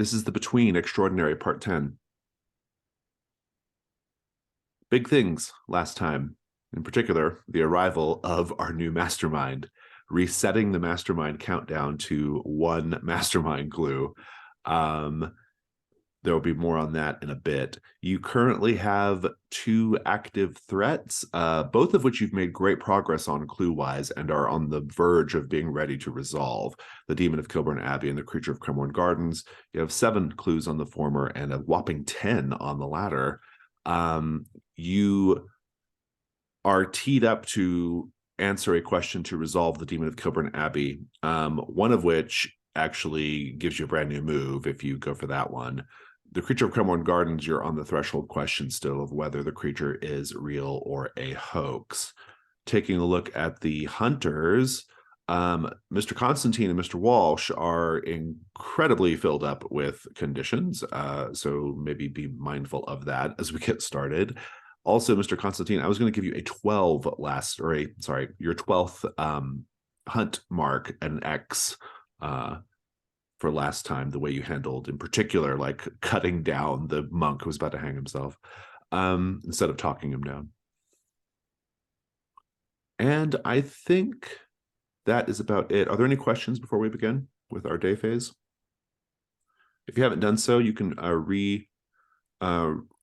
This is the Between Extraordinary Part 10. Big things last time, in particular, the arrival of our new mastermind, resetting the mastermind countdown to one mastermind glue. There will be more on that in a bit. You currently have 2 active threats, both of which you've made great progress on clue-wise and are on the verge of being ready to resolve. The Demon of Kilburn Abbey and the Creature of Cremorne Gardens. You have 7 clues on the former and a whopping 10 on the latter. You are teed up to answer a question to resolve the Demon of Kilburn Abbey, one of which actually gives you a brand new move if you go for that one. The Creature of Cremorne Gardens, you're on the threshold question still of whether the creature is real or a hoax. Taking a look at the hunters, Mr. Constantine and Mr. Walsh are incredibly filled up with conditions, so maybe be mindful of that as we get started. Also, Mr. Constantine, I was going to give you a 12 your 12th hunt mark, an X, for last time, the way you handled, in particular, like cutting down the monk who was about to hang himself, instead of talking him down. And I think that is about it. Are there any questions before we begin with our day phase? If you haven't done so, you can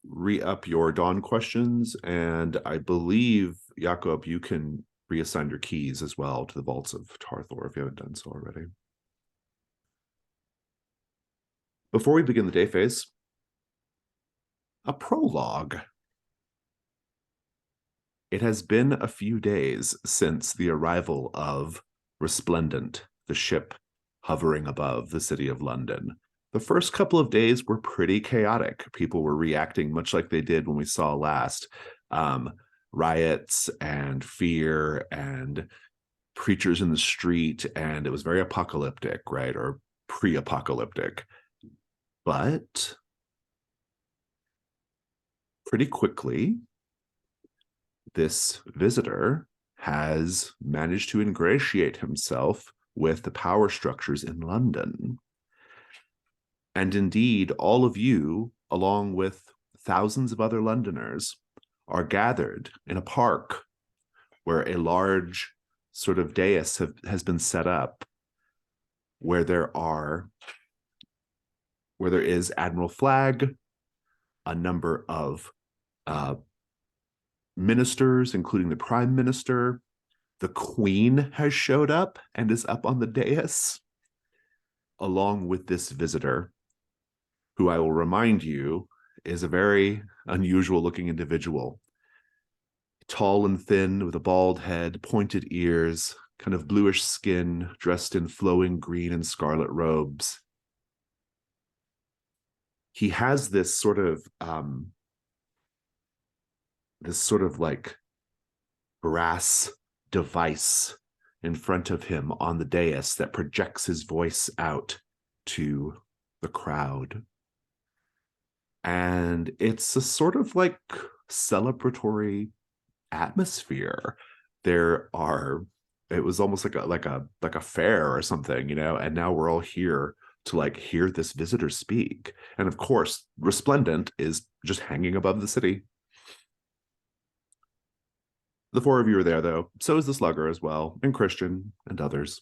re-up your dawn questions, and I believe, Jakob, you can reassign your keys as well to the vaults of Tarthor if you haven't done so already. Before we begin the day phase, a prologue. It has been a few days since the arrival of Resplendent, the ship hovering above the city of London. The first couple of days were pretty chaotic. People were reacting much like they did when we saw last. Riots and fear and preachers in the street, and it was very apocalyptic, right? Or pre-apocalyptic. But pretty quickly, this visitor has managed to ingratiate himself with the power structures in London. And indeed, all of you, along with thousands of other Londoners, are gathered in a park where a large sort of dais has been set up, where there is Admiral Flagg, a number of ministers, including the Prime Minister. The Queen has showed up and is up on the dais, along with this visitor, who I will remind you is a very unusual looking individual. Tall and thin, with a bald head, pointed ears, kind of bluish skin, dressed in flowing green and scarlet robes. He has this sort of like brass device in front of him on the dais that projects his voice out to the crowd. And it's a sort of like celebratory atmosphere. It was almost like a fair or something, and now we're all here to like hear this visitor speak. And of course, Resplendent is just hanging above the city. The 4 of you are there, though. So is the Slugger as well, and Christian, and others.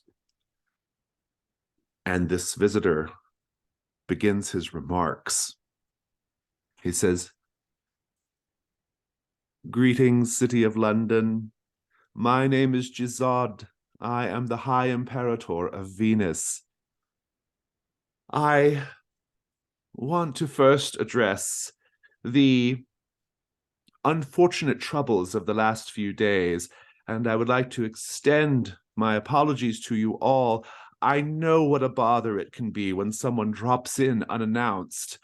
And this visitor begins his remarks. He says, "Greetings, city of London. My name is Gizod. I am the High Imperator of Venus. I want to first address the unfortunate troubles of the last few days, and I would like to extend my apologies to you all. I know what a bother it can be when someone drops in unannounced.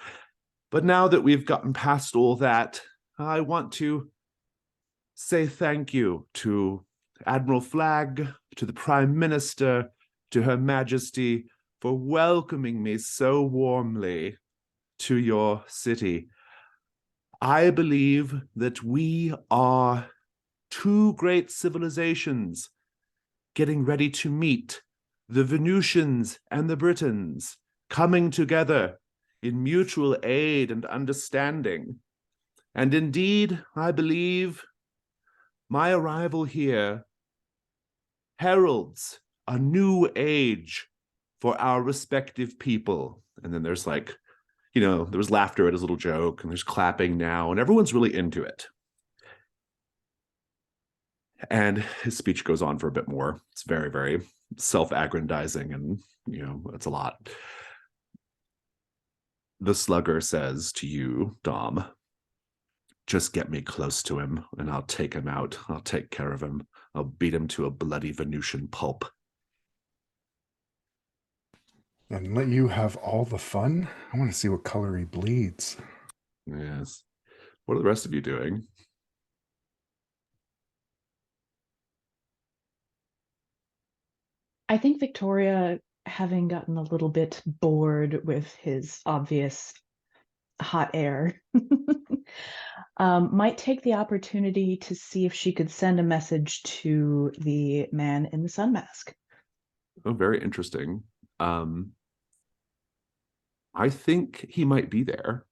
But now that we've gotten past all that, I want to say thank you to Admiral Flagg, to the Prime Minister, to Her Majesty, for welcoming me so warmly to your city. I believe that we are 2 great civilizations getting ready to meet, the Venusians and the Britons, coming together in mutual aid and understanding. And indeed, I believe my arrival here heralds a new age for our respective people. And then there's like, there was laughter at his little joke, and there's clapping now, and everyone's really into it. And his speech goes on for a bit more. It's very, very self-aggrandizing, and, it's a lot. The slugger says to you, Dom, just get me close to him, and I'll take him out. I'll take care of him. I'll beat him to a bloody Venusian pulp. And let you have all the fun? I want to see what color he bleeds. Yes. What are the rest of you doing? I think Victoria, having gotten a little bit bored with his obvious hot air, might take the opportunity to see if she could send a message to the man in the sun mask. Oh, very interesting. I think he might be there.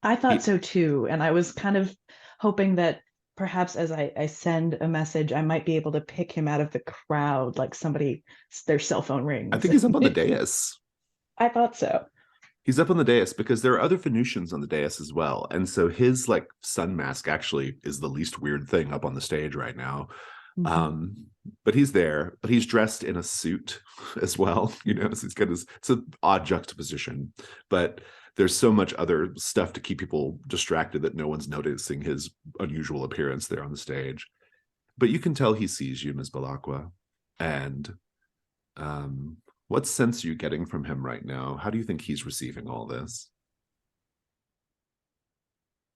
I thought so too, and I was kind of hoping that perhaps as I send a message, I might be able to pick him out of the crowd, like somebody, their cell phone rings. I think he's up on the dais. I thought so. He's up on the dais because there are other Venusians on the dais as well. And so his like sun mask actually is the least weird thing up on the stage right now. Mm-hmm. But he's there, but he's dressed in a suit as well. So he's got it's an odd juxtaposition, but there's so much other stuff to keep people distracted that no one's noticing his unusual appearance there on the stage. But you can tell he sees you, Ms. Balakwa. And what sense are you getting from him right now? How do you think he's receiving all this?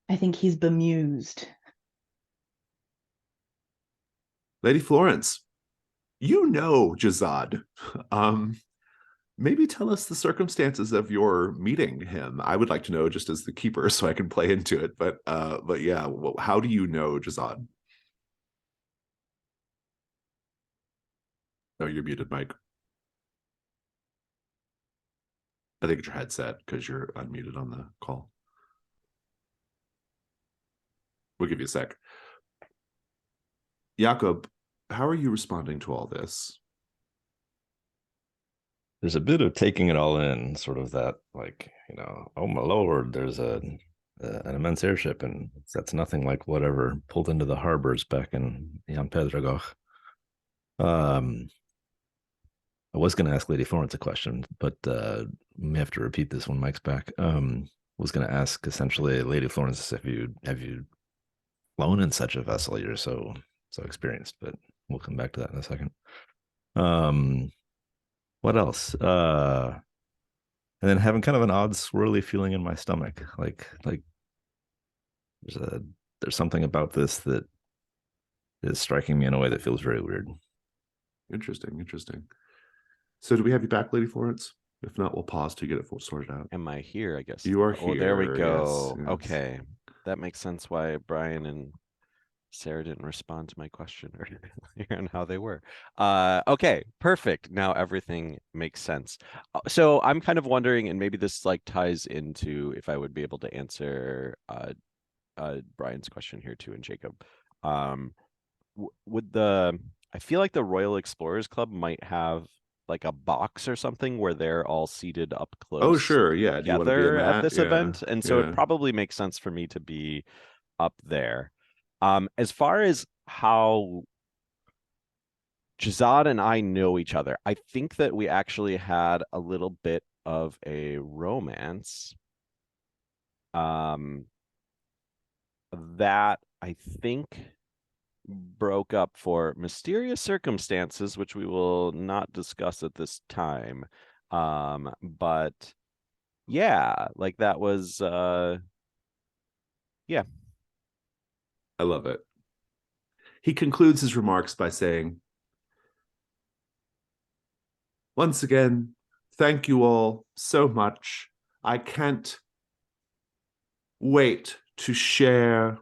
I think he's bemused. Lady Florence, Jazad. Maybe tell us the circumstances of your meeting him. I would like to know, just as the keeper, so I can play into it. But yeah, how do you know Jazad? Oh, you're muted, Mike. I think it's your headset because you're unmuted on the call. We'll give you a sec. Jakob, how are you responding to all this? There's a bit of taking it all in, sort of that, like, oh my lord, there's an immense airship, and that's nothing like whatever pulled into the harbors back in Jan Pedragoch. I was going to ask Lady Florence a question, but may have to repeat this when Mike's back. Was going to ask essentially, Lady Florence, have you flown in such a vessel? You're so experienced, but we'll come back to that in a second. What else? And then having kind of an odd swirly feeling in my stomach, like there's something about this that is striking me in a way that feels very weird. Interesting. So do we have you back, Lady Florence? If not, we'll pause to get it sorted out. Am I here? I guess you are here. Oh, there we go. Yes. Okay, that makes sense. Why Brian and Sarah didn't respond to my question earlier and how they were. Okay, perfect. Now everything makes sense. So I'm kind of wondering, and maybe this like ties into if I would be able to answer Brian's question here too, and Jacob. I feel like the Royal Explorers Club might have like a box or something where they're all seated up close. Oh, sure. Yeah. Do you want to be at this event? And so it probably makes sense for me to be up there. As far as how Jazad and I know each other, I think that we actually had a little bit of a romance. That I think broke up for mysterious circumstances, which we will not discuss at this time. But yeah, like that was yeah. I love it. He concludes his remarks by saying, once again, thank you all so much. I can't wait to share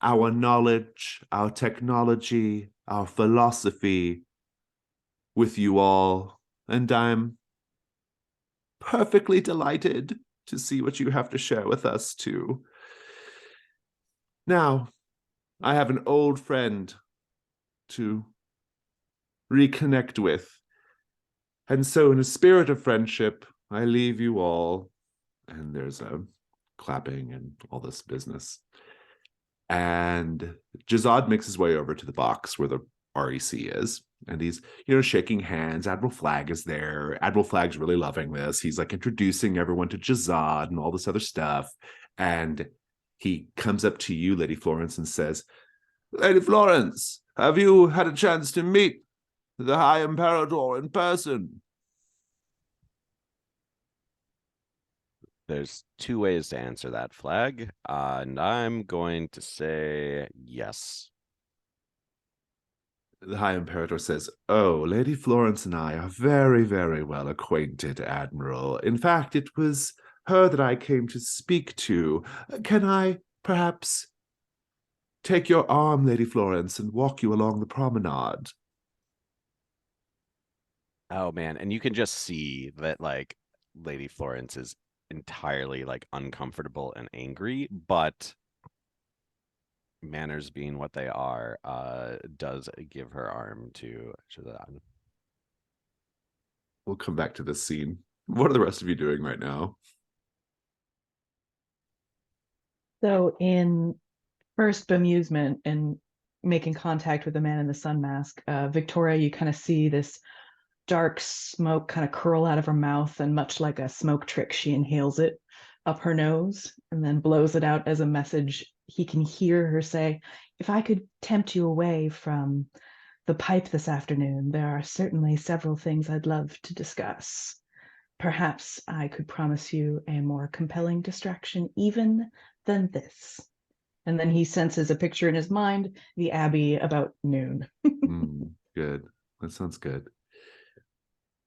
our knowledge, our technology, our philosophy with you all. And I'm perfectly delighted to see what you have to share with us, too. Now, I have an old friend to reconnect with. And so, in a spirit of friendship, I leave you all. And there's a clapping and all this business. And Jazad makes his way over to the box where the REC is. And he's, shaking hands. Admiral Flag is there. Admiral Flag's really loving this. He's like introducing everyone to Jazad and all this other stuff. And he comes up to you, Lady Florence, and says, Lady Florence, have you had a chance to meet the High Imperator in person? There's two ways to answer that, Flag, and I'm going to say yes. The High Imperator says, Oh, Lady Florence and I are very, very well acquainted, Admiral. In fact, it was her that I came to speak to. Can I perhaps take your arm, Lady Florence, and walk you along the promenade? Oh, man, and you can just see that, like, Lady Florence is entirely, like, uncomfortable and angry, but manners being what they are, does give her arm to Shazad. We'll come back to this scene. What are the rest of you doing right now? So in first bemusement and making contact with the man in the sun mask, Victoria, you kind of see this dark smoke kind of curl out of her mouth, and much like a smoke trick, she inhales it up her nose and then blows it out as a message. He can hear her say, if I could tempt you away from the pipe this afternoon, there are certainly several things I'd love to discuss. Perhaps I could promise you a more compelling distraction even than this. And then he senses a picture in his mind, the Abbey about noon. Good. That sounds good.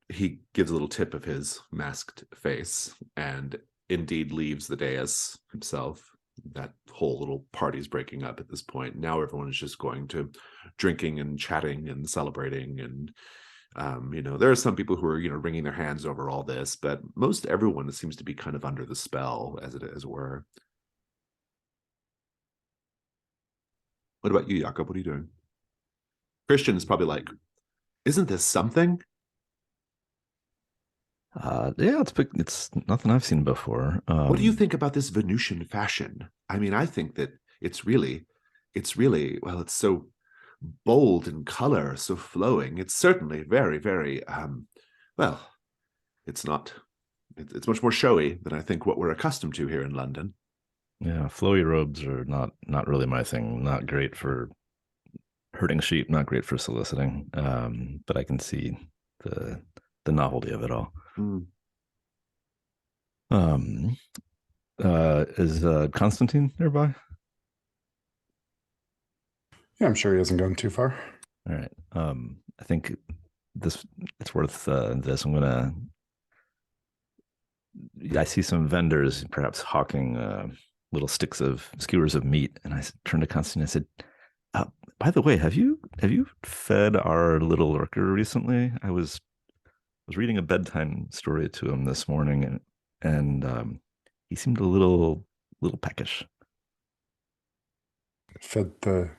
He gives a little tip of his masked face and indeed leaves the dais himself. That whole little party's breaking up at this point. Now everyone is just going to drinking and chatting and celebrating. And, there are some people who are, wringing their hands over all this, but most everyone seems to be kind of under the spell, as it were. What about you, Jakob? What are you doing? Christian is probably like, isn't this something? Yeah, it's nothing I've seen before. What do you think about this Venusian fashion? I mean, I think that it's really, well, it's so bold in color, so flowing. It's certainly very, very, well, it's much more showy than I think what we're accustomed to here in London. Yeah, flowy robes are not really my thing. Not great for herding sheep, not great for soliciting. But I can see the novelty of it all. Is Constantine nearby? Yeah, I'm sure he hasn't gone too far. All right. I think it's worth this. I see some vendors perhaps hawking little sticks of skewers of meat, and I turned to Constantine and I said, by the way, have you fed our little lurker recently? I was reading a bedtime story to him this morning, and he seemed a little peckish. Fed the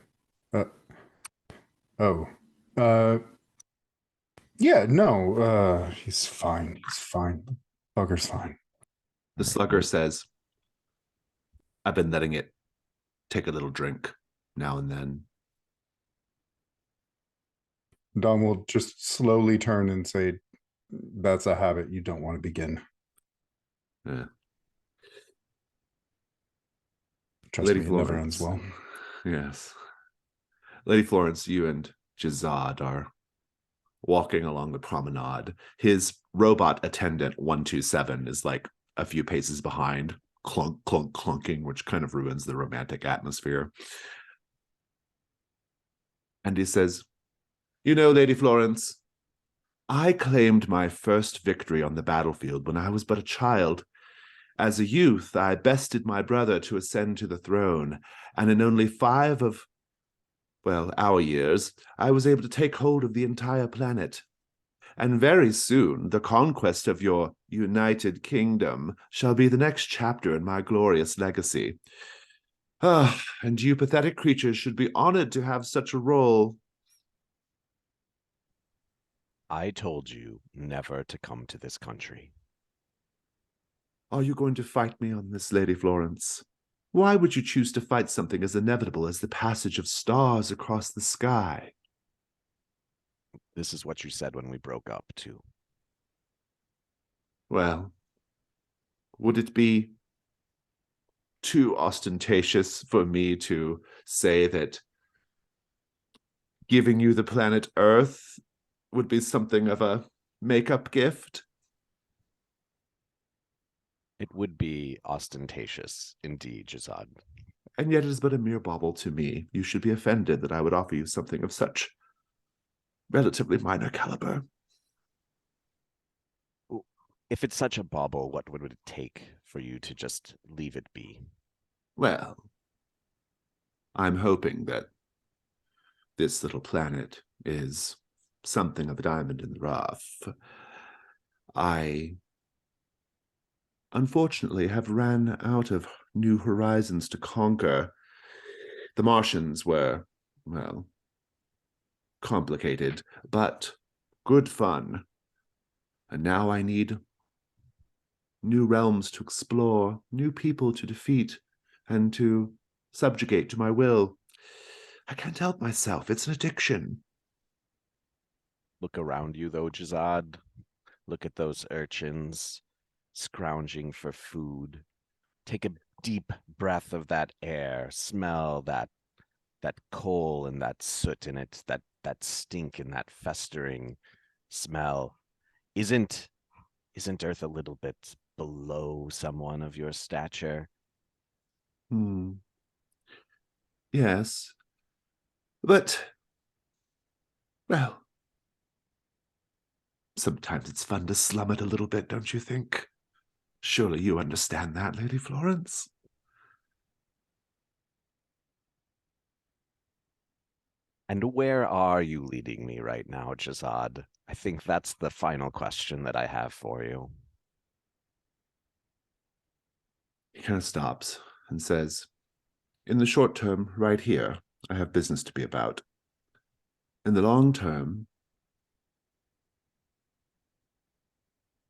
yeah, no, he's fine. He's fine. Bugger's fine. The slugger says, I've been letting it take a little drink now and then. Dom will just slowly turn and say, that's a habit you don't want to begin. Yeah. Trust Lady me, Florence. it never ends well. Yes. Lady Florence, you and Jazad are walking along the promenade. His robot attendant 127 is like a few paces behind, clunk, clunk, clunking, which kind of ruins the romantic atmosphere. And he says, Lady Florence, I claimed my first victory on the battlefield when I was but a child. As a youth, I bested my brother to ascend to the throne, and in only 5 of, our years, I was able to take hold of the entire planet. and very soon the conquest of your united kingdom shall be the next chapter in my glorious legacy. Ah, and you pathetic creatures should be honored to have such a role. I told you never to come to this country. Are you going to fight me on this, Lady Florence? Why would you choose to fight something as inevitable as the passage of stars across the sky? This is what you said when we broke up, too. Well, would it be too ostentatious for me to say that giving you the planet Earth would be something of a make-up gift? It would be ostentatious, indeed, Jazad. And yet it is but a mere bauble to me. You should be offended that I would offer you something of such relatively minor caliber. If it's such a bauble, what would it take for you to just leave it be? Well, I'm hoping that this little planet is something of a diamond in the rough. I, unfortunately, have ran out of new horizons to conquer. The Martians were, well, complicated, but good fun. And now I need new realms to explore, new people to defeat, and to subjugate to my will. I can't help myself. It's an addiction. Look around you, though, Jazad. Look at those urchins scrounging for food. Take a deep breath of that air. Smell that coal and that soot in it, that stink and that festering smell. Isn't Earth a little bit below someone of your stature? Yes. But, well, sometimes it's fun to slum it a little bit, don't you think? Surely you understand that, Lady Florence? And where are you leading me right now, Jazad? I think that's the final question that I have for you. He kind of stops and says, in the short term, right here, I have business to be about. In the long term,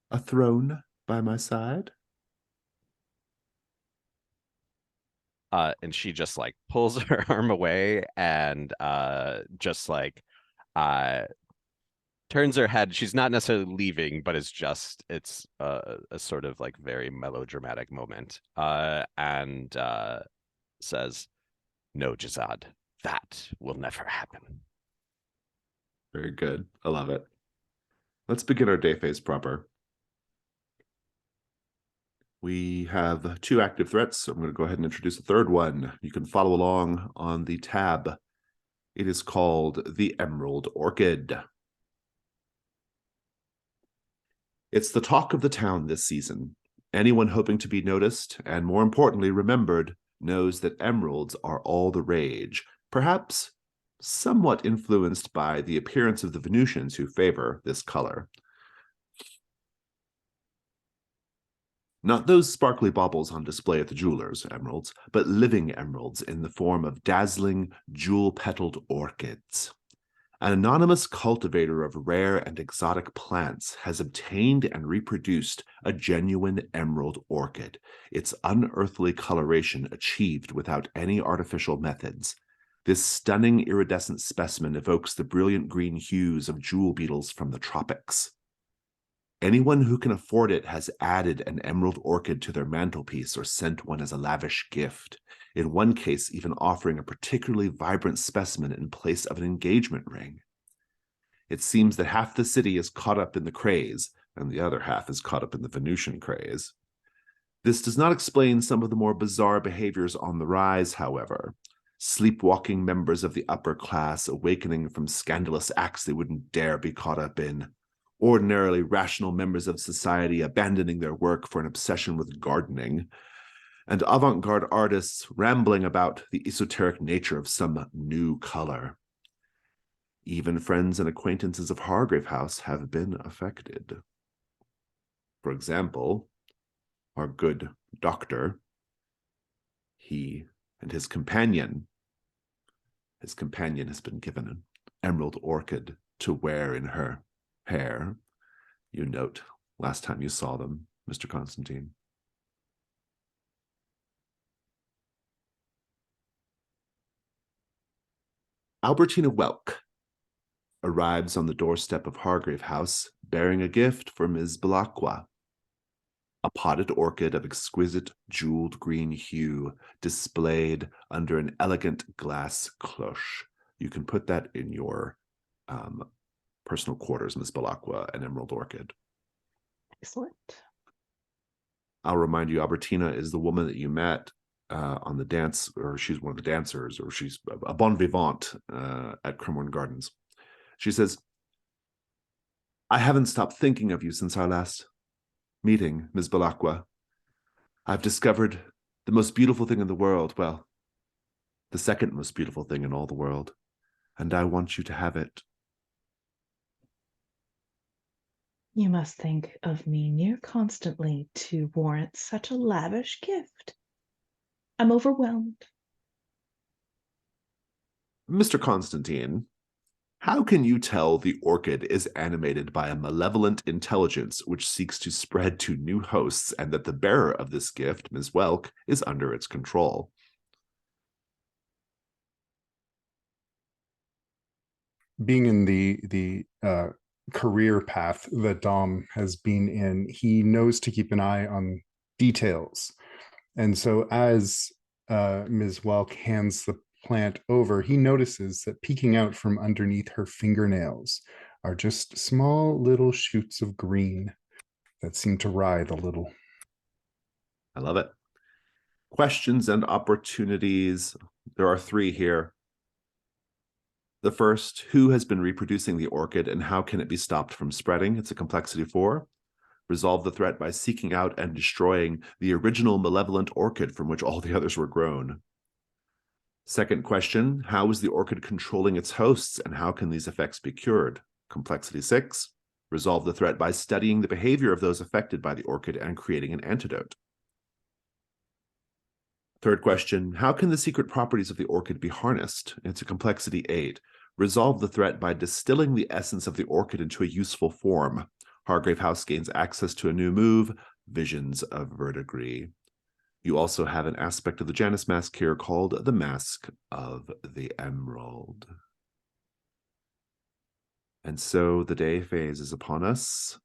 a throne by my side? And she just like pulls her arm away and just like turns her head. She's not necessarily leaving, but it's a sort of like very melodramatic moment. And says, "No, Jazad, that will never happen." Very good. I love it. Let's begin our day phase proper. We have 2 active threats, so I'm going to go ahead and introduce a third one. You can follow along on the tab. It is called the Emerald Orchid. It's the talk of the town this season. Anyone hoping to be noticed, and more importantly, remembered, knows that emeralds are all the rage, perhaps somewhat influenced by the appearance of the Venusians who favor this color. Not those sparkly baubles on display at the jeweler's emeralds, but living emeralds in the form of dazzling, jewel-petaled orchids. An anonymous cultivator of rare and exotic plants has obtained and reproduced a genuine emerald orchid, its unearthly coloration achieved without any artificial methods. This stunning iridescent specimen evokes the brilliant green hues of jewel beetles from the tropics. Anyone who can afford it has added an emerald orchid to their mantelpiece or sent one as a lavish gift, in one case even offering a particularly vibrant specimen in place of an engagement ring. It seems that half the city is caught up in the craze, and the other half is caught up in the Venusian craze. This does not explain some of the more bizarre behaviors on the rise, however. Sleepwalking members of the upper class awakening from scandalous acts they wouldn't dare be caught up in. Ordinarily rational members of society abandoning their work for an obsession with gardening, and avant-garde artists rambling about the esoteric nature of some new color. Even friends and acquaintances of Hargrave House have been affected. For example, our good doctor, he and his companion has been given an emerald orchid to wear in her hair. You note last time you saw them, Mr. Constantine. Albertina Welk arrives on the doorstep of Hargrave House bearing a gift for Ms. Belacqua, a potted orchid of exquisite jeweled green hue displayed under an elegant glass cloche. You can put that in your personal quarters, Ms. Belacqua, an emerald orchid. Excellent. I'll remind you, Albertina is the woman that you met on the dance, or she's one of the dancers, or she's a bon vivant at Cremorne Gardens. She says, I haven't stopped thinking of you since our last meeting, Ms. Belacqua. I've discovered the most beautiful thing in the world, well, the second most beautiful thing in all the world, and I want you to have it. You must think of me near constantly to warrant such a lavish gift. I'm overwhelmed. Mr. Constantine, how can you tell the orchid is animated by a malevolent intelligence which seeks to spread to new hosts, and that the bearer of this gift, Ms. Welk, is under its control? Being in the career path that Dom has been in, he knows to keep an eye on details. And so as Ms. Welk hands the plant over, he notices that peeking out from underneath her fingernails are just small little shoots of green that seem to writhe a little. I love it. Questions and opportunities. There are 3 here. The first, who has been reproducing the orchid and how can it be stopped from spreading? It's a complexity 4. Resolve the threat by seeking out and destroying the original malevolent orchid from which all the others were grown. Second question, how is the orchid controlling its hosts and how can these effects be cured? Complexity 6. Resolve the threat by studying the behavior of those affected by the orchid and creating an antidote. Third question, how can the secret properties of the orchid be harnessed? It's a complexity 8. Resolve the threat by distilling the essence of the orchid into a useful form. Hargrave House gains access to a new move, Visions of Verdigris. You also have an aspect of the Janus mask here called the Mask of the Emerald. And so the day phase is upon us.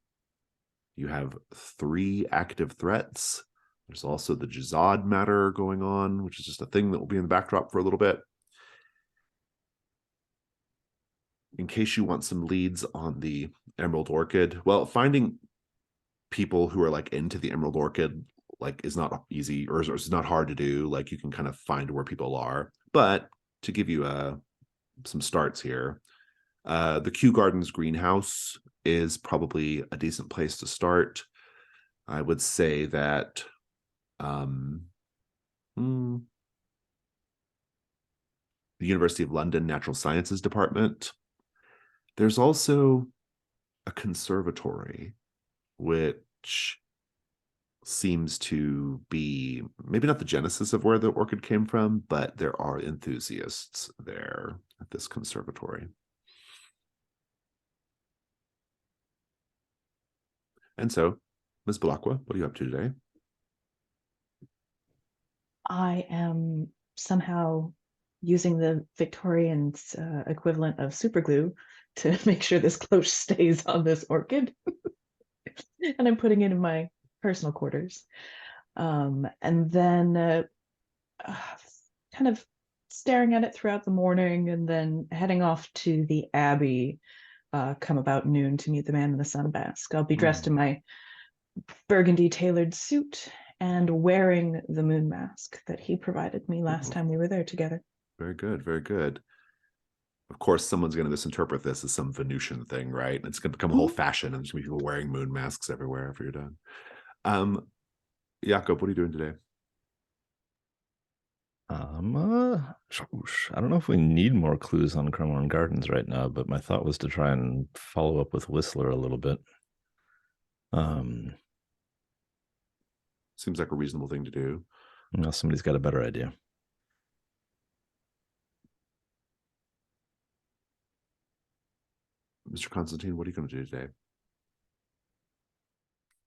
You have 3 active threats. There's also the Jazad matter going on, which is just a thing that will be in the backdrop for a little bit. In case you want some leads on the Emerald Orchid, well, finding people who are like into the Emerald Orchid like is not easy, or is not hard to do. Like you can kind of find where people are. But to give you some starts here, the Kew Gardens greenhouse is probably a decent place to start. I would say that the University of London Natural Sciences Department. There's also a conservatory, which seems to be maybe not the genesis of where the orchid came from, but there are enthusiasts there at this conservatory. And so, Ms. Belacqua, what are you up to today? I am somehow using the Victorians' equivalent of super glue to make sure this cloche stays on this orchid. And I'm putting it in my personal quarters. And then kind of staring at it throughout the morning and then heading off to the Abbey come about noon to meet the man in the sun mask. I'll be dressed in my burgundy tailored suit and wearing the moon mask that he provided me last time we were there together. Very good, very good. Of course, someone's going to misinterpret this as some Venusian thing, right? It's going to become a whole fashion, and there's going to be people wearing moon masks everywhere after you're done. Jakob, what are you doing today? I don't know if we need more clues on Cromorne Gardens right now, but my thought was to try and follow up with Whistler a little bit. Seems like a reasonable thing to do. Unless somebody's got a better idea. Mr. Constantine, what are you going to do today?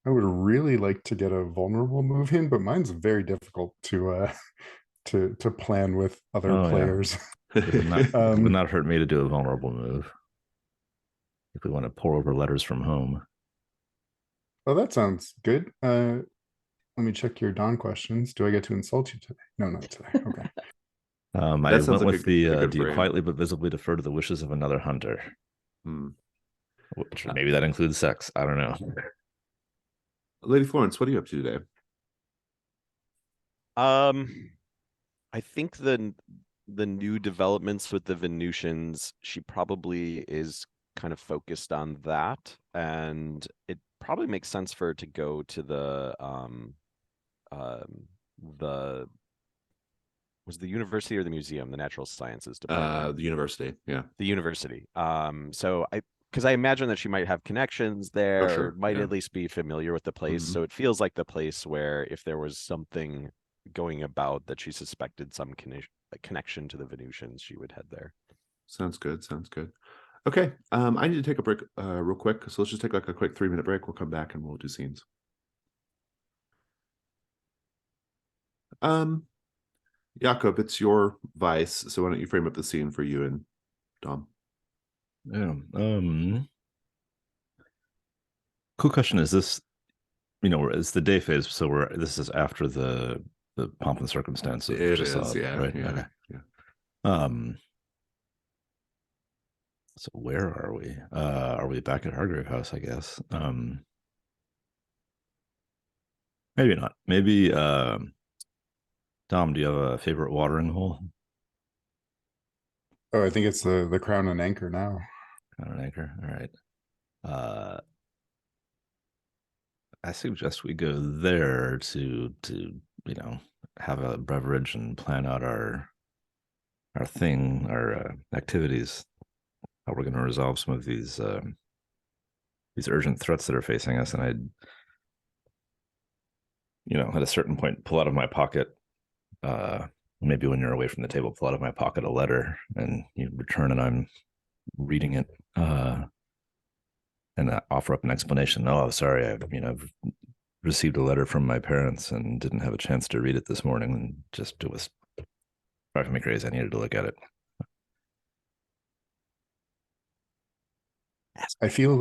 I would really like to get a vulnerable move in, but mine's very difficult to plan with other players. Yeah. It would not hurt me to do a vulnerable move if we want to pour over letters from home. Oh, that sounds good. Let me check your Dawn questions. Do I get to insult you today? No, not today. Okay. I went like with do you quietly but visibly defer to the wishes of another hunter? Which maybe that includes sex. I don't know. Lady Florence, what are you up to today? I think the new developments with the Venusians, she probably is kind of focused on that, and it probably makes sense for her to go to the was the university or the museum, the natural sciences department? The university, yeah. The university. So because I imagine that she might have connections there, or might at least be familiar with the place. So it feels like the place where if there was something going about that she suspected some connection to the Venusians, she would head there. Sounds good. Okay, I need to take a break real quick, so let's just take like a quick 3-minute break. We'll come back and we'll do scenes. Jakob, it's your vice, so why don't you frame up the scene for you and Dom? Yeah. Cool question. Is this, it's the day phase, so this is after the pomp and circumstance of it is, yeah, right? Yeah, okay. Yeah. So where are we? Are we back at Hargrave House, I guess? Maybe not. Maybe Dom, do you have a favorite watering hole? Oh, I think it's the Crown and Anchor now. Crown and Anchor. All right. I suggest we go there to have a beverage and plan out our activities, how we're going to resolve some of these urgent threats that are facing us. And I'd at a certain point pull out of my pocket, maybe when you're away from the table, pull out of my pocket a letter, and you return and I'm reading it, and offer up an explanation. Oh, sorry, I've received a letter from my parents and didn't have a chance to read it this morning, and it was driving me crazy. I needed to look at it. I feel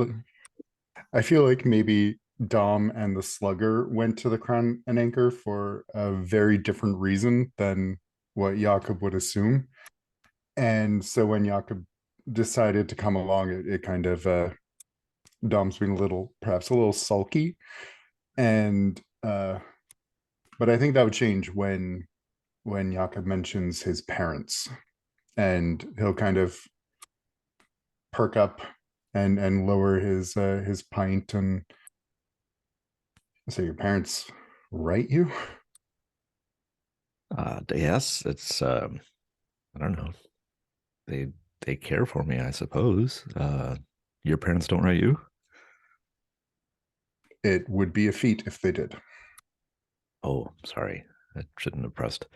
like maybe Dom and the Slugger went to the Crown and Anchor for a very different reason than what Jakob would assume. And so when Jakob decided to come along, it kind of Dom's being perhaps a little sulky. And but I think that would change when Jakob mentions his parents, and he'll kind of perk up and lower his pint and say, your parents write you? Yes, it's I don't know. They care for me, I suppose. Your parents don't write you? It would be a feat if they did. Oh, sorry. I shouldn't have pressed.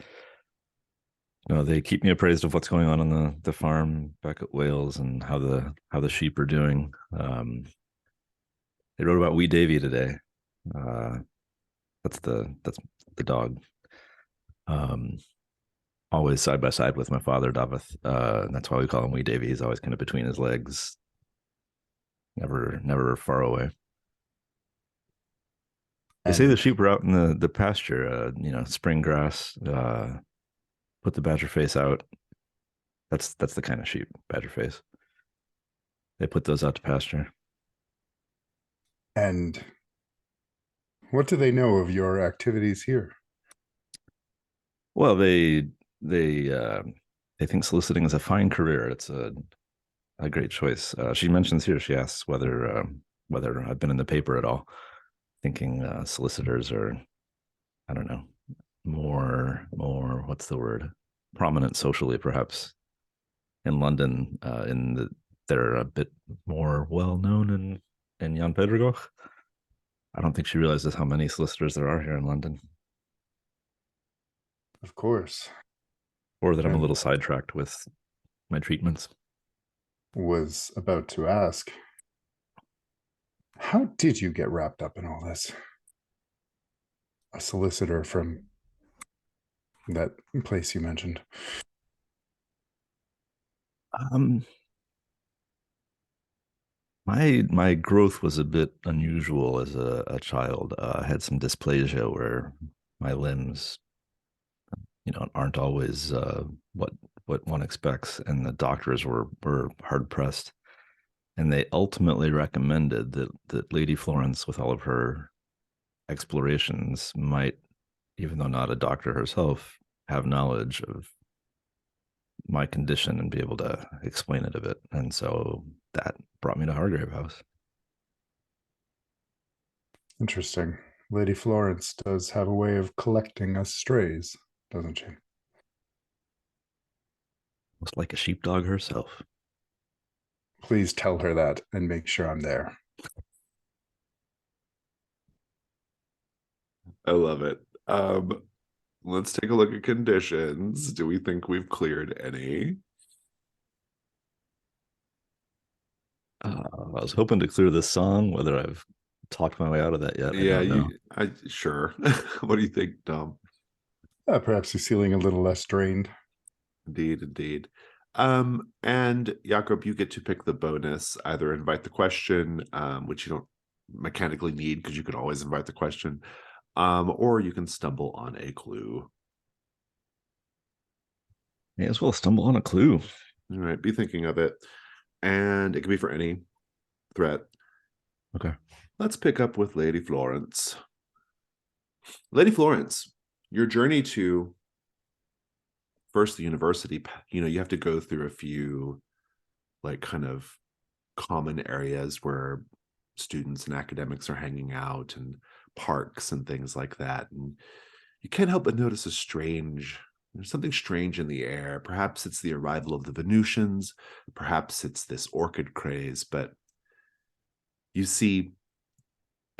No, they keep me appraised of what's going on the farm back at Wales and how the sheep are doing. They wrote about Wee Davy today. That's the dog. Always side by side with my father, Davith. That's why we call him Wee Davy. He's always kind of between his legs, never far away. They say the sheep are out in the pasture, spring grass. Put the badger face out. That's the kind of sheep, badger face. They put those out to pasture. And what do they know of your activities here? Well, they think soliciting is a fine career. It's a great choice. She mentions here, she asks whether I've been in the paper at all, thinking solicitors are, I don't know, more what's the word, prominent socially, perhaps in London. They're a bit more well known in Jan Pedregoch. I don't think she realizes how many solicitors there are here in London, Of course. or that I'm a And little sidetracked with my treatments. was about to ask, how did you get wrapped up in all this? A solicitor from that place you mentioned. Um, my growth was a bit unusual as a child. I had some dysplasia where my limbs, aren't always what one expects, and the doctors were hard pressed, and they ultimately recommended that Lady Florence, with all of her explorations, might, even though not a doctor herself, have knowledge of my condition and be able to explain it a bit. And so that brought me to Hargrave House. Interesting. Lady Florence does have a way of collecting us strays, doesn't she? Almost like a sheepdog herself. Please tell her that and make sure I'm there. I love it. Let's take a look at conditions. Do we think we've cleared any? I was hoping to clear this song. Whether I've talked my way out of that yet, I don't know. Sure. What do you think, Dom? Perhaps he's feeling a little less drained. Indeed. And Jakob, you get to pick the bonus. Either invite the question, which you don't mechanically need because you can always invite the question, or you can stumble on a clue. May as well stumble on a clue. All right, be thinking of it. And it can be for any threat. Okay. Let's pick up with Lady Florence. Lady Florence, your journey to first the university, you have to go through a few like kind of common areas where students and academics are hanging out, and parks and things like that. And you can't help but notice there's something strange in the air. Perhaps it's the arrival of the Venusians, perhaps it's this orchid craze, but you see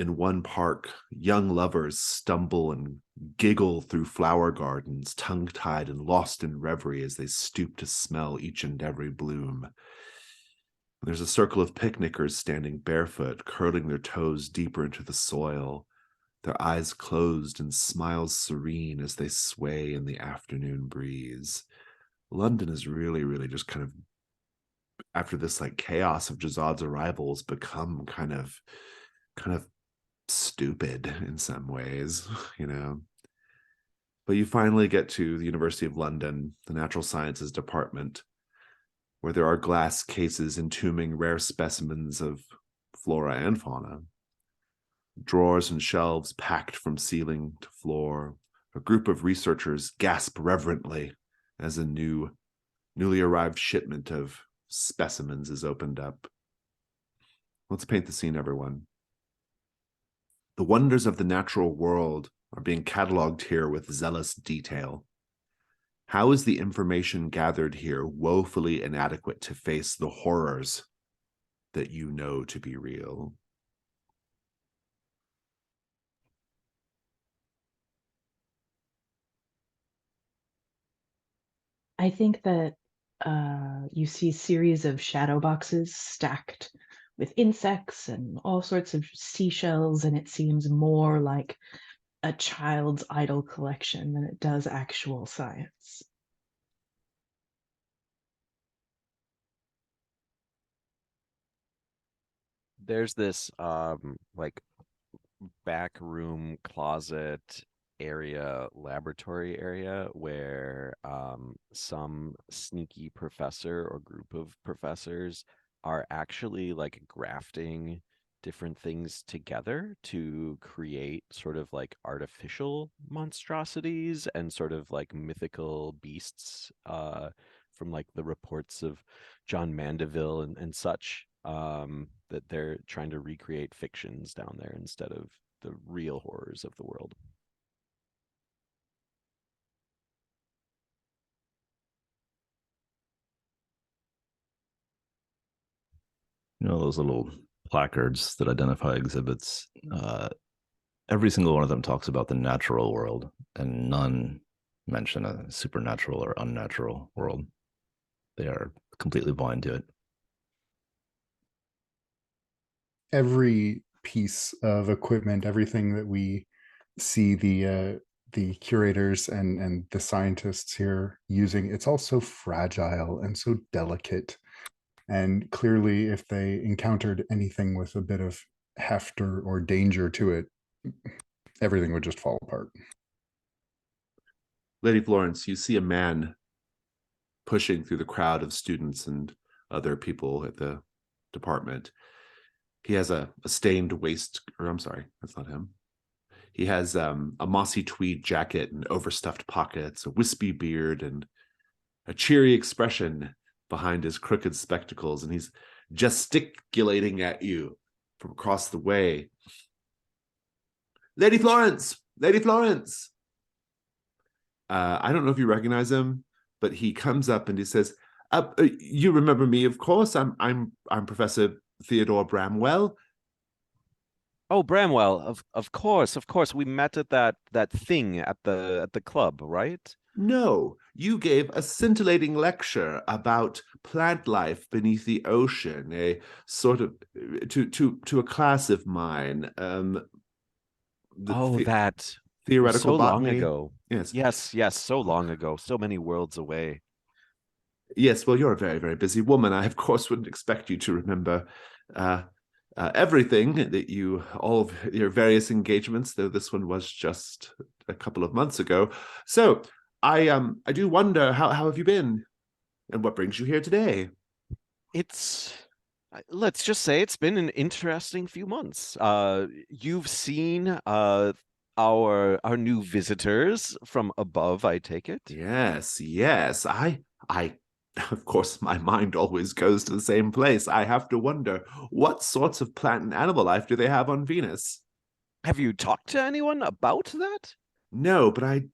in one park, young lovers stumble and giggle through flower gardens, tongue-tied and lost in reverie as they stoop to smell each and every bloom. There's a circle of picnickers standing barefoot, curling their toes deeper into the soil, their eyes closed and smiles serene as they sway in the afternoon breeze. London is really, really just kind of, after this like chaos of Jazad's arrivals, become kind of stupid in some ways, But you finally get to the University of London, the Natural Sciences Department, where there are glass cases entombing rare specimens of flora and fauna. Drawers and shelves packed from ceiling to floor. A group of researchers gasp reverently as a newly arrived shipment of specimens is opened up. Let's paint the scene, everyone. The wonders of the natural world are being cataloged here with zealous detail. How is the information gathered here woefully inadequate to face the horrors that you know to be real? I think that you see series of shadow boxes stacked with insects and all sorts of seashells, and it seems more like a child's idol collection than it does actual science. There's this like back room closet area, laboratory area, where some sneaky professor or group of professors are actually like grafting different things together to create sort of like artificial monstrosities and sort of like mythical beasts from like the reports of John Mandeville and such, that they're trying to recreate fictions down there instead of the real horrors of the world. You know, those little placards that identify exhibits. Every single one of them talks about the natural world, and none mention a supernatural or unnatural world. They are completely blind to it. Every piece of equipment, everything that we see the curators and the scientists here using, it's all so fragile and so delicate. And clearly, if they encountered anything with a bit of heft or danger to it, everything would just fall apart. Lady Florence, you see a man pushing through the crowd of students and other people at the department. He has a stained waist, or I'm sorry, that's not him. He has a mossy tweed jacket and overstuffed pockets, a wispy beard, and a cheery expression behind his crooked spectacles, and he's gesticulating at you from across the way. Lady Florence! Lady Florence! I don't know if you recognize him, but he comes up and he says, "You remember me, of course. I'm Professor Theodore Bramwell." Oh, Bramwell, of course, of course. We met at that thing at the club, right? No, you gave a scintillating lecture about plant life beneath the ocean, a sort of to a class of mine. That Theoretical so long botany. ago. Yes. Yes, so long ago, so many worlds away. Yes, well, you're a very, very busy woman. I, of course, wouldn't expect you to remember everything that all of your various engagements, though this one was just a couple of months ago. So I do wonder, how have you been, and what brings you here today? Let's just say it's been an interesting few months. You've seen our new visitors from above, I take it? Yes. I of course, my mind always goes to the same place. I have to wonder, what sorts of plant and animal life do they have on Venus? Have you talked to anyone about that? No, but I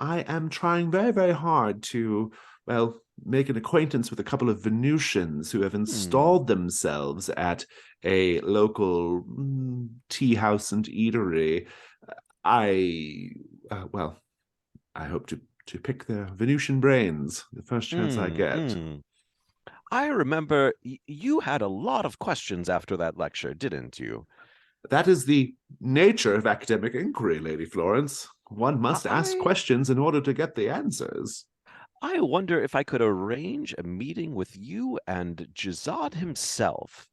am trying very, very hard to, well, make an acquaintance with a couple of Venusians who have installed themselves at a local tea house and eatery. Well, I hope to pick their Venusian brains the first chance I get. I remember you had a lot of questions after that lecture, didn't you? That is the nature of academic inquiry, Lady Florence. One must ask questions in order to get the answers. I wonder if I could arrange a meeting with you and Jazad himself.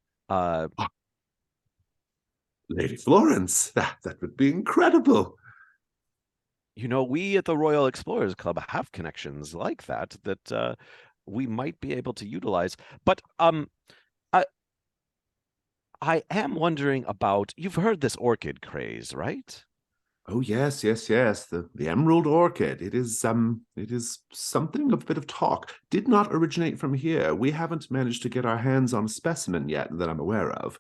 Lady Florence, that would be incredible. You know, we at the Royal Explorers Club have connections like that we might be able to utilize. But I am wondering about, you've heard this orchid craze, right? Oh yes. The emerald orchid. It is something of a bit of talk. Did not originate from here. We haven't managed to get our hands on a specimen yet that I'm aware of.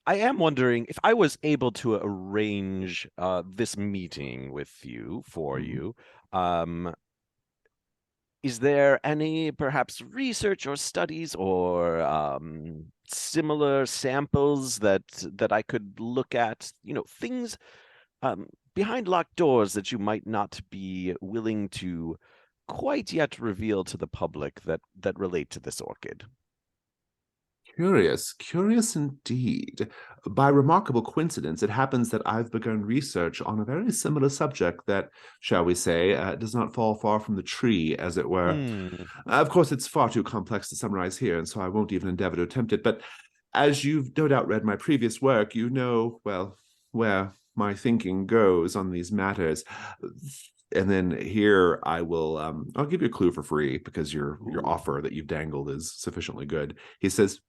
I am wondering if I was able to arrange this meeting with you for you. Is there any perhaps research or studies or similar samples that I could look at? You know, things behind locked doors that you might not be willing to quite yet reveal to the public that relate to this orchid. Curious indeed. By remarkable coincidence, it happens that I've begun research on a very similar subject that, shall we say, does not fall far from the tree, as it were. Of course, it's far too complex to summarize here, and so I won't even endeavor to attempt it. But as you've no doubt read my previous work, you know, well, where my thinking goes on these matters. And then here I will, I'll give you a clue for free because your offer that you've dangled is sufficiently good. He says,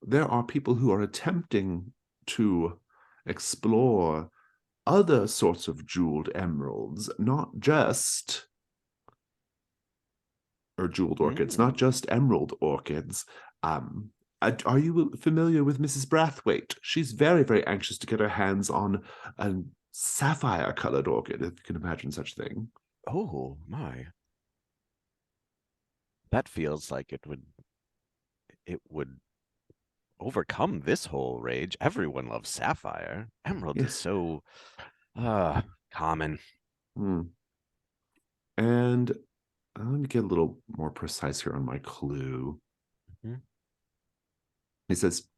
there are people who are attempting to explore other sorts of jeweled emeralds, not just, or jeweled orchids, not just emerald orchids. Are you familiar with Mrs. Brathwaite? She's very, very anxious to get her hands on a sapphire-colored orchid, if you can imagine such a thing. Oh, my. That feels like it would overcome this whole rage. Everyone loves sapphire. Emerald Yeah. is so common. Hmm. And let me get a little more precise here on my clue. Mhm. He says,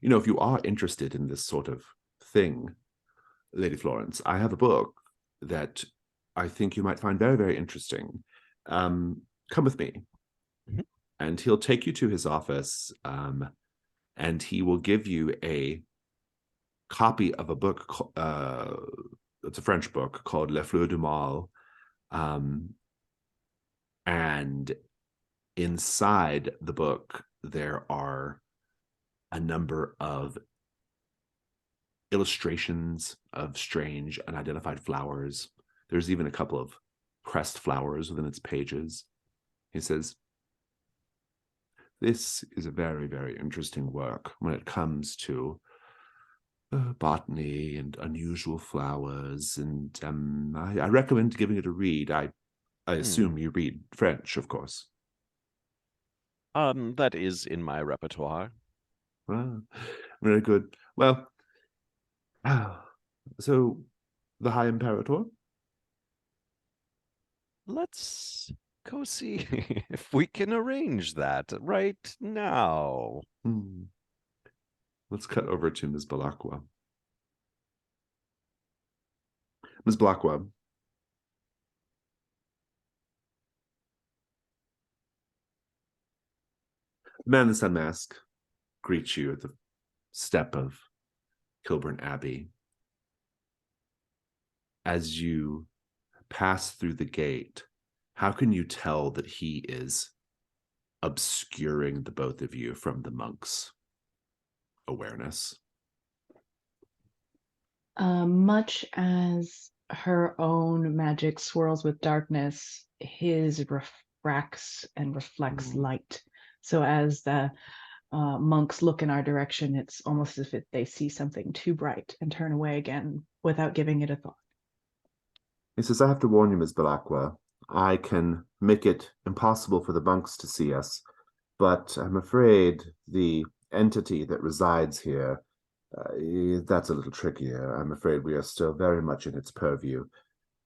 you know, if you are interested in this sort of thing, Lady Florence, I have a book that I think you might find very, very interesting. Come with me. Mhm. And he'll take you to his office, and he will give you a copy of a book. It's a French book called Les Fleurs du Mal. And inside the book, there are a number of illustrations of strange, unidentified flowers. There's even a couple of pressed flowers within its pages. He says, this is a very, very interesting work when it comes to botany and unusual flowers. And I recommend giving it a read. I Hmm. assume you read French, of course. That is in my repertoire. Ah, very good. Well, so the High Imperator? Let's go see if we can arrange that right now. Hmm. Let's cut over to Ms. Balakwa. Ms. Balakwa, the man in the sun mask greets you at the step of Kilburn Abbey. As you pass through the gate, how can you tell that he is obscuring the both of you from the monks' awareness? Much as her own magic swirls with darkness, his refracts and reflects Hmm. light. So as the monks look in our direction, it's almost as if they see something too bright and turn away again without giving it a thought. He says, I have to warn you, Ms. Balakwa, I can make it impossible for the monks to see us, but I'm afraid the entity that resides here, that's a little trickier. I'm afraid we are still very much in its purview.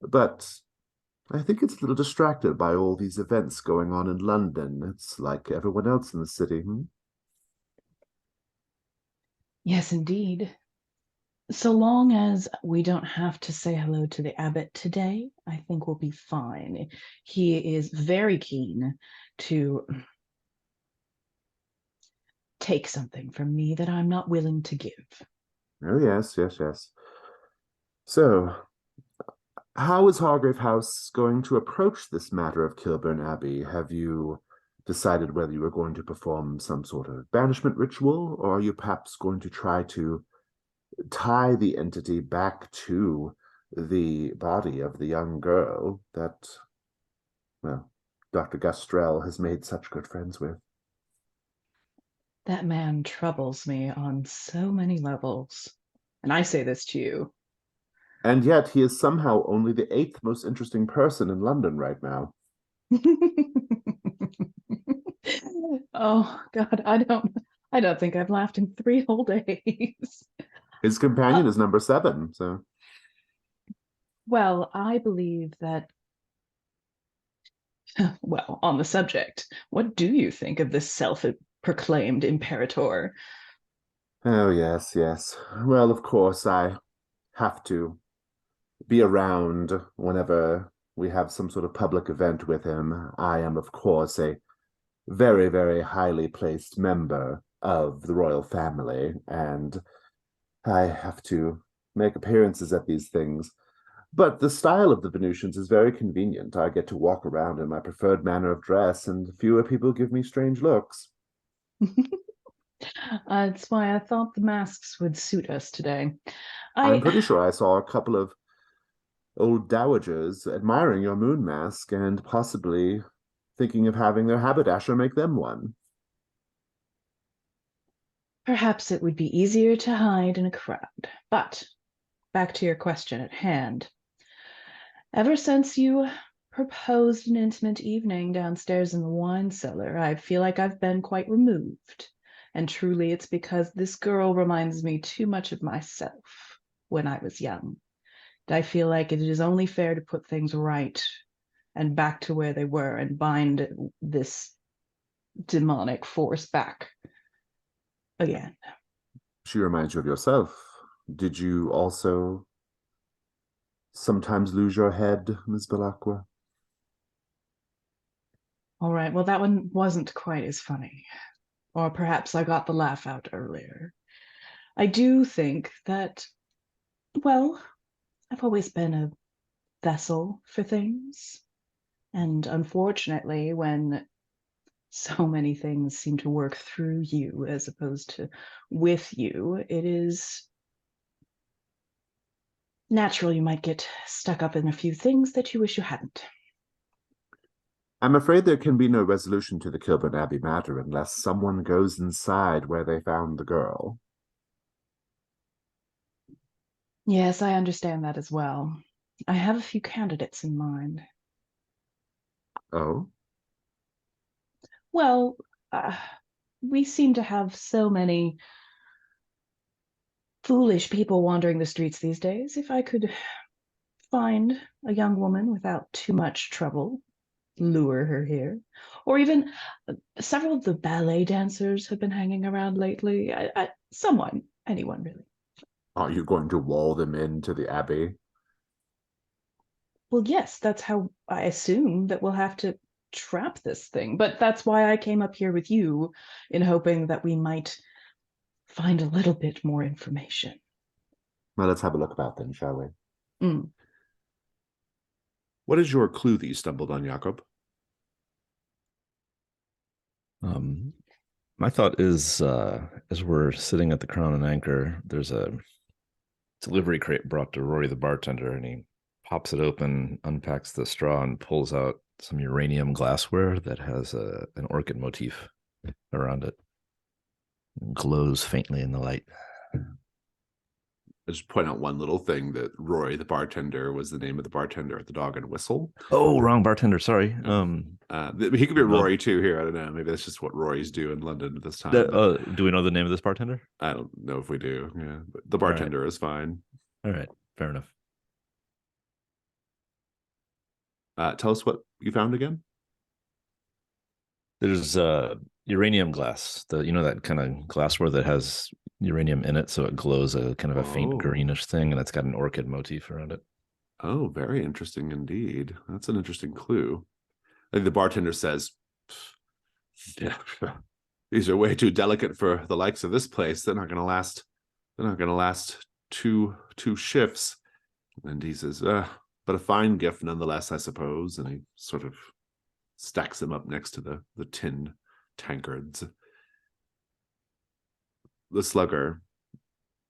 But I think it's a little distracted by all these events going on in London. It's like everyone else in the city. Hmm? Yes, indeed. So long as we don't have to say hello to the abbot today, I think we'll be fine. He is very keen to take something from me that I'm not willing to give. Oh, yes, yes, yes. So, how is Hargrave House going to approach this matter of Kilburn Abbey? Have you decided whether you are going to perform some sort of banishment ritual, or are you perhaps going to try to tie the entity back to the body of the young girl that, well, Dr. Gastrell has made such good friends with? That man troubles me on so many levels. And I say this to you. And yet he is somehow only the eighth most interesting person in London right now. Oh God, I don't think I've laughed in 3 whole days. His companion is number 7, so Well, I believe that, well, on the subject, what do you think of this self-proclaimed imperator? oh yes, yes. Well, of course I have to be around whenever we have some sort of public event with him. I am, of course, a very, very highly placed member of the royal family, and I have to make appearances at these things. But the style of the Venusians is very convenient. I get to walk around in my preferred manner of dress, and fewer people give me strange looks. That's why I thought the masks would suit us today. I'm I pretty sure I saw a couple of old dowagers admiring your moon mask and possibly thinking of having their haberdasher make them one. Perhaps it would be easier to hide in a crowd. But back to your question at hand. Ever since you proposed an intimate evening downstairs in the wine cellar, I feel like I've been quite removed. And truly, it's because this girl reminds me too much of myself when I was young. I feel like it is only fair to put things right and back to where they were and bind this demonic force back again. She reminds you of yourself. Did you also sometimes lose your head, Miss Belacqua? All right, well, that one wasn't quite as funny. Or perhaps I got the laugh out earlier. I do think that, well, I've always been a vessel for things. And unfortunately, when so many things seem to work through you as opposed to with you, it is natural you might get stuck up in a few things that you wish you hadn't. I'm afraid there can be no resolution to the Kilburn Abbey matter unless someone goes inside where they found the girl. Yes, I understand that as well. I have a few candidates in mind. Oh? Well, we seem to have so many foolish people wandering the streets these days. If I could find a young woman without too much trouble, lure her here. Or even several of the ballet dancers have been hanging around lately. Someone, anyone really. Are you going to wall them into the Abbey? Well, yes, that's how I assume that we'll have to trap this thing. But that's why I came up here with you, in hoping that we might find a little bit more information. Well, let's have a look about then, shall we? Mm. What is your clue that you stumbled on, Jakob? My thought is, as we're sitting at the Crown and Anchor, there's a delivery crate brought to Rory the bartender, and he pops it open, unpacks the straw, and pulls out some uranium glassware that has an orchid motif around it. It glows faintly in the light. I just point out one little thing, that Rory the bartender was the name of the bartender at the Dog and Whistle. Oh, wrong bartender. Sorry. He could be Rory too here. I don't know. Maybe that's just what Rory's do in London at this time. Do we know the name of this bartender? I don't know if we do. Yeah, but the bartender is fine. All right, fair enough. Tell us what you found again. There's uranium glass. That kind of glassware that has uranium in it, so it glows a kind of a faint greenish thing, and it's got an orchid motif around it. Oh, very interesting indeed. That's an interesting clue. I think the bartender says, "These are way too delicate for the likes of this place. They're not going to last. They're not going to last two shifts." And he says, "But a fine gift nonetheless, I suppose." And he sort of stacks them up next to the tin tankards. The slugger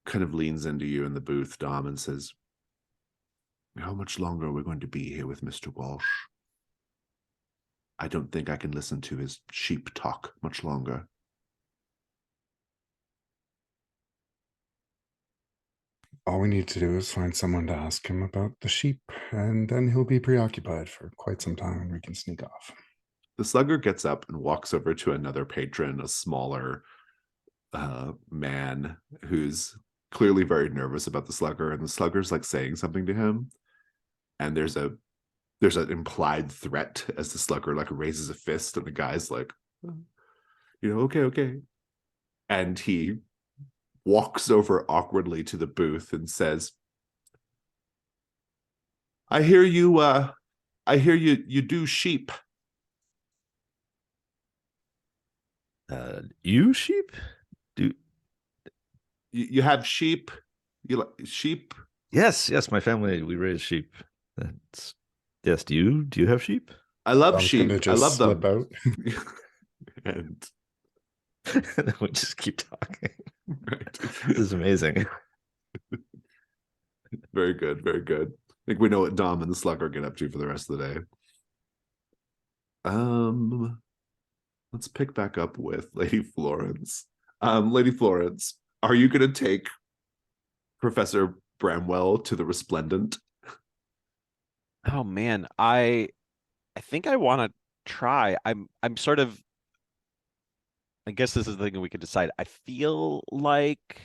kind of leans into you in the booth, Dom, and says, "How much longer are we going to be here with Mr. Walsh? I don't think I can listen to his sheep talk much longer." All we need to do is find someone to ask him about the sheep, and then he'll be preoccupied for quite some time and we can sneak off. The slugger gets up and walks over to another patron, a smaller man who's clearly very nervous about the slugger, and the slugger's like saying something to him, and there's an implied threat as the slugger like raises a fist, and the guy's like, okay, and he walks over awkwardly to the booth and says, I hear you do sheep." You sheep? Do You have sheep? You like sheep? Yes, my family, we raise sheep. Yes. Do you have sheep? I love I'm sheep. just I love them. slip out. And We just keep talking. right. This is amazing. Very good, very good. I think we know what Dom and the slugger get up to for the rest of the day. Let's pick back up with Lady Florence. Lady Florence, are you going to take Professor Bramwell to the Resplendent? Oh man, I think I want to try. I'm sort of, I guess this is the thing we could decide. I feel like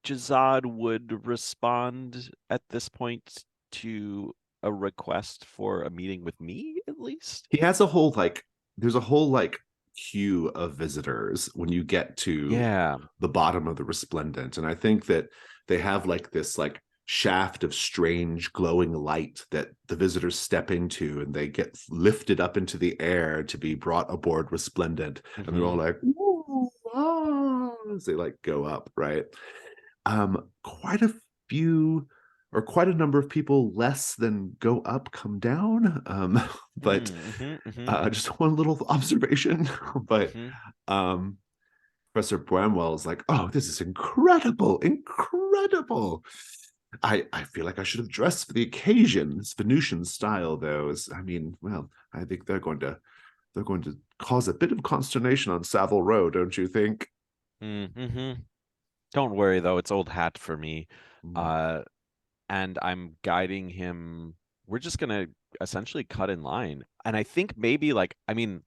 Jazad would respond at this point to a request for a meeting with me, at least. He has a whole like there's a whole like queue of visitors when you get to Yeah. the bottom of the resplendent. And I think that they have like this like shaft of strange glowing light that the visitors step into, and they get lifted up into the air to be brought aboard resplendent. And they're all like, "Ooh, ah," as they like go up, right? Quite a few or quite a number of people less than go up come down. But just one little observation. But Professor Bramwell is like, "Oh, this is incredible, incredible. I feel like I should have dressed for the occasion. This Venusian style, though, is, I mean, well, I think they're going to cause a bit of consternation on Savile Row, don't you think?" Don't worry though, it's old hat for me. Mm. And I'm guiding him. We're just gonna essentially cut in line. And I think maybe like, I mean,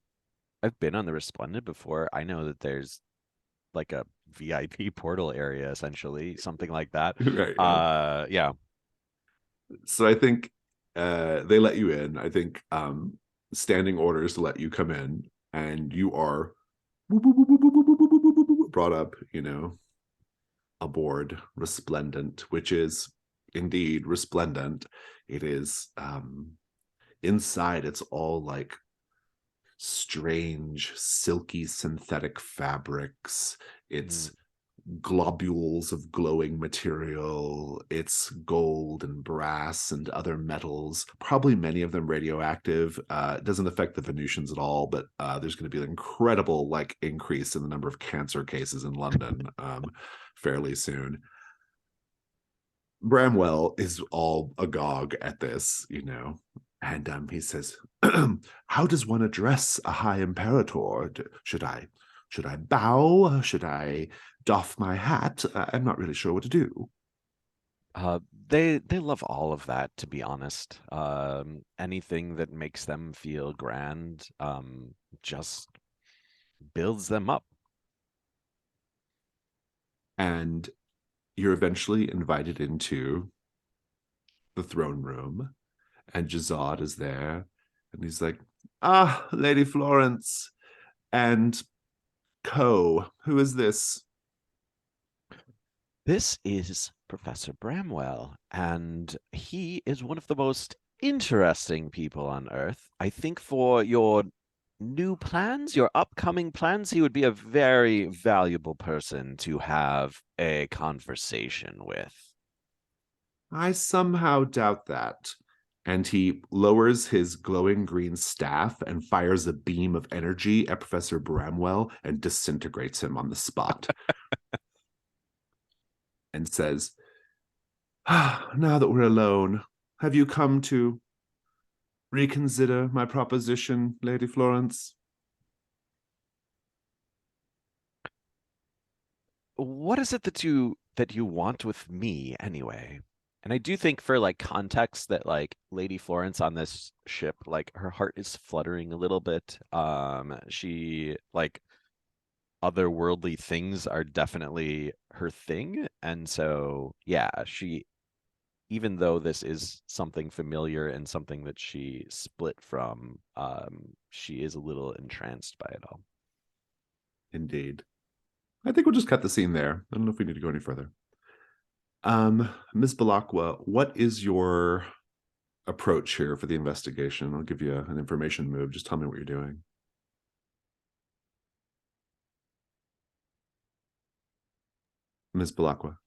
I've been on the Resplendent before. I know that there's like a VIP portal area, essentially, something like that. Right, yeah. Yeah. So I think they let you in. I think standing orders to let you come in, and you are brought up, aboard Resplendent, which is indeed resplendent. It is inside, it's all like strange, silky synthetic fabrics. It's globules of glowing material. It's gold and brass and other metals, probably many of them radioactive. It doesn't affect the Venusians at all, but there's going to be an incredible like increase in the number of cancer cases in London fairly soon. Bramwell is all agog at this, and he says, "How does one address a high imperator? Should I bow? Should I doff my hat? I'm not really sure what to do." They love all of that, to be honest. Anything that makes them feel grand, just builds them up. And you're eventually invited into the throne room, and Jazad is there, and he's like, "Ah, Lady Florence and who is this?" This is Professor Bramwell, and he is one of the most interesting people on Earth. I think for your new plans, your upcoming plans, he would be a very valuable person to have a conversation with. I somehow doubt that. And he lowers his glowing green staff and fires a beam of energy at Professor Bramwell and disintegrates him on the spot. And says, "Now that we're alone, have you come to reconsider my proposition, Lady Florence?" What is it that you want with me anyway? And I do think for like context that like Lady Florence on this ship, like her heart is fluttering a little bit. She like otherworldly things are definitely her thing. And so yeah, she, even though this is something familiar and something that she split from, she is a little entranced by it all. Indeed. I think we'll just cut the scene there. I don't know if we need to go any further. Ms. Balakwa, what is your approach here for the investigation? I'll give you an information move. Just tell me what you're doing. Ms. Balakwa.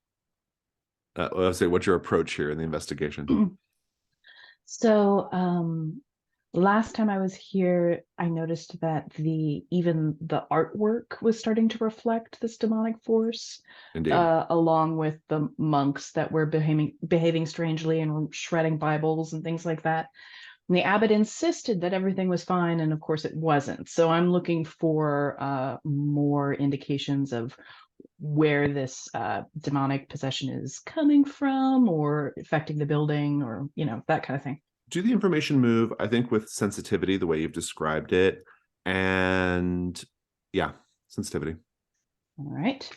I'll say, what's your approach here in the investigation? So, last time I was here, I noticed that even the artwork was starting to reflect this demonic force, Indeed. along with the monks that were behaving strangely and shredding Bibles and things like that. And the abbot insisted that everything was fine, and of course it wasn't. So I'm looking for more indications of where this demonic possession is coming from or affecting the building, or that kind of thing. do the information move, I think, with sensitivity, the way you've described it. And yeah, sensitivity. All right.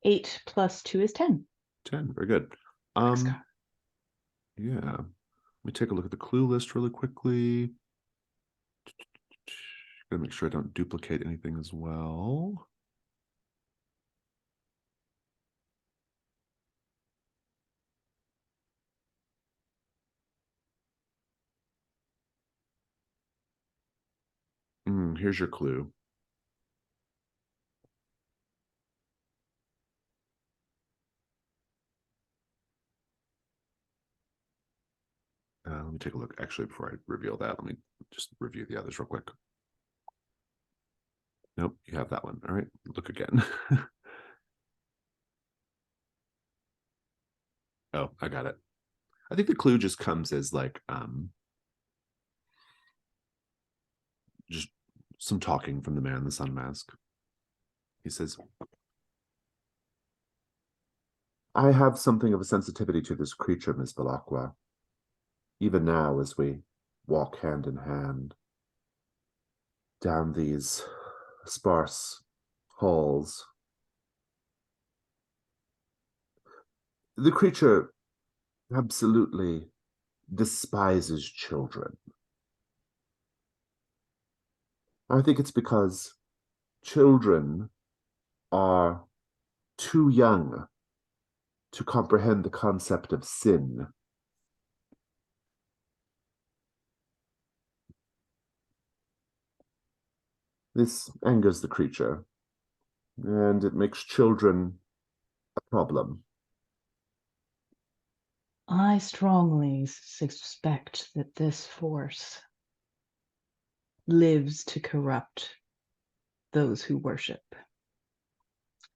8 plus 2 is 10. 10. Very good. Thanks, Scott. Yeah. Let me take a look at the clue list really quickly. Gotta make sure I don't duplicate anything as well. Here's your clue. Let me take a look. Actually, before I reveal that, let me just review the others real quick. Nope, you have that one. All right, look again. Oh, I got it. I think the clue just comes as like just some talking from the man in the sun mask. He says, I have something of a sensitivity to this creature, Miss Belacqua. Even now, as we walk hand in hand down these sparse halls, the creature absolutely despises children. I think it's because children are too young to comprehend the concept of sin. This angers the creature, and it makes children a problem. I strongly suspect that this force lives to corrupt those who worship.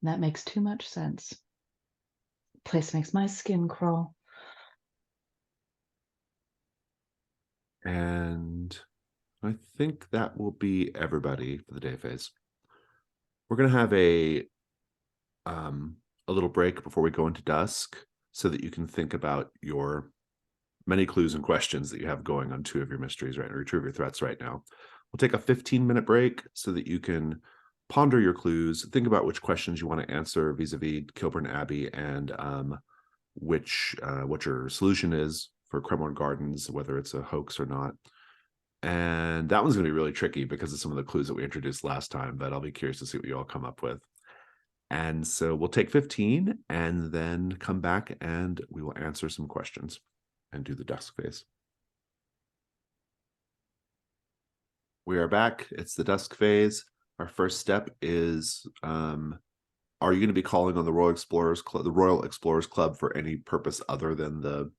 That makes too much sense. Place makes my skin crawl. And I think that will be everybody for the day phase. We're going to have a little break before we go into dusk so that you can think about your many clues and questions that you have going on 2 of your mysteries right, or 2 of your threats right now. We'll take a 15-minute break so that you can ponder your clues, think about which questions you want to answer vis-a-vis Kilburn Abbey, and what your solution is for Cremorne Gardens, whether it's a hoax or not. And that one's going to be really tricky because of some of the clues that we introduced last time, but I'll be curious to see what you all come up with. And so we'll take 15 and then come back and we will answer some questions and do the dusk phase. We are back. It's the dusk phase. Our first step is, are you going to be calling on the Royal Explorers Club for any purpose other than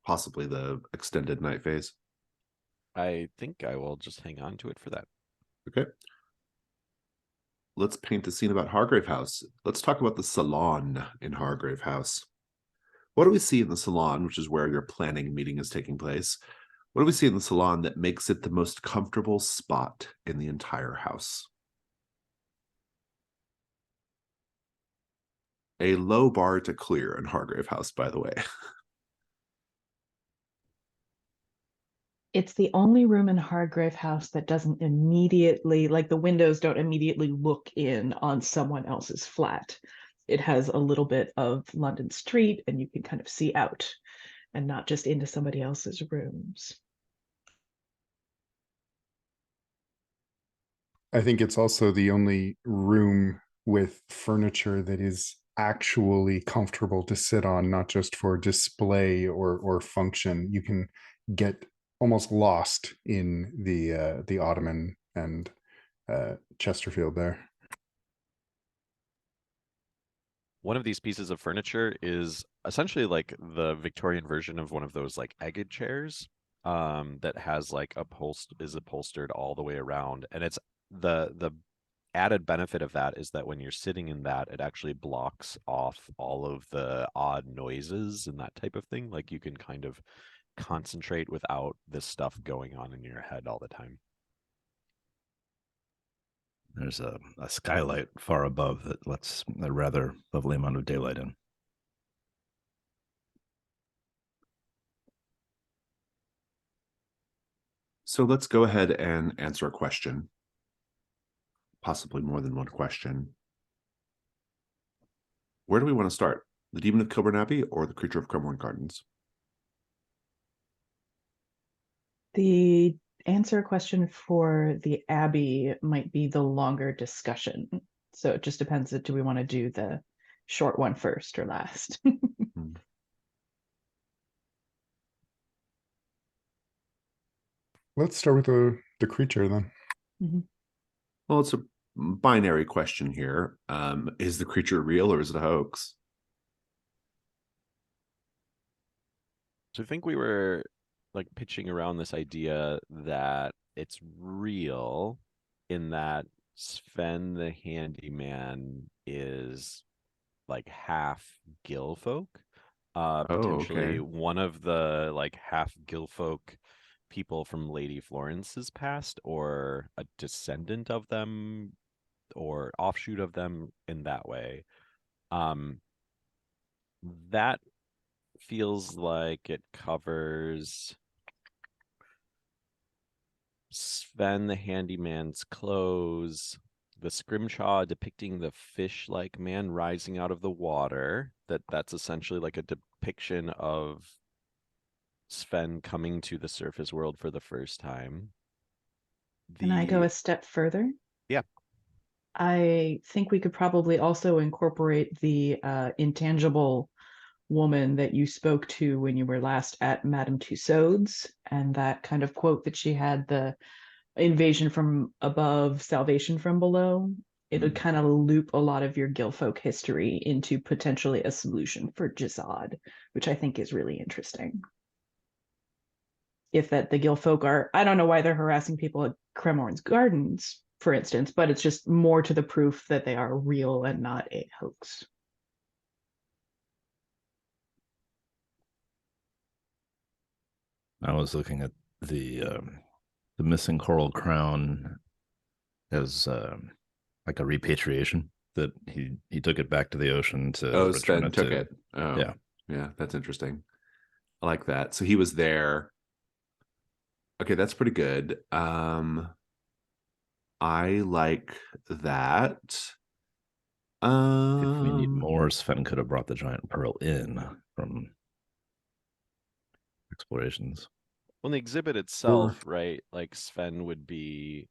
possibly the extended night phase? I think I will just hang on to it for that. Okay. Let's paint a scene about Hargrave House. Let's talk about the salon in Hargrave House. What do we see in the salon, which is where your planning meeting is taking place? What do we see in the salon that makes it the most comfortable spot in the entire house? A low bar to clear in Hargrave House, by the way. It's the only room in Hargrave House that doesn't immediately, like the windows don't immediately look in on someone else's flat. It has a little bit of London street and you can kind of see out and not just into somebody else's rooms. I think it's also the only room with furniture that is actually comfortable to sit on, not just for display or function. You can get almost lost in the ottoman and Chesterfield there. One of these pieces of furniture is essentially like the Victorian version of one of those like egged chairs that has like is upholstered all the way around. And it's the added benefit of that is that when you're sitting in that, it actually blocks off all of the odd noises and that type of thing. Like you can kind of concentrate without this stuff going on in your head all the time. There's a skylight far above that lets a rather lovely amount of daylight in. So let's go ahead and answer a question. Possibly more than one question. Where do we want to start? The Demon of Kilburn Abbey or the Creature of Cremorne Gardens? The answer question for the Abbey might be the longer discussion. So it just depends. Do we want to do the short one first or last? Let's start with the creature then. Mm-hmm. Well, it's a binary question here. Is the creature real or is it a hoax? So I think we were like pitching around this idea that it's real in that Sven the handyman is like half gill folk. Potentially okay. one of the like half gill folk people from Lady Florence's past, or a descendant of them or offshoot of them in that way. That feels like it covers Sven the handyman's clothes, the scrimshaw depicting the fish-like man rising out of the water. That's essentially like a depiction of Sven coming to the surface world for the first time. Can I go a step further? Yeah. I think we could probably also incorporate the intangible woman that you spoke to when you were last at Madame Tussauds, and that kind of quote that she had, the invasion from above, salvation from below. It would kind of loop a lot of your Gilfolk history into potentially a solution for Jizad, which I think is really interesting. If that the Gilfolk are, I don't know why they're harassing people at Cremorne's Gardens, for instance, but it's just more to the proof that they are real and not a hoax. I was looking at the missing coral crown as like a repatriation, that he took it back to the ocean to return Sven it took to it. Oh, yeah. Yeah, that's interesting. I like that. So he was there. Okay, that's pretty good. I like that. If we need more, Sven could have brought the giant pearl in from explorations. Well, the exhibit itself, right? Like Sven would be,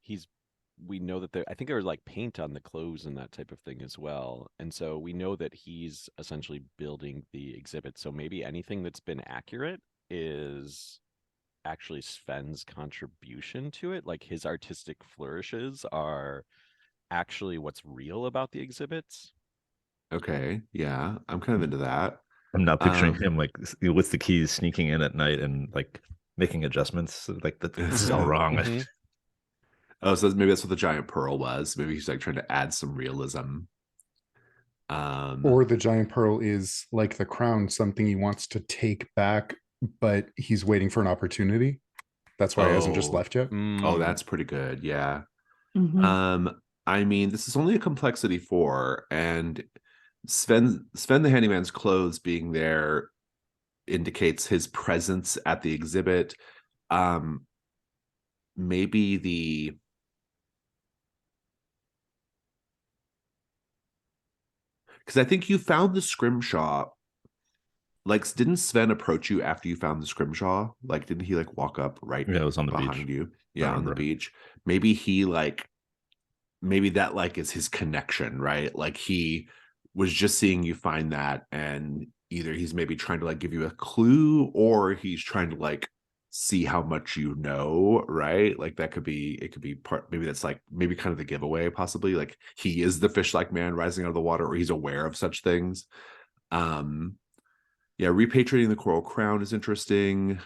we know that I think there was like paint on the clothes and that type of thing as well. And so we know that he's essentially building the exhibit. So maybe anything that's been accurate is actually Sven's contribution to it. Like his artistic flourishes are actually what's real about the exhibits. Okay, yeah, I'm kind of into that. I'm now picturing him like with the keys sneaking in at night and like making adjustments. Like this is all wrong. Mm-hmm. Oh, so maybe that's what the giant pearl was. Maybe he's like trying to add some realism. Or the giant pearl is like the crown, something he wants to take back, but he's waiting for an opportunity. That's why he hasn't just left yet. Oh, that's pretty good. Yeah. Mm-hmm. I mean, this is only a complexity 4, and Sven the handyman's clothes being there indicates his presence at the exhibit. Maybe because I think you found the scrimshaw. Like, didn't Sven approach you after you found the scrimshaw? Like, didn't he like walk up right Yeah, it was on the behind beach. you? Yeah, on the beach. Maybe that like is his connection, right? Like he was just seeing you find that, and either he's maybe trying to like give you a clue, or he's trying to like see how much you know, right? Like that could be, it could be part, maybe that's like maybe kind of the giveaway, possibly like he is the fish-like man rising out of the water, or he's aware of such things. Yeah, repatriating the coral crown is interesting.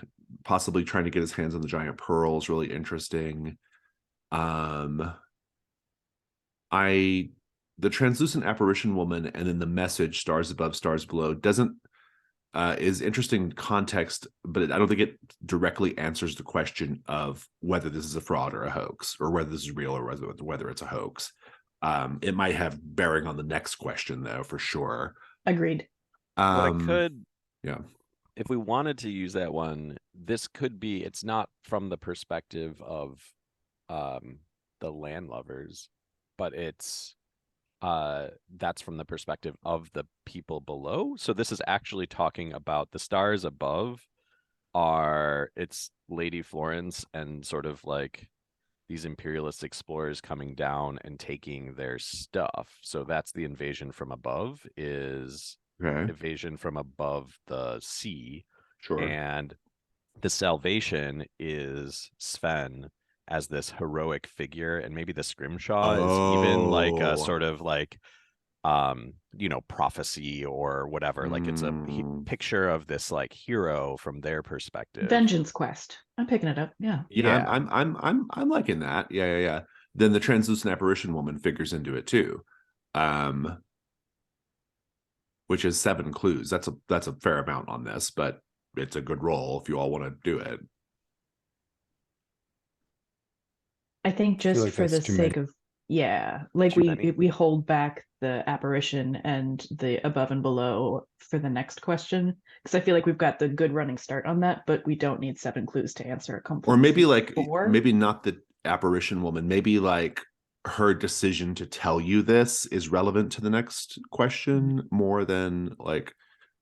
Possibly trying to get his hands on the giant pearl is really interesting. The translucent apparition woman and then the message stars above, stars below doesn't is interesting context, but I don't think it directly answers the question of whether this is a fraud or a hoax, or whether this is real or whether it's a hoax. It might have bearing on the next question though, for sure. Agreed. What I could Yeah. if we wanted to use that one, this could be, it's not from the perspective of the landlubbers, but it's that's from the perspective of the people below. So this is actually talking about the stars above it's Lady Florence and sort of like these imperialist explorers coming down and taking their stuff. So that's the invasion from above, is Okay. invasion from above the sea. Sure. And the salvation is Sven as this heroic figure, and maybe the scrimshaw is even like a Oh. sort of like prophecy or whatever. Like it's a picture of this like hero from their perspective. Vengeance Quest. I'm picking it up. Yeah. Yeah, I'm liking that. Yeah. Then the translucent apparition woman figures into it too. Which is 7 clues. That's a fair amount on this, but it's a good roll if you all want to do it. I think I feel just like for the that's too sake many. of, yeah, like Too many. we hold back the apparition and the above and below for the next question, because I feel like we've got the good running start on that, but we don't need 7 clues to answer a complex. Or maybe like 4. maybe not the apparition woman, maybe like her decision to tell you this is relevant to the next question more than like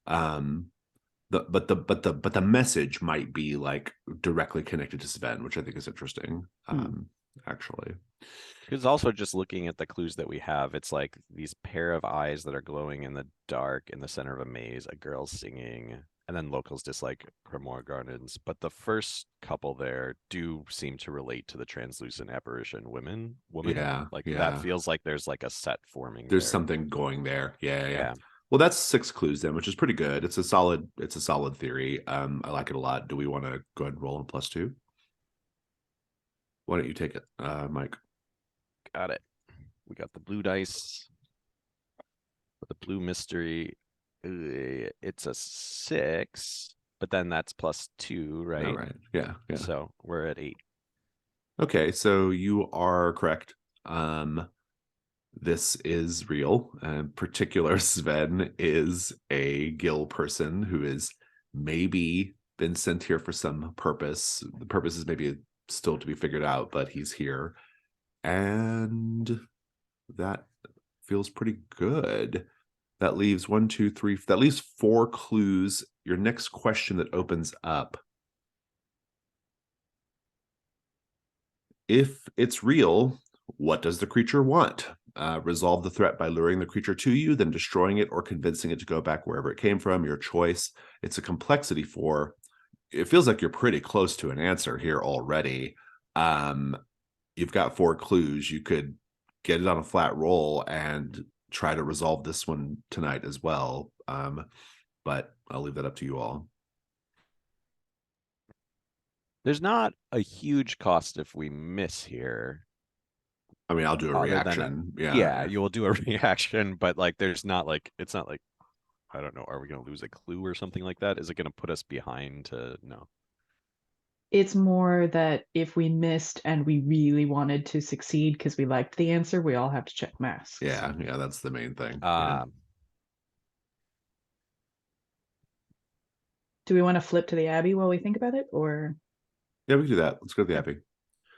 the message might be like directly connected to Sven, which I think is interesting. Actually. Because also just looking at the clues that we have, it's like these pair of eyes that are glowing in the dark in the center of a maze, a girl singing, and then locals dislike Cremor Gardens. But the first couple there do seem to relate to the translucent apparition woman. Yeah. Like Yeah. that feels like there's like a set forming. There's there. something going there. Yeah. Yeah. Well, that's 6 clues then, which is pretty good. It's a solid theory. I like it a lot. Do we want to go ahead and roll in +2? Why don't you take it, Mike? Got it. We got the blue dice. The blue mystery. It's a 6, but then that's +2, right? All right. Yeah. So we're at 8. Okay, so you are correct. This is real. Particular Sven is a Gill person who is maybe been sent here for some purpose. The purpose is maybe still to be figured out, but he's here. And that feels pretty good. That leaves 1, 2, 3. That leaves 4 clues. Your next question that opens up. If it's real, what does the creature want? Resolve the threat by luring the creature to you, then destroying it or convincing it to go back wherever it came from, your choice. It's a complexity 4. It feels like you're pretty close to an answer here already. You've got 4 clues. You could get it on a flat roll and try to resolve this one tonight as well. But I'll leave that up to you all. There's not a huge cost if we miss here. I mean, I'll do a reaction. Yeah, you will do a reaction, but like there's not like, it's not like, I don't know, are we going to lose a clue or something like that? Is it going to put us behind to no? It's more that if we missed and we really wanted to succeed because we liked the answer, we all have to check masks. Yeah, that's the main thing. Do we want to flip to the Abbey while we think about it, or? Yeah, we can do that. Let's go to the Abbey.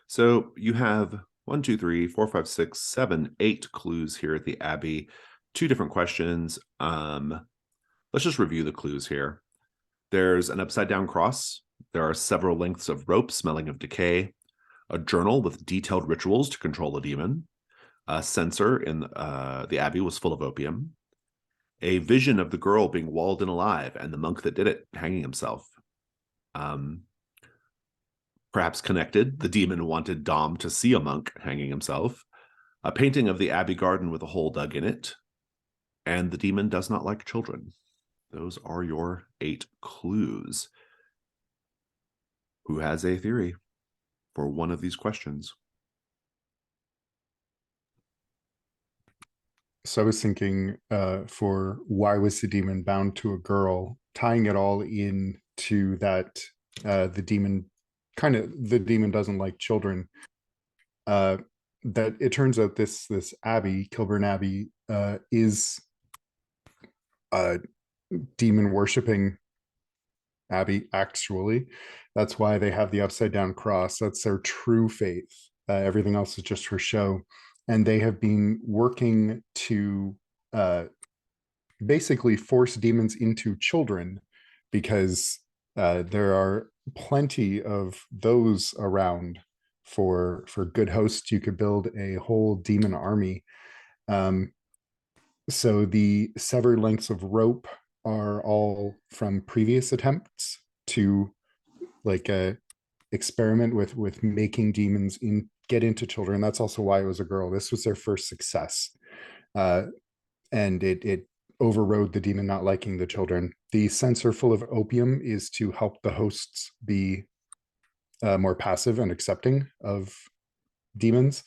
So you have 1, 2, 3, 4, 5, 6, 7, 8 clues here at the Abbey. 2 different questions. Let's just review the clues here. There's an upside down cross. There are several lengths of rope smelling of decay. A journal with detailed rituals to control a demon. A censer in the Abbey was full of opium. A vision of the girl being walled in alive and the monk that did it hanging himself. Perhaps connected, the demon wanted Dom to see a monk hanging himself. A painting of the Abbey garden with a hole dug in it. And the demon does not like children. Those are your 8 clues. Who has a theory for one of these questions? So I was thinking for why was the demon bound to a girl, tying it all in to that the demon doesn't like children. That it turns out this Abbey, Kilburn Abbey, is demon worshipping abbey, actually. That's why they have the upside down cross. That's their true faith. Everything else is just for show. And they have been working to basically force demons into children, because there are plenty of those around for good hosts. You could build a whole demon army. So the severed lengths of rope are all from previous attempts to like experiment with making demons get into children. That's also why it was a girl. This was their first success, and it overrode the demon not liking the children. The censer full of opium is to help the hosts be more passive and accepting of demons.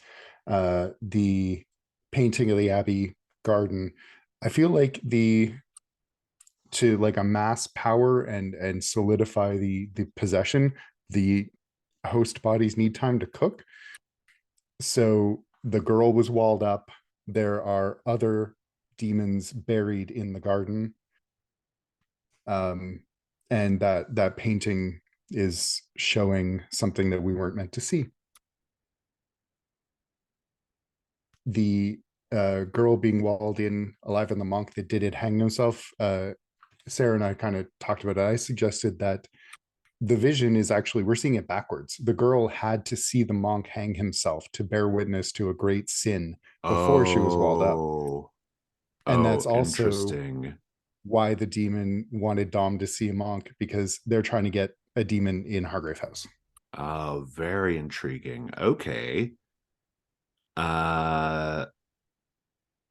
The painting of the abbey garden, I feel like to like amass power and solidify the possession, the host bodies need time to cook. So the girl was walled up. There are other demons buried in the garden. And that painting is showing something that we weren't meant to see. The girl being walled in alive, and the monk that did it hang himself. Sarah and I kind of talked about it. I suggested that the vision is actually, we're seeing it backwards. The girl had to see the monk hang himself to bear witness to a great sin before she was walled up. And that's also interesting. Why the demon wanted Dom to see a monk, because they're trying to get a demon in Hargrave House. Oh, very intriguing. Okay.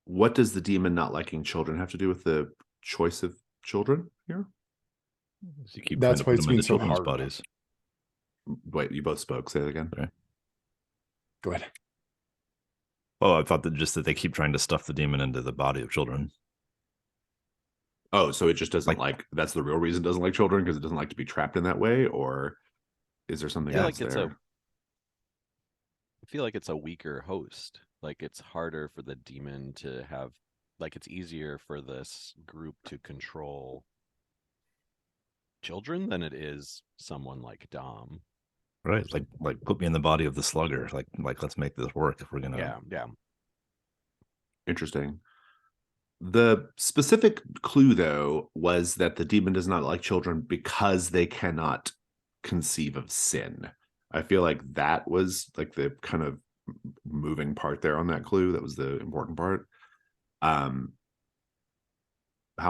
What does the demon not liking children have to do with the choice of children here? So you keep That's trying why to put it's them been into so children's hard. bodies. Wait, you both spoke. Say it again. Sorry. Go ahead. Oh, I thought that just that they keep trying to stuff the demon into the body of children. Oh, so it just doesn't like that's the real reason it doesn't like children, because it doesn't like to be trapped in that way, or is there something else there? I feel like it's a weaker host. Like it's harder for the demon to have, like it's easier for this group to control children than it is someone like Dom. Right. Like put me in the body of the slugger. Like let's make this work if we're gonna. Yeah. Interesting. The specific clue, though, was that the demon does not like children because they cannot conceive of sin. I feel like that was like the kind of moving part there on that clue. That was the important part. How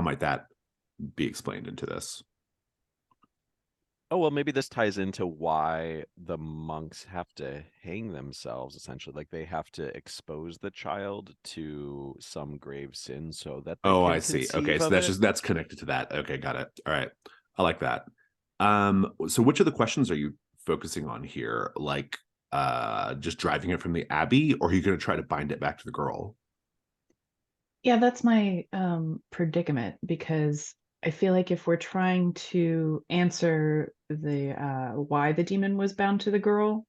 might that be explained into this? Oh, well, maybe this ties into why the monks have to hang themselves, essentially. Like they have to expose the child to some grave sin so that they can I see. Okay, so that's connected to that. Okay, got it. All right. I like that. So which of the questions are you focusing on here? Like just driving it from the abbey, or are you going to try to bind it back to the girl? Yeah, that's my predicament, because I feel like if we're trying to answer the why the demon was bound to the girl,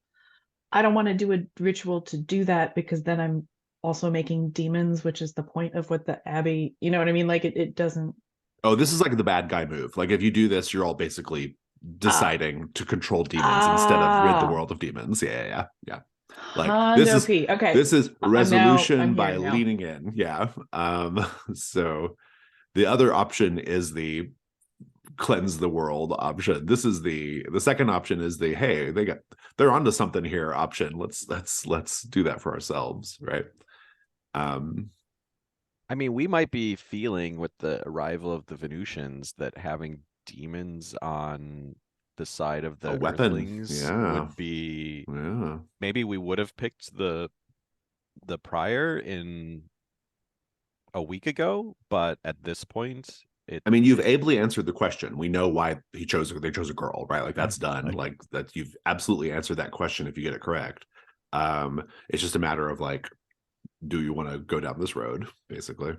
I don't want to do a ritual to do that, because then I'm also making demons, which is the point of what the abbey, you know what I mean? Like it doesn't. Oh, this is like the bad guy move. Like if you do this, you're all basically deciding to control demons instead of rid the world of demons. Yeah. Like this is resolution by leaning in. Yeah. So the other option is the cleanse the world option. This is the second option is the hey, they're onto something here option. Let's do that for ourselves, right? I mean, we might be feeling with the arrival of the Venusians that having demons on the side of the Earthlings would be. Yeah. Maybe we would have picked the prior in a week ago, but at this point, I mean, you've ably answered the question. We know why they chose a girl, right? Like that's done. Like that, you've absolutely answered that question if you get it correct. It's just a matter of like, do you want to go down this road, basically?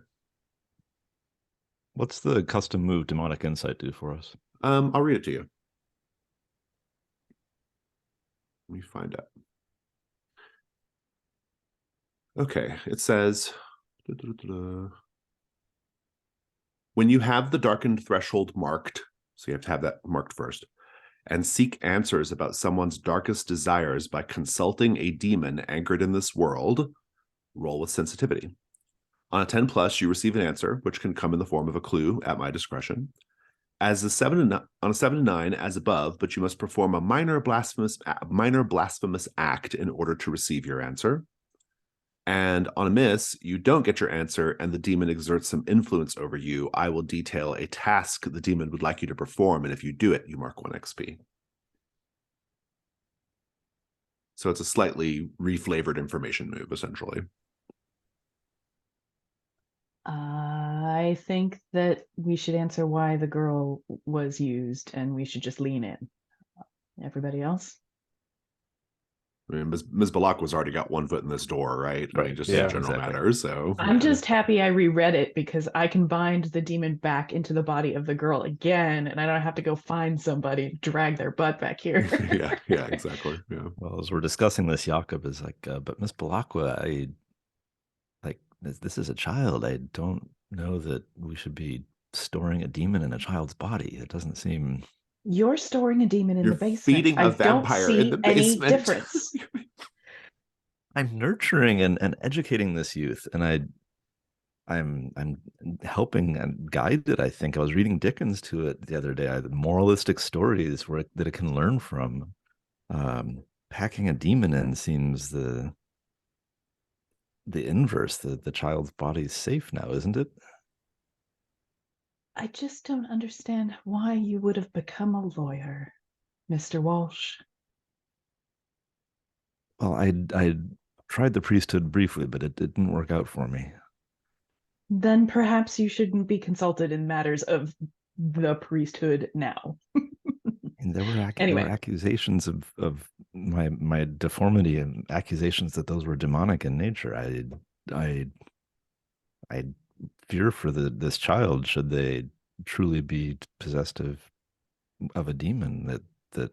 What's the custom move demonic insight do for us? I'll read it to you. Let me find out. Okay, it says, when you have the darkened threshold marked, So you have to have that marked first. And seek answers about someone's darkest desires by consulting a demon anchored in this world. Roll with sensitivity. On a 10 plus, you receive an answer, which can come in the form of a clue at my discretion. On a 7 to 9, as above, but you must perform a minor blasphemous act in order to receive your answer. And on a miss, you don't get your answer, and the demon exerts some influence over you. I will detail a task the demon would like you to perform, and if you do it, you mark 1 XP. So it's a slightly reflavored information move, essentially. I think that we should answer why the girl was used, and we should just lean in. Everybody else? I mean, Ms. Balakwa's already got 1 foot in this door, right? I mean, Right. just Yeah, in general exactly. matter. So I'm just happy I reread it because I can bind the demon back into the body of the girl again, and I don't have to go find somebody to drag their butt back here. yeah, exactly. Yeah. Well, as we're discussing this, Jakob is like, but Miss Balakwa, this is a child. I don't know that we should be storing a demon in a child's body. It doesn't seem. You're storing a demon in You're the basement. feeding a I don't vampire in see the any basement. difference. I'm nurturing and educating this youth, and I'm helping and guide it. I think I was reading Dickens to it the other day. Moralistic stories that it can learn from. Packing a demon in seems the inverse. The child's body's safe now, isn't it? I just don't understand why you would have become a lawyer, Mr. Walsh. Well, I tried the priesthood briefly, but it didn't work out for me. Then perhaps you shouldn't be consulted in matters of the priesthood now. And there were Anyway. accusations of my deformity and accusations that those were demonic in nature. I fear for this child should they truly be possessed of a demon that Lord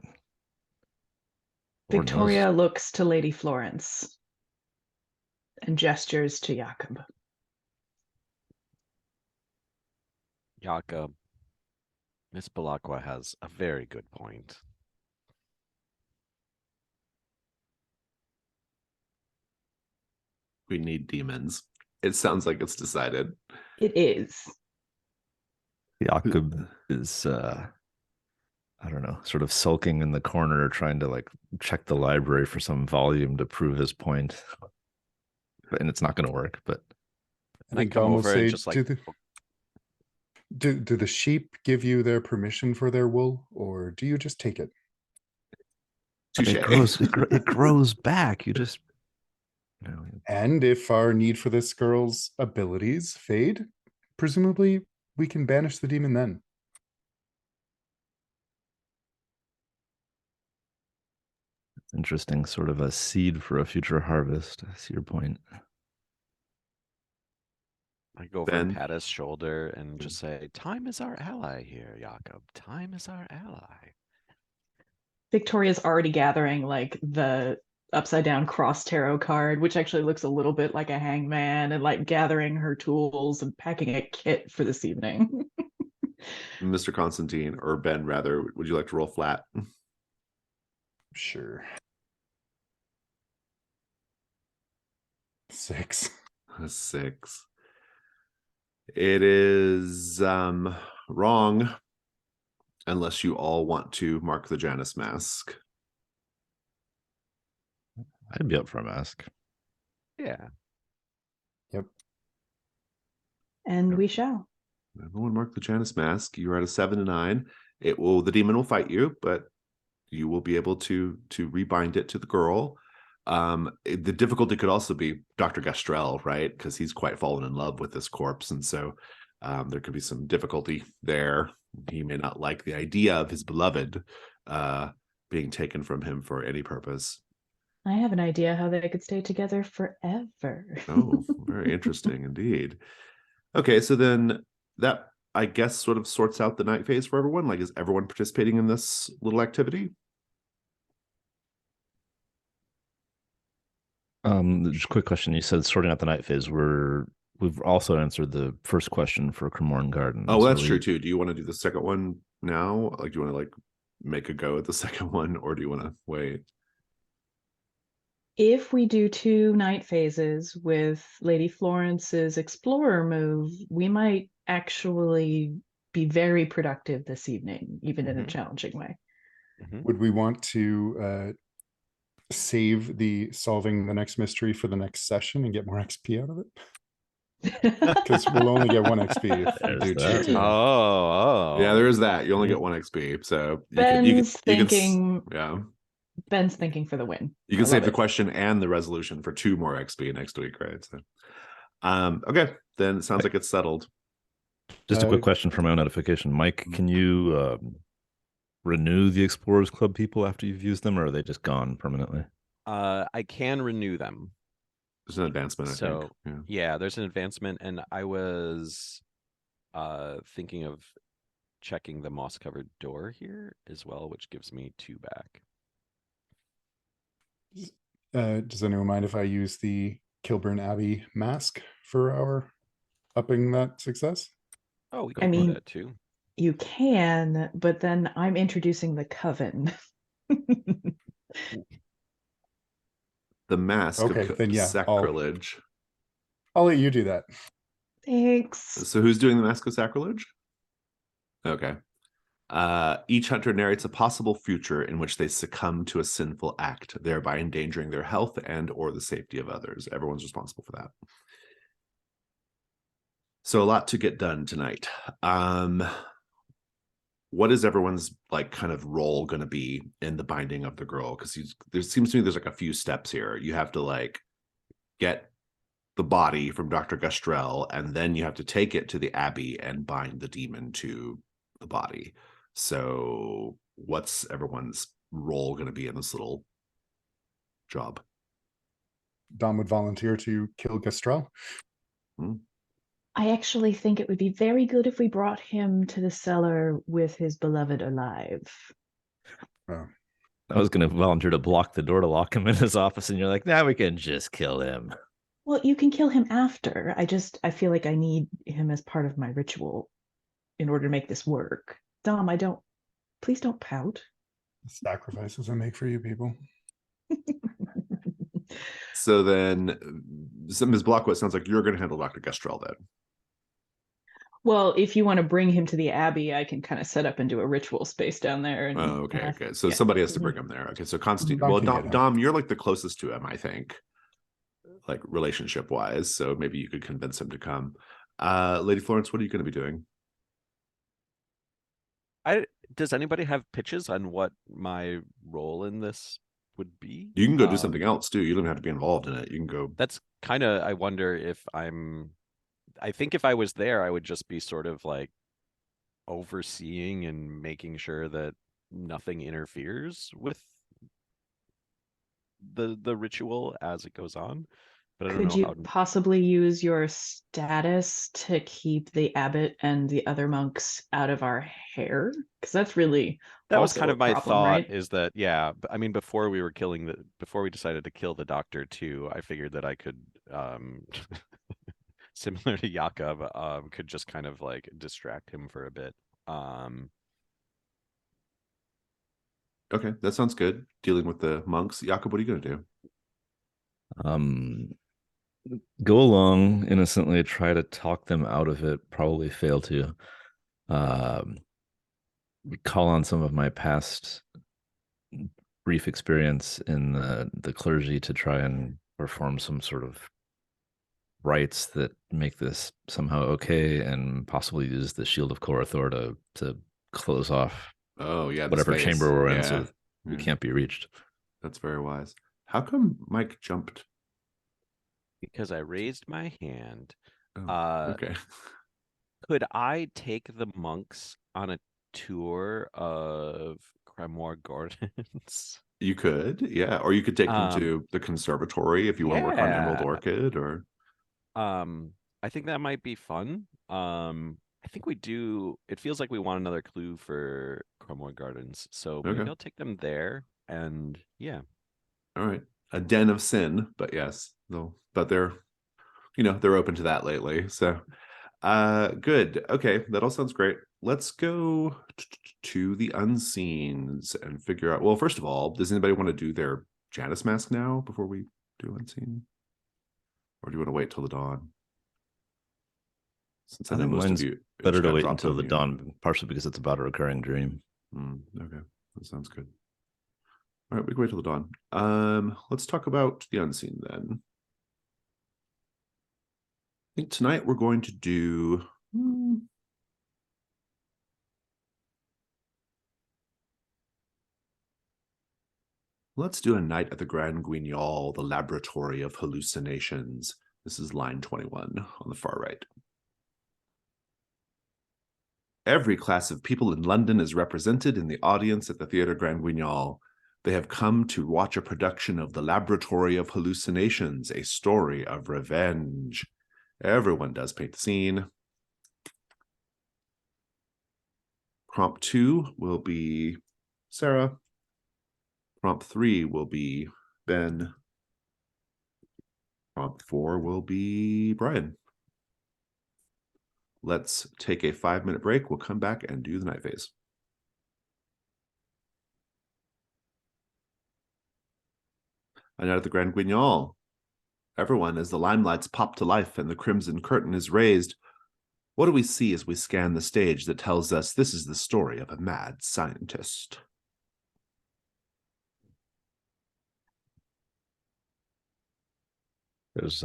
Victoria knows. looks to Lady Florence and gestures to Jakob. Jakob, Miss Balakwa has a very good point. We need demons. It sounds like it's decided. It is. Jakob is I don't know, sort of sulking in the corner, trying to like check the library for some volume to prove his point. And it's not going to work, but I I think come Dom will over say, and just like, do the sheep give you their permission for their wool, or do you just take it? Touche. it grows back. You just, you know, And if our need for this girl's abilities fade, presumably we can banish the demon then. it's interesting, sort of a seed for a future harvest. I see your point. I go over Ben? and pat his shoulder and just say, time is our ally here, Jakob. Time is our ally. Victoria's already gathering like the upside down cross tarot card, which actually looks a little bit like a hangman, and like gathering her tools and packing a kit for this evening. Mr. Constantine, or Ben rather, would you like to roll flat? Sure. 6. 6. It is wrong, unless you all want to mark the Janus mask. I'd be up for a mask. Yeah. Yep. And Yep. we shall. Everyone mark the Janus mask. You're at a 7 to 9. The demon will fight you, but you will be able to rebind it to the girl. The difficulty could also be Dr. Gastrell, right? Because he's quite fallen in love with this corpse, and so there could be some difficulty there. He may not like the idea of his beloved being taken from him for any purpose. I have an idea how they could stay together forever. Oh, very interesting indeed. Okay, so then that, I guess, sort of sorts out the night phase for everyone. Like, is everyone participating in this little activity? Just a quick question. You said sorting out the night phase. We're we've also answered the first question for Cremorne Garden. Oh, well, so that's true too. Do you want to do the second one now? Like, do you want to like make a go at the second one, or do you want to wait? If we do 2 night phases with Lady Florence's explorer move, we might actually be very productive this evening, even in a challenging way. Would we want to save the solving the next mystery for the next session and get more XP out of it? Because we'll only get 1 XP if we There's do that. 2 too. Yeah, there is that. You only get 1 XP, so Ben's you can thinking. yeah. Ben's thinking for the win. You can I save love the it. question and the resolution for 2 more XP next week, right? So, okay, then it sounds like it's settled. Just a quick question for my own notification. Mike, can you renew the Explorers Club people after you've used them, or are they just gone permanently? I can renew them. There's an advancement, I think. Yeah, there's an advancement, and I was thinking of checking the moss-covered door here as well, which gives me 2 back. Does anyone mind if I use the Kilburn Abbey mask for our upping that success? Oh, we I can do mean, that too. you can, but then I'm introducing the coven. The mask Okay, of then yeah, sacrilege. I'll let you do that. Thanks. So who's doing the mask of sacrilege? Okay. Each hunter narrates a possible future in which they succumb to a sinful act, thereby endangering their health and or the safety of others. Everyone's responsible for that. So a lot to get done tonight. What is everyone's like kind of role going to be in the binding of the girl? Because there seems to me there's like a few steps here. You have to like get the body from Dr. Gastrell, and then you have to take it to the Abbey and bind the demon to the body. So what's everyone's role going to be in this little job? Dom would volunteer to kill Gastrell. I actually think it would be very good if we brought him to the cellar with his beloved alive. Oh. I was going to volunteer to block the door to lock him in his office, and you're like, "Nah, we can just kill him." Well, you can kill him after. I feel like I need him as part of my ritual in order to make this work. Dom, please don't pout. The sacrifices I make for you people. So then, Ms. Blockwood, sounds like you're going to handle Dr. Gastrell then. Well, if you want to bring him to the Abbey, I can kind of set up and do a ritual space down there. And, okay. So somebody has to bring him there. Okay, so Constantine. Well, Dom, you're like the closest to him, I think, like relationship wise. So maybe you could convince him to come. Lady Florence, what are you going to be doing? Does anybody have pitches on what my role in this would be? You can go do something else too. You don't have to be involved in it. You can go. That's kind of, I wonder if I think if I was there, I would just be sort of like overseeing and making sure that nothing interferes with the ritual as it goes on. But I don't know. Could you possibly use your status to keep the abbot and the other monks out of our hair? Because that's really that was kind of my problem, thought, right? is that, yeah, I mean, before we decided to kill the doctor too, I figured that I could similar to Yakov, could just kind of like distract him for a bit. Okay, that sounds good. Dealing with the monks. Jakob, what are you going to do? Go along innocently, try to talk them out of it, probably fail to. Call on some of my past brief experience in the clergy to try and perform some sort of rites that make this somehow okay, and possibly use the Shield of Korathor to close off whatever chamber we're in, so we can't be reached. That's very wise. How come Mike jumped? Because I raised my hand. Okay. Could I take the monks on a tour of Cremorne Gardens? You could, yeah. Or you could take them to the conservatory if you want to work on Emerald Orchid, or I think that might be fun. I think we do. It feels like we want another clue for Cremorne Gardens, so maybe I'll take them there. And yeah. All right. A den of sin, but yes, but they're they're open to that lately. So good. Okay, that all sounds great. Let's go to the unseens and figure out. Well, first of all, does anybody want to do their Janus mask now before we do unseen? Or do you want to wait till the dawn? Since I know most of you better just to got wait dropped until on the you. dawn, partially because it's about a recurring dream. Okay, that sounds good. All right, we can wait till the dawn. Let's talk about the unseen then. I think tonight we're going to do let's do a night at the Grand Guignol, the laboratory of hallucinations. This is line 21 on the far right. Every class of people in London is represented in the audience at the Theatre Grand Guignol. They have come to watch a production of The Laboratory of Hallucinations, a story of revenge. Everyone does paint the scene. Prompt 2 will be Sarah. Prompt 3 will be Ben. Prompt 4 will be Brian. Let's take a 5-minute break. We'll come back and do the night phase. A night at the Grand Guignol. Everyone, as the limelights pop to life and the crimson curtain is raised, what do we see as we scan the stage that tells us this is the story of a mad scientist? There's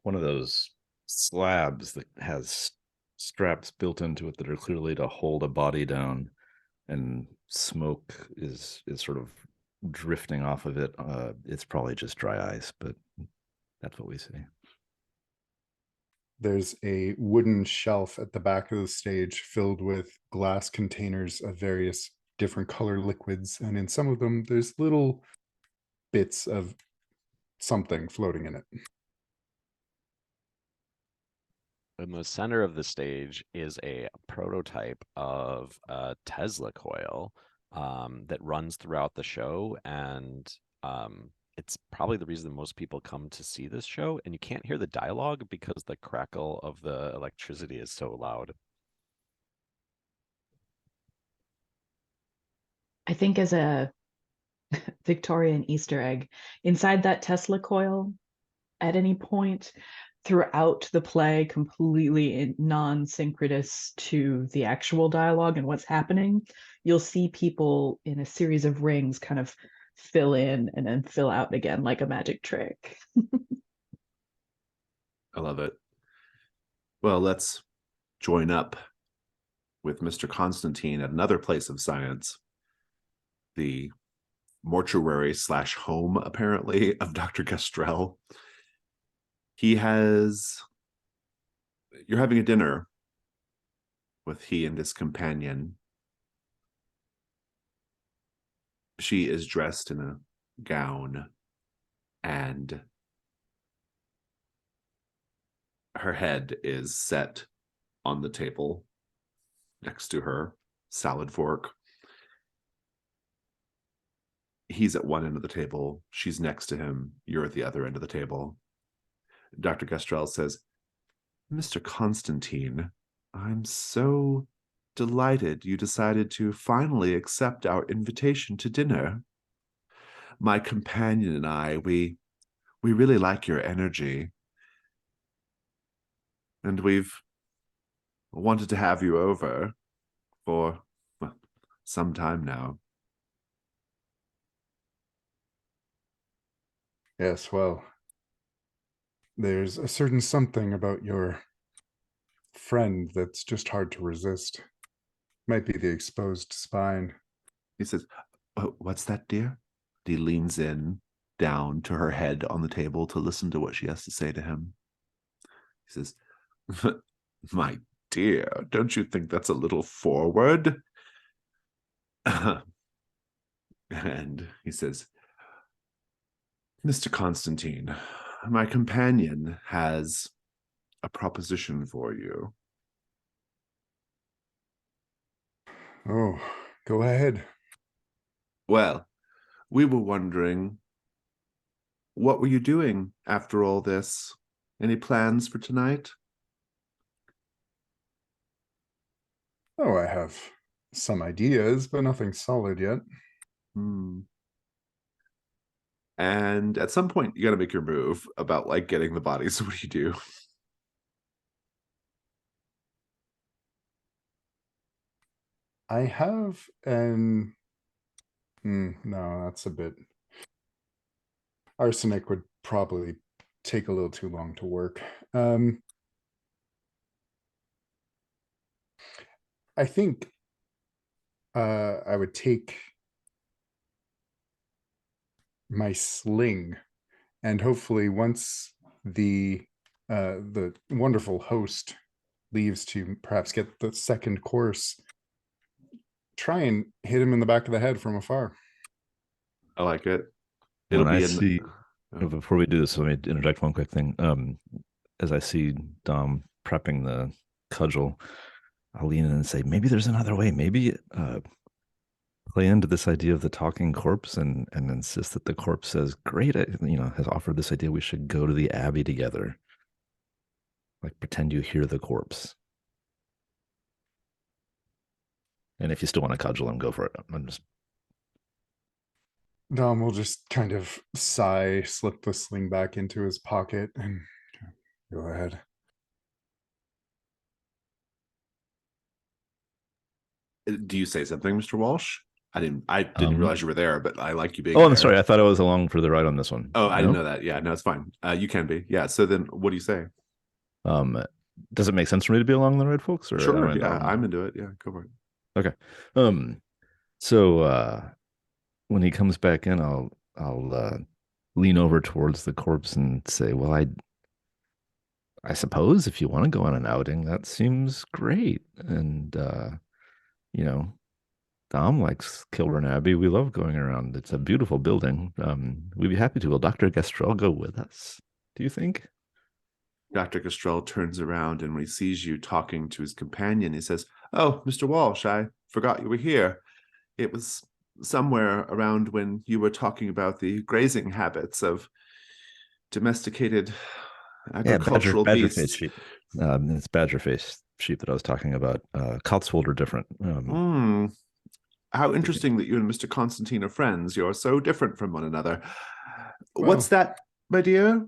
one of those slabs that has straps built into it that are clearly to hold a body down, and smoke is sort of drifting off of it. It's probably just dry ice, but that's what we see. There's a wooden shelf at the back of the stage filled with glass containers of various different color liquids, and in some of them there's little bits of something floating in it. In the center of the stage is a prototype of a Tesla coil that runs throughout the show, and it's probably the reason most people come to see this show. And you can't hear the dialogue because the crackle of the electricity is so loud. I think as a Victorian Easter egg, inside that Tesla coil, at any point throughout the play, completely non-synchronous to the actual dialogue and what's happening, you'll see people in a series of rings kind of fill in and then fill out again like a magic trick. I love it. Well, let's join up with Mr. Constantine at another place of science, the mortuary / home, apparently, of Dr. Gastrell. You're having a dinner with he and his companion. She is dressed in a gown, and her head is set on the table next to her salad fork. He's at one end of the table. She's next to him. You're at the other end of the table. Dr. Gastrell says, "Mr. Constantine, I'm so delighted you decided to finally accept our invitation to dinner. My companion and I, we really like your energy. And we've wanted to have you over for some time now." Yes, well, there's a certain something about your friend that's just hard to resist. Might be the exposed spine. He says, "Oh, what's that, dear?" He leans in down to her head on the table to listen to what she has to say to him. He says, "My dear, don't you think that's a little forward?" And he says, "Mr. Constantine, my companion has a proposition for you." Oh, go ahead. Well, we were wondering, what were you doing after all this Any plans for tonight? Oh, I have some ideas, but nothing solid yet. Hmm. And at some point, you got to make your move about like getting the body. So what do you do? I have an no, that's a bit. Arsenic would probably take a little too long to work. I think I would take my sling, and hopefully once the wonderful host leaves to perhaps get the second course, try and hit him in the back of the head from afar. I like it. When It'll I be in. see, Oh. before we do this, let me interject one quick thing. As I see Dom prepping the cudgel, I'll lean in and say, maybe there's another way. Maybe play into this idea of the talking corpse and insist that the corpse says, "Great, has offered this idea. We should go to the abbey together." Like pretend you hear the corpse. And if you still want to cudgel him, go for it. I'm just Dom will just kind of sigh, slip the sling back into his pocket, and go ahead. Do you say something, Mr. Walsh? I didn't realize you were there, but I like you being Oh, I'm there. sorry. I thought I was along for the ride on this one. Oh, I didn't know that. Yeah, no, it's fine. You can be. Yeah. So then what do you say? Does it make sense for me to be along the ride, folks? Or Sure. am I Yeah, I'm into it. Yeah, go for it. Okay. So when he comes back in, I'll lean over towards the corpse and say, "Well, I suppose if you want to go on an outing, that seems great." And you know, Dom likes Kilburn Abbey. We love going around. It's a beautiful building. We'd be happy to. Will Dr. Gastrell go with us? Do you think? Dr. Gastrell turns around and when he sees you talking to his companion, he says, "Oh, Mr. Walsh, I forgot you were here. It was somewhere around when you were talking about the grazing habits of domesticated agricultural Badger-faced beasts." sheep. It's badger-faced sheep that I was talking about. Cotswold are different. How interesting that you and Mr. Constantine are friends. You're so different from one another. Well, What's that, my dear?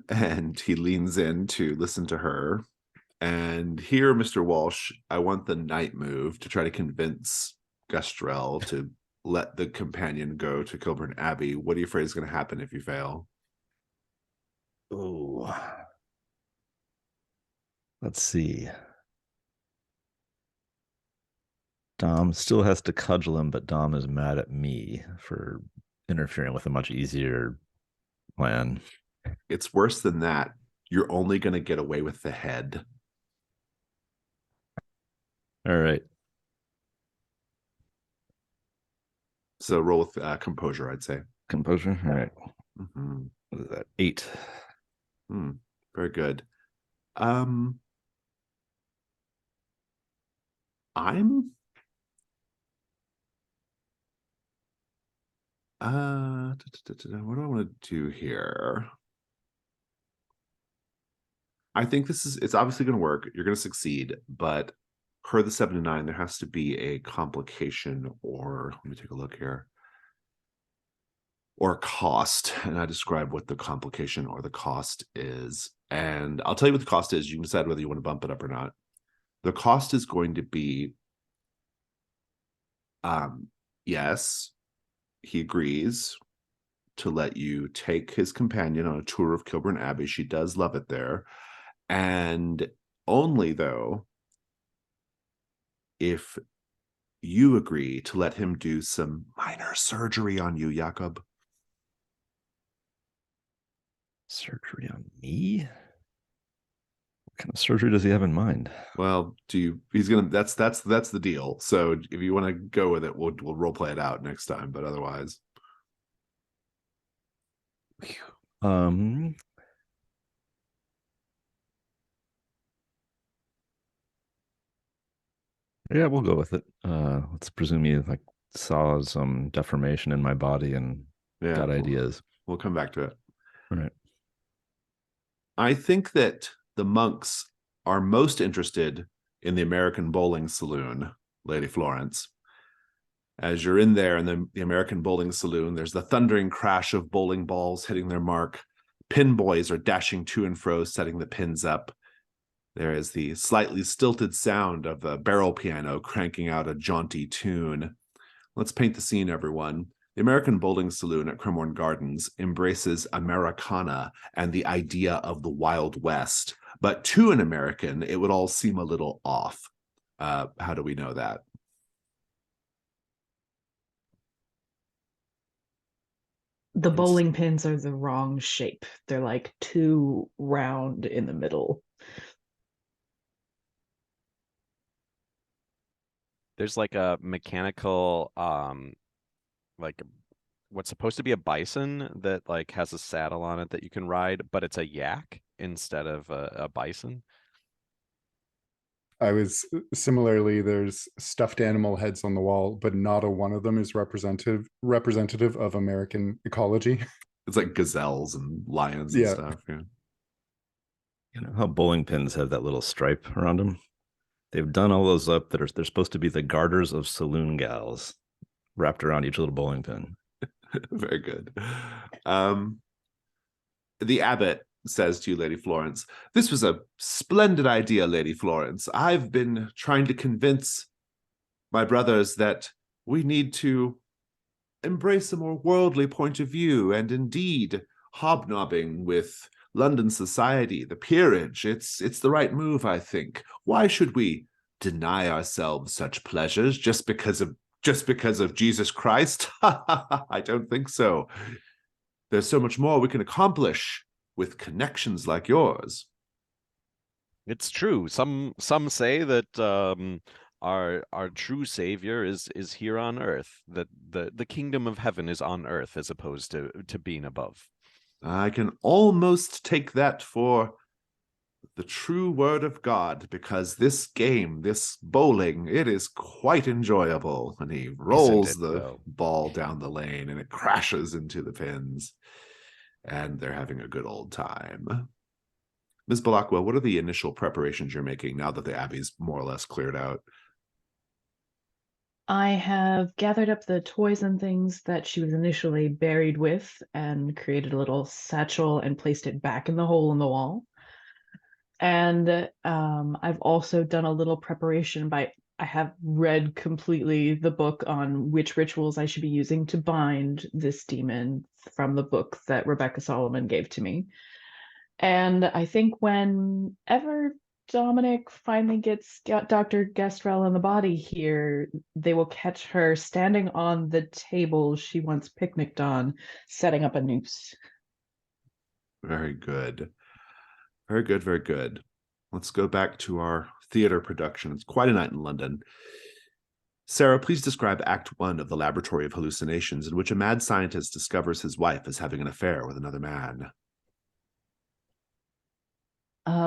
And he leans in to listen to her. And here, Mr. Walsh, I want the night move to try to convince Gastrell to let the companion go to Kilburn Abbey. What are you afraid is going to happen if you fail? Oh, let's see. Dom still has to cudgel him, but Dom is mad at me for interfering with a much easier plan. It's worse than that. You're only going to get away with the head. All right. So roll with composure, I'd say. Composure. All right. Mm-hmm. What is that? 8. Very good. I'm what do I want to do here? I think it's obviously going to work. You're going to succeed, but per the 7 to 9, there has to be a complication or let me take a look here. Or a cost. And I describe what the complication or the cost is. And I'll tell you what the cost is. You can decide whether you want to bump it up or not. The cost is going to be yes, he agrees to let you take his companion on a tour of Kilburn Abbey. She does love it there. And only though, if you agree to let him do some minor surgery on you, Jakob. Surgery on me? What kind of surgery does he have in mind? Well, he's gonna that's the deal. So if you want to go with it, we'll role play it out next time, but otherwise. Yeah, we'll go with it. Let's presume you like saw some deformation in my body and got ideas. We'll come back to it. All right. I think that the monks are most interested in the American bowling saloon, Lady Florence. As you're in there in the American bowling saloon, there's the thundering crash of bowling balls hitting their mark. Pin boys are dashing to and fro, setting the pins up. There is the slightly stilted sound of a barrel piano cranking out a jaunty tune. Let's paint the scene, everyone. The American Bowling Saloon at Cremorne Gardens embraces Americana and the idea of the Wild West. But to an American, it would all seem a little off. How do we know that? The bowling pins are the wrong shape. They're like too round in the middle. There's like a mechanical, like what's supposed to be a bison that like has a saddle on it that you can ride, but it's a yak instead of a bison. I was similarly, there's stuffed animal heads on the wall, but not a one of them is representative of American ecology. It's like gazelles and lions and Yeah. stuff. Yeah. You know how bowling pins have that little stripe around them? They've done all those up that they're supposed to be the garters of saloon gals wrapped around each little bowling pin. Very good. The abbot says to you, Lady Florence, "This was a splendid idea, Lady Florence. I've been trying to convince my brothers that we need to embrace a more worldly point of view, and indeed, hobnobbing with London society, the peerage, it's the right move, I think. Why should we deny ourselves such pleasures just because of Jesus Christ? I don't think so. There's so much more we can accomplish with connections like yours." It's true. Some say that our true savior is here on earth, that the kingdom of heaven is on earth as opposed to being above. I can almost take that for the true word of God, because this game, this bowling, it is quite enjoyable. And he rolls the ball down the lane and it crashes into the pins. And they're having a good old time. Ms. Balakwa, what are the initial preparations you're making now that the Abbey's more or less cleared out? I have gathered up the toys and things that she was initially buried with and created a little satchel and placed it back in the hole in the wall. And I've also done a little preparation I have read completely the book on which rituals I should be using to bind this demon from the book that Rebecca Solomon gave to me. And I think whenever Dominic finally got Dr. Gastrell in the body here, they will catch her standing on the table she once picnicked on, setting up a noose. Very good. Very good, very good. Let's go back to our theater production. It's quite a night in London. Sarah, please describe Act 1 of The Laboratory of Hallucinations, in which a mad scientist discovers his wife is having an affair with another man.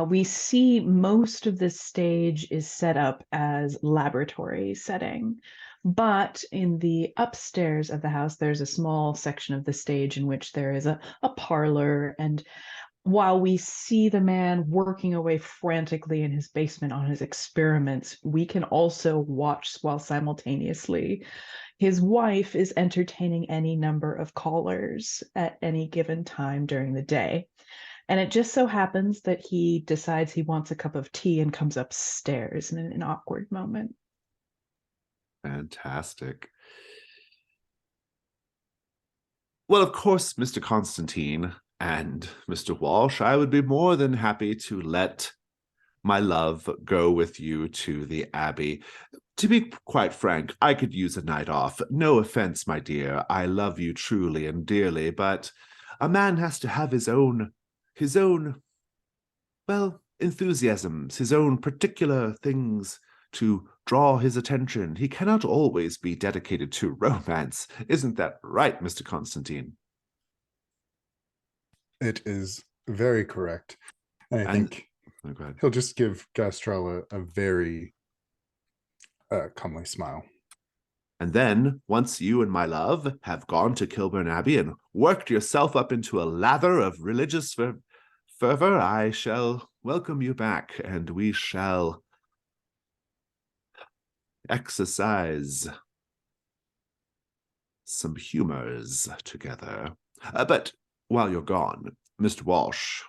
We see most of this stage is set up as laboratory setting, but in the upstairs of the house, there's a small section of the stage in which there is a parlor. And while we see the man working away frantically in his basement on his experiments, we can also watch while simultaneously his wife is entertaining any number of callers at any given time during the day. And it just so happens that he decides he wants a cup of tea and comes upstairs in an awkward moment. Fantastic. Well, of course, Mr. Constantine and Mr. Walsh, I would be more than happy to let my love go with you to the Abbey. To be quite frank, I could use a night off. No offense, my dear. I love you truly and dearly, but a man has to have his own, well, enthusiasms, his own particular things to draw his attention. He cannot always be dedicated to romance. Isn't that right, Mr. Constantine? It is very correct. And I think he'll just give Gastrella a very comely smile. And then, once you and my love have gone to Kilburn Abbey and worked yourself up into a lather of religious fervor, I shall welcome you back, and we shall exercise some humors together. But while you're gone, Mr. Walsh,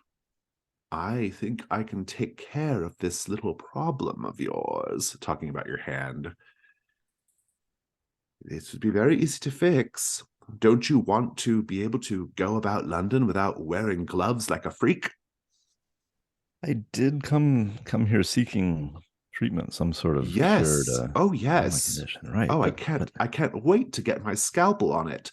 I think I can take care of this little problem of yours, talking about your hand. This would be very easy to fix. Don't you want to be able to go about London without wearing gloves like a freak? I did come here seeking treatment, some sort of cure Yes. to Oh, my yes. condition. Right. Oh, but I can't wait to get my scalpel on it.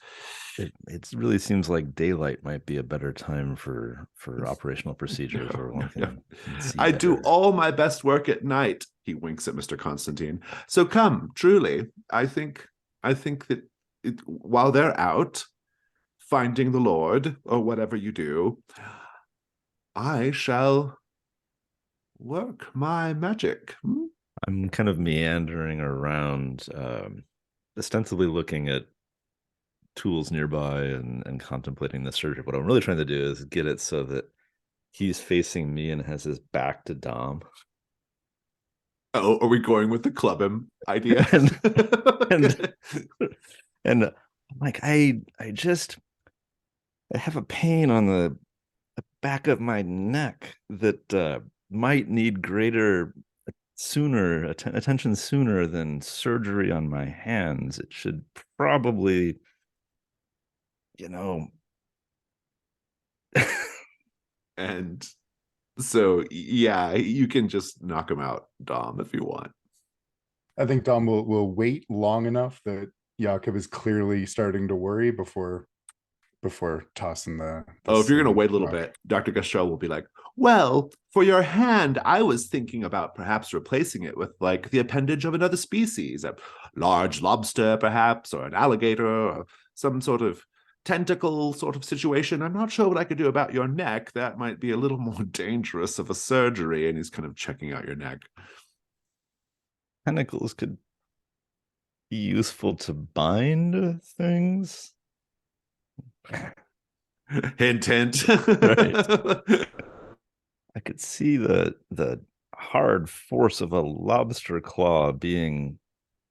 it really seems like daylight might be a better time for operational procedures where one can see I do better. all my best work at night. He winks at Mr. Constantine. So come, truly, I think that while they're out finding the Lord or whatever you do, I shall work my magic. I'm kind of meandering around, ostensibly looking at tools nearby and contemplating the surgery. What I'm really trying to do is get it so that he's facing me and has his back to Dom. Oh, are we going with the club him idea? and and I'm like, I have a pain on the back of my neck that might need greater attention sooner than surgery on my hands. It should probably, you know. And so, yeah, you can just knock him out, Dom, if you want. I think Dom will wait long enough that Jakob is clearly starting to worry before tossing the Oh, if you're going to sling wait a little rock. bit, Dr. Gastrell will be like, well, for your hand, I was thinking about perhaps replacing it with like the appendage of another species, a large lobster, perhaps, or an alligator, or some sort of tentacle sort of situation. I'm not sure what I could do about your neck. That might be a little more dangerous of a surgery. And he's kind of checking out your neck. Tentacles could be useful to bind things. Hint, hint. Right. I could see the hard force of a lobster claw being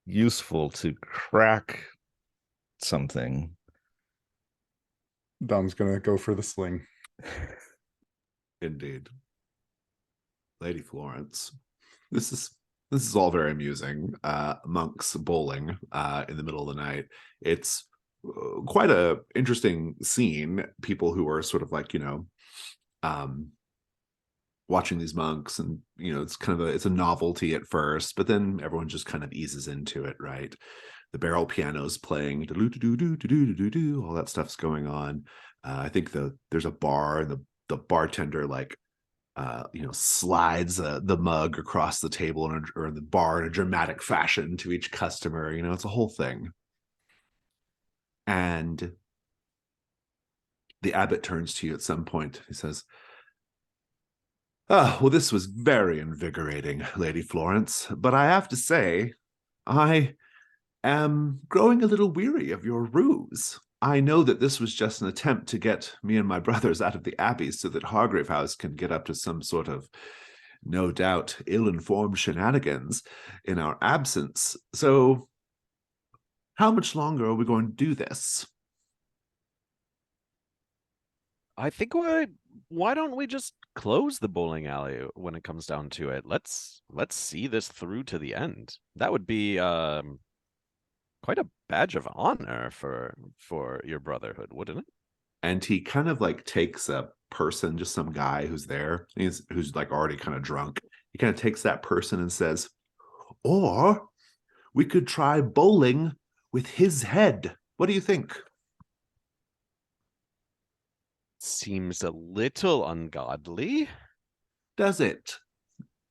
useful to crack something. Dom's gonna go for the sling. Indeed. Lady Florence. This is all very amusing. Monks bowling in the middle of the night. It's quite a interesting scene. People who are sort of like, watching these monks, and it's kind of it's a novelty at first, but then everyone just kind of eases into it, right? The barrel piano's playing, all that stuff's going on. I think there's a bar, and the bartender like slides the mug across the table or the bar in a dramatic fashion to each customer. It's a whole thing. And the abbot turns to you at some point. He says, "Oh, well, this was very invigorating, Lady Florence, but I have to say, I am growing a little weary of your ruse. I know that this was just an attempt to get me and my brothers out of the abbey so that Hargrave House can get up to some sort of, no doubt, ill-informed shenanigans in our absence. So, how much longer are we going to do this?" I think why don't we just close the bowling alley when it comes down to it? Let's see this through to the end. That would be quite a badge of honor for your brotherhood, wouldn't it? And he kind of like takes a person, just some guy who's there, who's like already kind of drunk. He kind of takes that person and says, "Or we could try bowling with his head. What do you think?" Seems a little ungodly. Does it?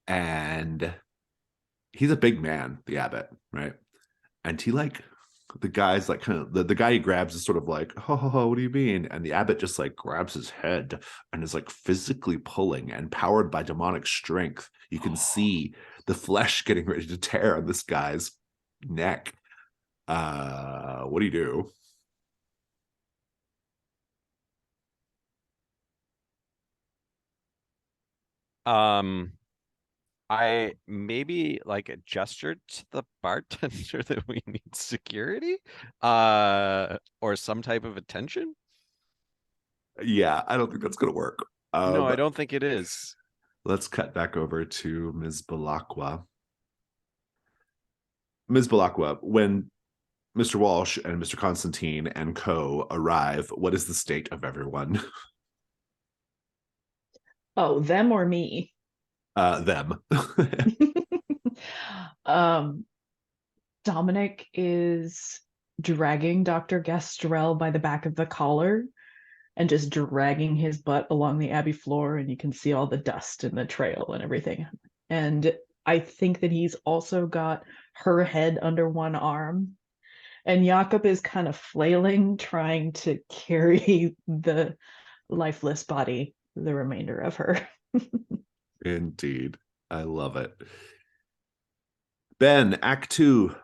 And he's a big man, the abbot, right? And he like, the guy's like kind of the guy he grabs is sort of like, "Oh, what do you mean?" And the abbot just like grabs his head and is like physically pulling, and powered by demonic strength, you can see the flesh getting ready to tear on this guy's neck. What do you do? I maybe like gestured to the bartender that we need security, or some type of attention. Yeah, I don't think that's gonna work. No, I don't think it is. Let's cut back over to Ms. Balakwa. Ms. Balakwa, when Mr. Walsh and Mr. Constantine and co arrive, what is the state of everyone? Oh, them or me? Them. um, Dominic is dragging Dr. Gastrell by the back of the collar and just dragging his butt along the Abbey floor, and you can see all the dust and the trail and everything. And I think that he's also got her head under one arm. And Jakob is kind of flailing, trying to carry the lifeless body, the remainder of her. Indeed. I love it. Ben, Act 2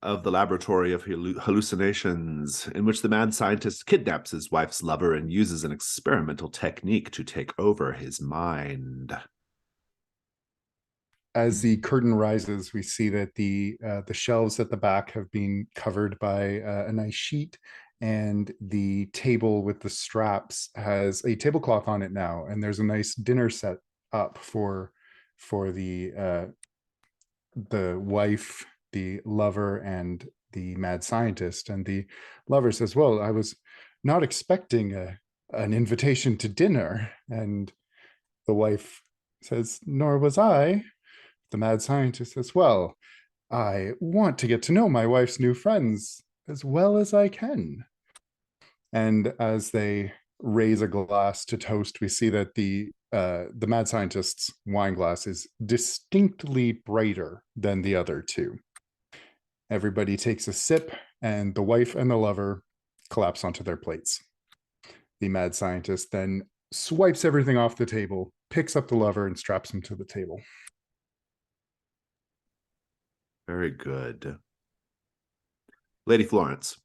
of the Laboratory of Hallucinations, in which the mad scientist kidnaps his wife's lover and uses an experimental technique to take over his mind. As the curtain rises, we see that the shelves at the back have been covered by a nice sheet, and the table with the straps has a tablecloth on it now, and there's a nice dinner set up for the wife, the lover, and the mad scientist. And the lover says, "Well, I was not expecting an invitation to dinner," and the wife says, "Nor was I." The mad scientist says, "Well, I want to get to know my wife's new friends as well as I can." And as they raise a glass to toast, we see that the mad scientist's wine glass is distinctly brighter than the other two. Everybody takes a sip, and the wife and the lover collapse onto their plates. The mad scientist then swipes everything off the table, picks up the lover, and straps him to the table. Very good. Lady Florence,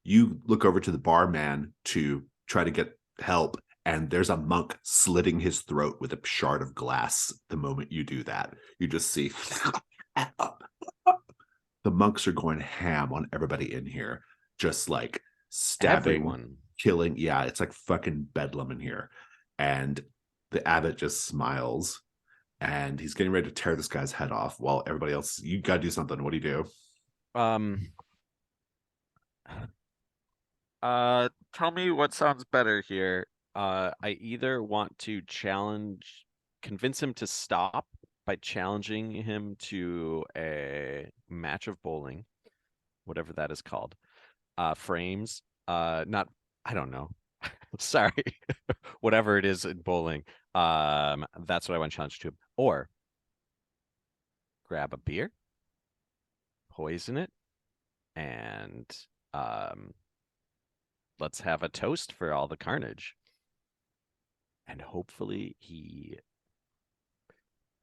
you look over to the barman to try to get help, and there's a monk slitting his throat with a shard of glass. The moment you do that, you just see the monks are going ham on everybody in here, just like stabbing, Everyone. killing. Yeah, it's like fucking bedlam in here. And the abbot just smiles, and he's getting ready to tear this guy's head off while everybody else, you gotta do something. What do you do? Tell me what sounds better here. I either want to convince him to stop by challenging him to a match of bowling, whatever that is called. Frames. Not, I don't know. Sorry. Whatever it is in bowling. That's what I want to challenge to him. Or grab a beer, poison it, and let's have a toast for all the carnage. And hopefully he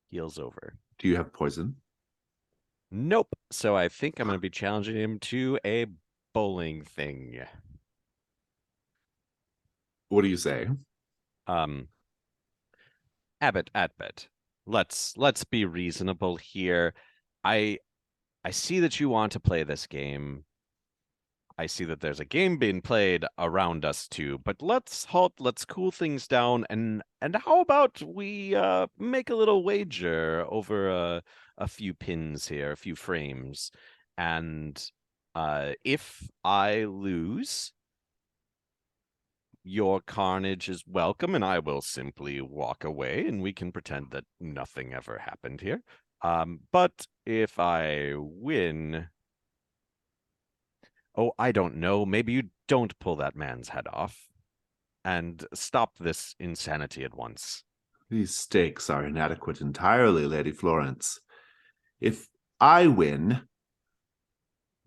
heals over. Do you have poison? Nope. So I think I'm going to be challenging him to a bowling thing. What do you say? Abbott, let's be reasonable here. I see that you want to play this game. I see that there's a game being played around us too, but let's cool things down, and how about we make a little wager over a few pins here, a few frames, and if I lose, your carnage is welcome, and I will simply walk away, and we can pretend that nothing ever happened here. But if I win, oh, I don't know, maybe you don't pull that man's head off and stop this insanity at once. These stakes are inadequate entirely, Lady Florence. If I win,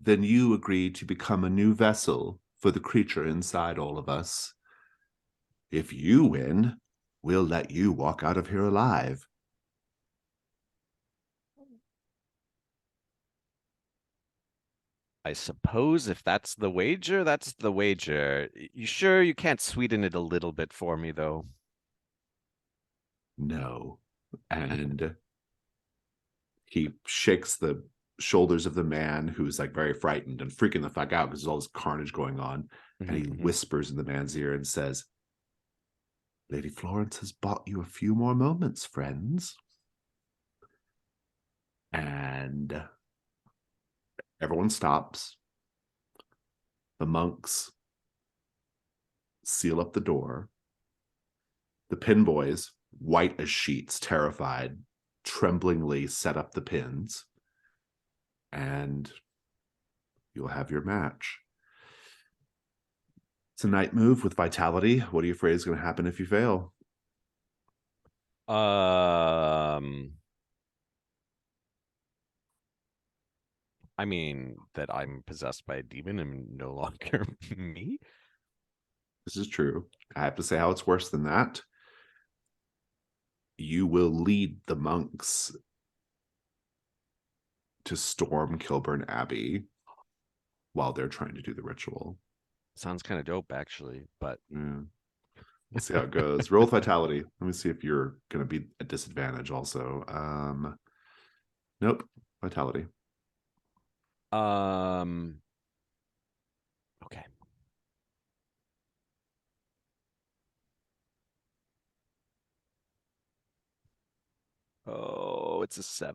then you agree to become a new vessel for the creature inside all of us. If you win, we'll let you walk out of here alive. I suppose if that's the wager, that's the wager. You sure you can't sweeten it a little bit for me, though? No, And he shakes the shoulders of the man who's like very frightened and freaking the fuck out because there's all this carnage going on. And he whispers in the man's ear and says, Lady Florence has bought you a few more moments, friends. And everyone stops. The monks seal up the door. The pin boys, white as sheets, terrified, tremblingly set up the pins. And you'll have your match. It's a night move with vitality. What are you afraid is going to happen if you fail? I mean, that I'm possessed by a demon and no longer me. This is true. I have to say how it's worse than that. You will lead the monks to storm Kilburn Abbey while they're trying to do the ritual. Sounds kind of dope, actually, but Yeah. We'll see how it goes. Roll with vitality. Let me see if you're going to be at disadvantage also. Nope. Vitality. Okay. Oh, it's a 7.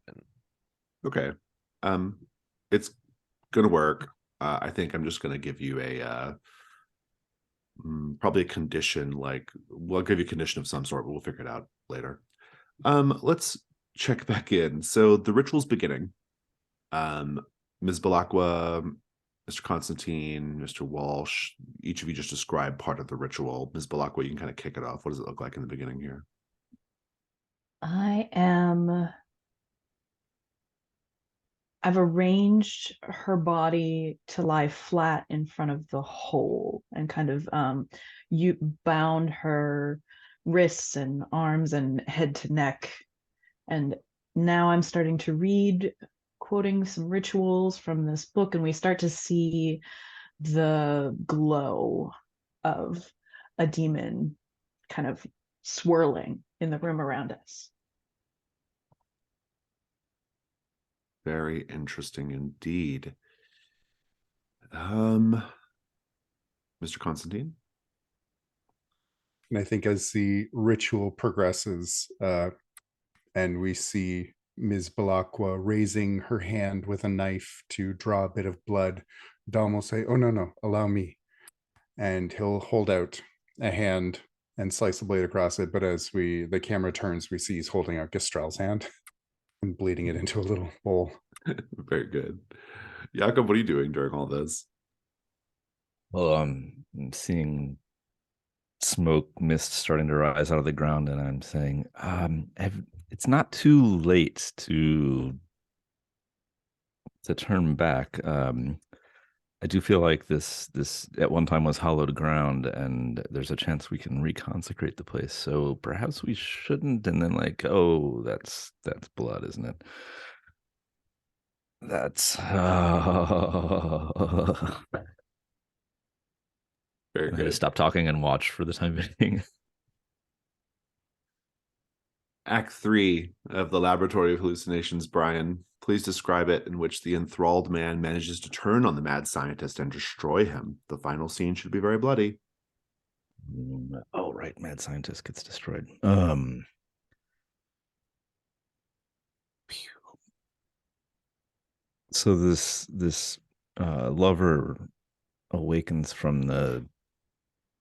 Okay. It's going to work. I think I'm just going to give you a probably a condition, like we'll give you a condition of some sort, but we'll figure it out later. Let's check back in. So the ritual's beginning. Ms. Balakwa, Mr. Constantine, Mr. Walsh, each of you just describe part of the ritual. Ms. Balakwa, you can kind of kick it off. What does it look like in the beginning here? I've arranged her body to lie flat in front of the hole and kind of you bound her wrists and arms and head to neck. And now I'm starting to read, quoting some rituals from this book, and we start to see the glow of a demon kind of swirling in the room around us. Very interesting indeed. Mr. Constantine? And I think as the ritual progresses, and we see Ms. Balakwa raising her hand with a knife to draw a bit of blood, Dom will say, "Oh, no, allow me." And he'll hold out a hand and slice the blade across it. But as the camera turns, we see he's holding out Gistrel's hand and bleeding it into a little bowl. Very good. Jakob, what are you doing during all this? Well, I'm seeing smoke mist starting to rise out of the ground, and I'm saying, it's not too late to turn back. I do feel like this at one time was hallowed ground, and there's a chance we can reconsecrate the place. So perhaps we shouldn't. And then, like, oh, that's blood, isn't it? That's Very I good. just stop talking and watch for the time being. Act 3 of the Laboratory of Hallucinations. Brian, please describe it, in which the enthralled man manages to turn on the mad scientist and destroy him. The final scene should be very bloody. Oh, right, mad scientist gets destroyed. So this lover awakens from the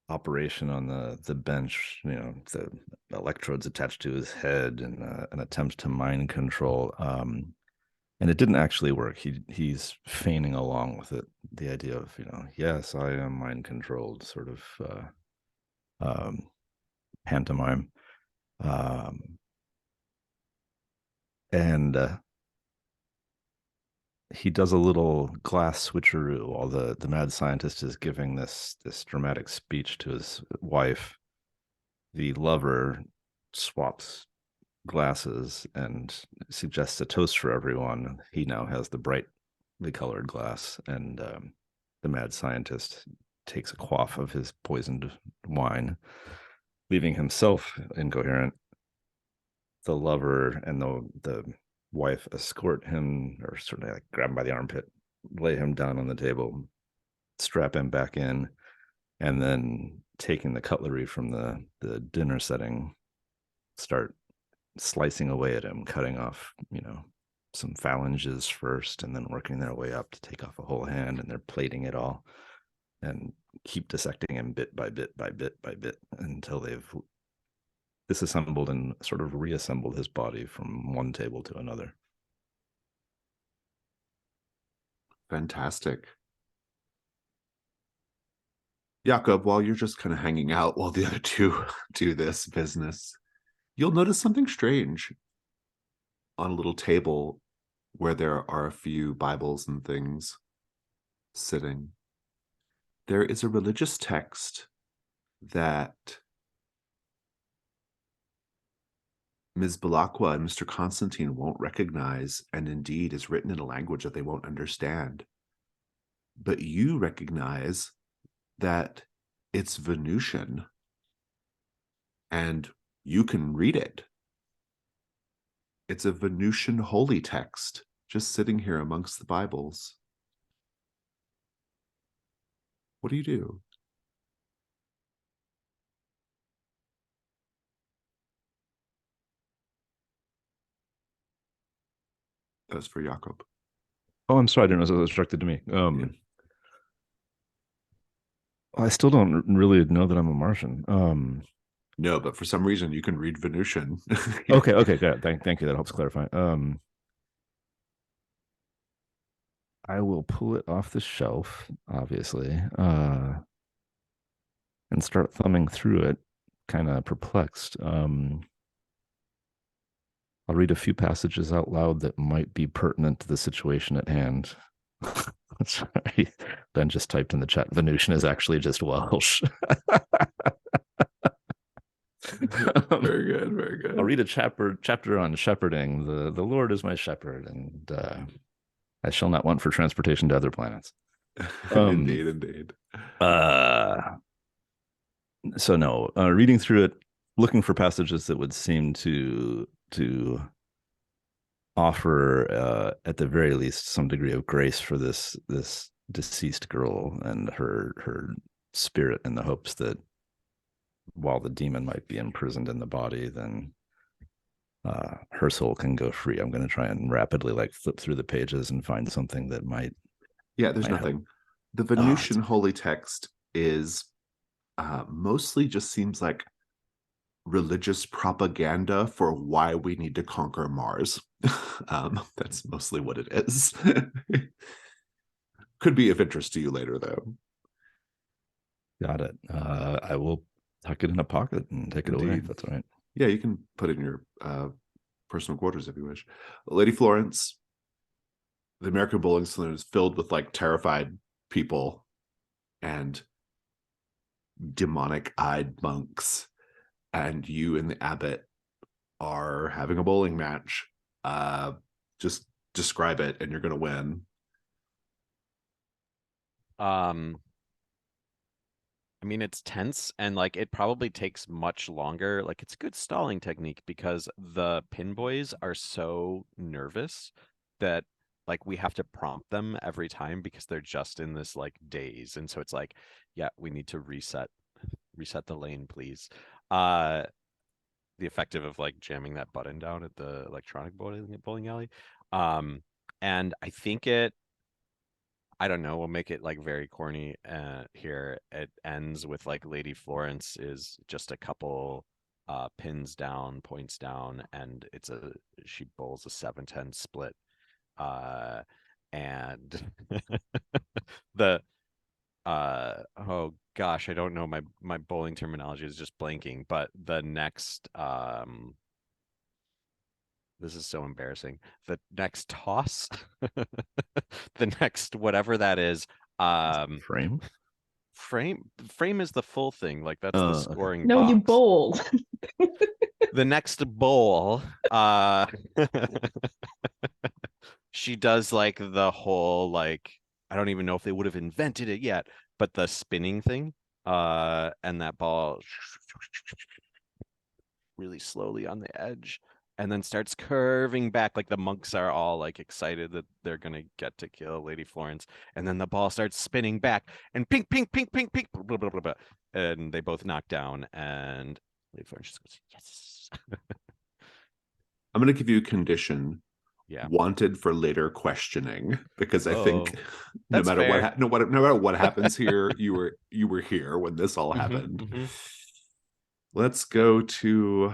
operation on the bench, the electrodes attached to his head, and an attempt to mind control, and it didn't actually work. He's feigning along with it, the idea of, yes, I am mind controlled, sort of pantomime, and he does a little glass switcheroo while the mad scientist is giving this dramatic speech to his wife. The lover swaps glasses and suggests a toast for everyone. He now has the brightly colored glass, and the mad scientist takes a quaff of his poisoned wine, leaving himself incoherent. the lover and the wife escort him, or sort of like grab him by the armpit, lay him down on the table, strap him back in, and then taking the cutlery from the dinner setting, start slicing away at him, cutting off, some phalanges first, and then working their way up to take off a whole hand, and they're plating it all and keep dissecting him bit by bit by bit by bit until they've disassembled and sort of reassembled his body from one table to another. Fantastic. Jakob, while you're just kind of hanging out while the other two do this business, you'll notice something strange on a little table where there are a few Bibles and things sitting. There is a religious text that Ms. Balakwa and Mr. Constantine won't recognize, and indeed is written in a language that they won't understand. But you recognize that it's Venusian, and you can read it. It's a Venusian holy text, just sitting here amongst the Bibles. What do you do? That's for Jakob. Oh, I'm sorry, I didn't know it was directed to me. Yeah. I still don't really know that I'm a Martian. No, but for some reason you can read Venusian. Okay, good. Thank you. That helps clarify. I will pull it off the shelf, obviously, and start thumbing through it, kind of perplexed. I'll read a few passages out loud that might be pertinent to the situation at hand. Sorry. Ben just typed in the chat, Venusian is actually just Welsh. Very good, very good. I'll read a chapter on shepherding. The Lord is my shepherd, and I shall not want for transportation to other planets. Indeed. So no, reading through it, looking for passages that would seem to offer, at the very least, some degree of grace for this deceased girl and her spirit, in the hopes that while the demon might be imprisoned in the body, then her soul can go free. I'm going to try and rapidly flip through the pages and find something that might. Yeah, there's nothing. Help. The Venusian holy text is mostly just seems like religious propaganda for why we need to conquer Mars. That's mostly what it is. Could be of interest to you later, though. Got it. I will tuck it in a pocket and take it away, if that's all right. Yeah, you can put it in your personal quarters if you wish. Lady Florence, the American bowling saloon is filled with terrified people and demonic-eyed monks, and you and the abbot are having a bowling match. Just describe it and you're going to win. I mean, it's tense, and it probably takes much longer. It's a good stalling technique because the pin boys are so nervous that we have to prompt them every time because they're just in this daze. And so it's yeah, we need to reset the lane, please. The effective of jamming that button down at the electronic bowling alley. And I think I don't know, we'll make it very corny here. It ends with Lady Florence is just a couple pins down, points down, and she bowls a 7-10 split. And the oh gosh, I don't know, my bowling terminology is just blanking, but the next this is so embarrassing. The next toss, the next whatever that is, frame is the full thing. That's the scoring. No, box. You bowl. The next bowl, she does the whole I don't even know if they would have invented it yet, but the spinning thing, and that ball really slowly on the edge. and then starts curving back. Like the monks are all like excited that they're gonna get to kill Lady Florence. And then the ball starts spinning back and pink, pink, pink, pink, pink, blah, blah, blah, blah, and they both knock down. And Lady Florence just goes, yes. I'm going to give you a condition. Yeah. Wanted for later questioning, because I think no that's matter fair. no matter what happens here, you were here when this all happened. Let's go to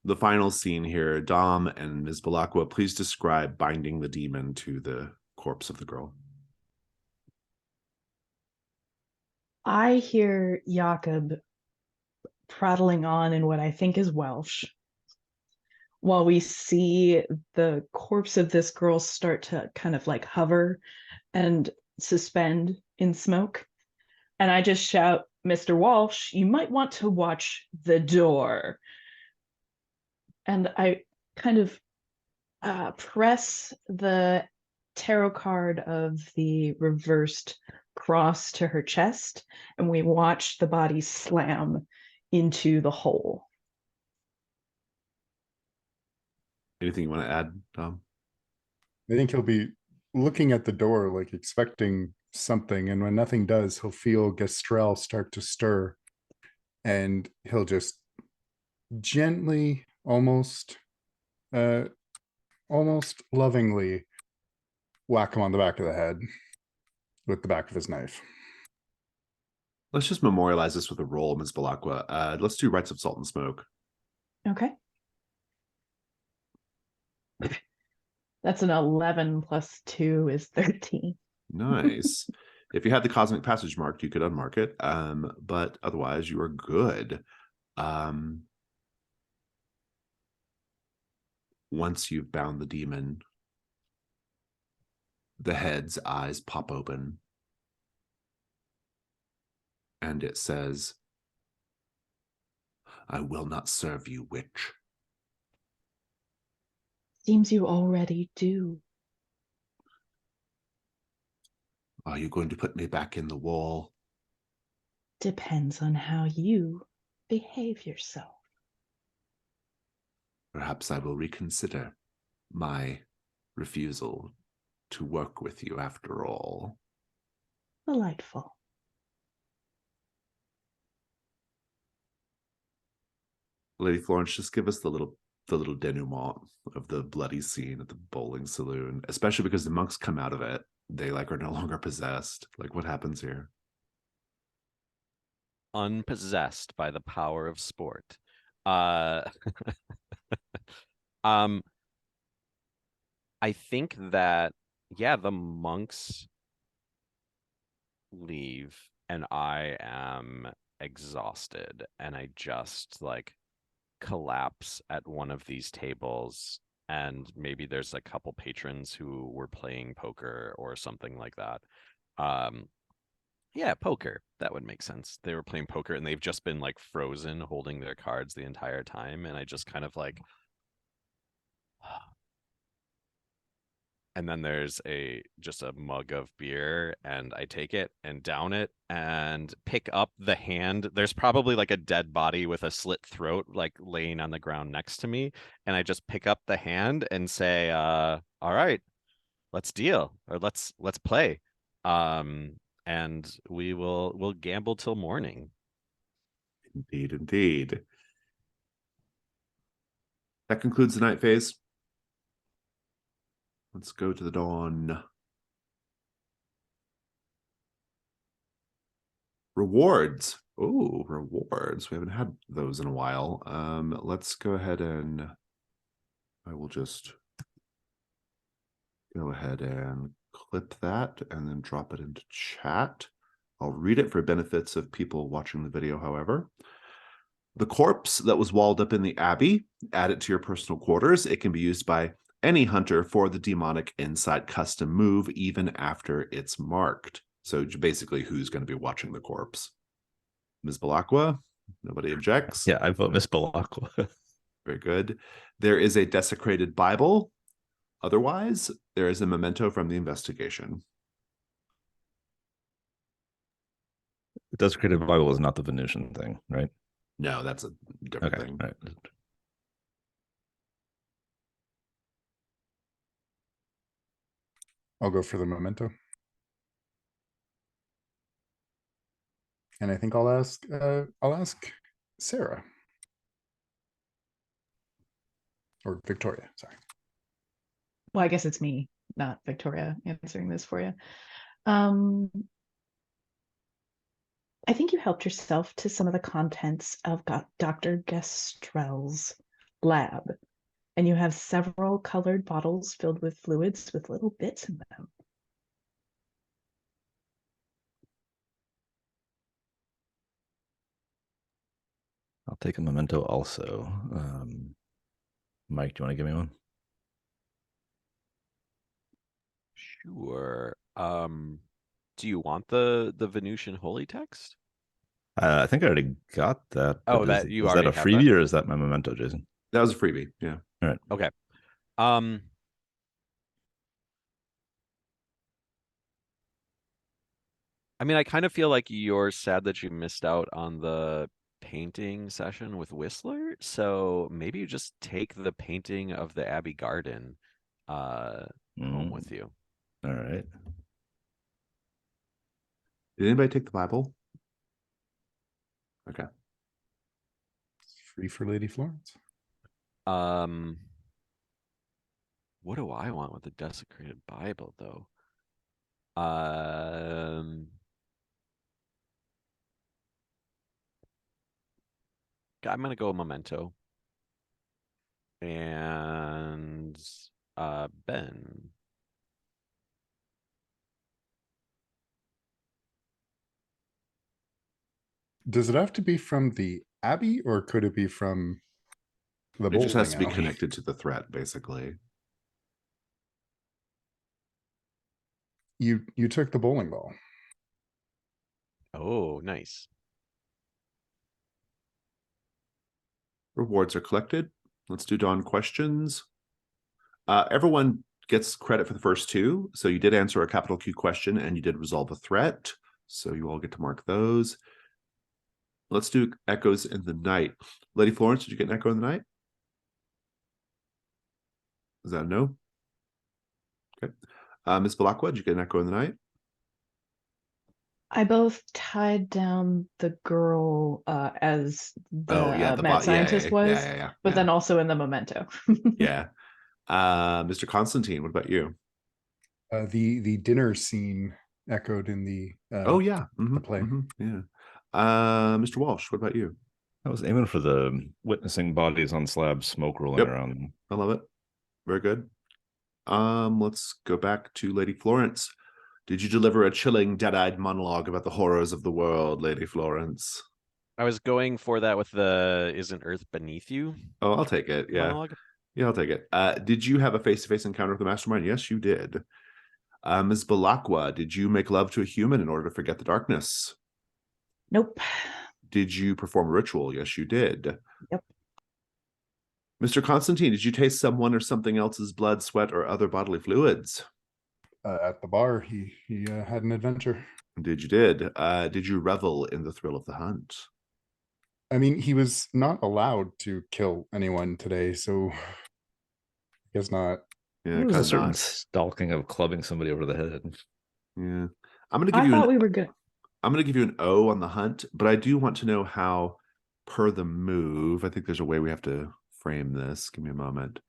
the final scene here. Dom and Ms. Balakwa, please describe binding the demon to the corpse of the girl. I hear Jakob prattling on in what I think is Welsh, while we see the corpse of this girl start to kind of like hover and suspend in smoke. And I just shout, Mr. Walsh, you might want to watch the door. And I kind of press the tarot card of the reversed cross to her chest, and we watch the body slam into the hole. Anything you want to add, Dom? I think he'll be looking at the door, like expecting something. And when nothing does, he'll feel Gastrel start to stir. And he'll just gently, almost lovingly whack him on the back of the head with the back of his knife. Let's just memorialize this with a roll, Ms. Balakwa. Let's do Rites of Salt and Smoke. Okay. That's an 11 plus 2 is 13. Nice. If you had the Cosmic Passage marked, you could unmark it. But otherwise, you are good. Once you've bound the demon, the head's eyes pop open. And it says, I will not serve you, witch. Seems you already do. Are you going to put me back in the wall? Depends on how you behave yourself. Perhaps I will reconsider my refusal to work with you after all. Delightful. Lady Florence, just give us the little denouement of the bloody scene at the bowling saloon, especially because the monks come out of it. They like are no longer possessed. Like, what happens here? Unpossessed by the power of sport. I think that, yeah, the monks leave and I am exhausted and I just like collapse at one of these tables, and maybe there's a couple patrons who were playing poker or something like that. Yeah, poker. That would make sense. They were playing poker and they've just been like frozen holding their cards the entire time, and I just kind of like and then there's just a mug of beer, and I take it and down it and pick up the hand. There's probably like a dead body with a slit throat like laying on the ground next to me, and I just pick up the hand and say, all right, let's deal, or let's play. And we'll gamble till morning. Indeed, indeed. That concludes the night phase. Let's go to the dawn. Rewards. Oh, rewards. We haven't had those in a while. Let's go ahead and I will just go ahead and clip that and then drop it into chat. I'll read it for benefits of people watching the video, however. The corpse that was walled up in the abbey, add it to your personal quarters. It can be used by any hunter for the demonic insight custom move, even after it's marked. So basically, who's going to be watching the corpse? Ms. Balakwa? Nobody objects? Yeah, I vote Miss Balakwa. Very good. There is a desecrated Bible. Otherwise, there is a memento from the investigation. The Desecrated Bible is not the Venusian thing, right? No, that's a different Okay, thing. all right. I'll go for the memento. And I think I'll ask Sarah. Or Victoria, sorry. Well, I guess it's me, not Victoria, answering this for you. I think you helped yourself to some of the contents of Dr. Gestrel's lab, and you have several colored bottles filled with fluids with little bits in them. I'll take a memento also. Mike, do you want to give me one? Sure. Do you want the Venusian holy text? I think I already got that. Oh, But that you is that already a have that? freebie or is that my memento, Jason? That was a freebie. Yeah. All right. Okay. I mean, I kind of feel like you're sad that you missed out on the painting session with Whistler. So maybe you just take the painting of the Abbey Garden home with you. All right. Did anybody take the Bible? Okay. Free for Lady Florence. What do I want with the desecrated Bible, though? I'm gonna go memento. And Ben. Does it have to be from the Abbey or could it be from the It just has to be alley? connected to the threat, basically. You took the bowling ball. Oh, nice. Rewards are collected. Let's do Dawn questions. Everyone gets credit for the first two. So you did answer a capital Q question and you did resolve a threat. So you all get to mark those. Let's do echoes in the night. Lady Florence, did you get an echo in the night? Is that a no? Okay. Ms. Balakwa, did you get an echo in the night? I both tied down the girl as the mad scientist was, but then also in the memento. Yeah. Mr. Constantine, what about you? The dinner scene echoed in the the play. Yeah. Mr. Walsh, what about you? I was aiming for the witnessing bodies on slabs, smoke rolling around. I love it. Very good. Let's go back to Lady Florence. Did you deliver a chilling, dead-eyed monologue about the horrors of the world, Lady Florence? I was going for that with the "Isn't Earth beneath you?" Oh, I'll take it. Yeah. monologue. Yeah, I'll take it. Did you have a face-to-face encounter with the Mastermind? Yes, you did. Ms. Balakwa, did you make love to a human in order to forget the darkness? Nope. Did you perform a ritual? Yes, you did. Yep. Mr. Constantine, did you taste someone or something else's blood, sweat, or other bodily fluids? At the bar, he had an adventure. Did you revel in the thrill of the hunt? I mean, he was not allowed to kill anyone today, so I guess not. Yeah, There's a certain not. stalking of clubbing somebody over the head. Yeah, I'm gonna give you. I'm gonna give you an O on the hunt, but I do want to know how, per the move. I think there's a way we have to frame this. Give me a moment.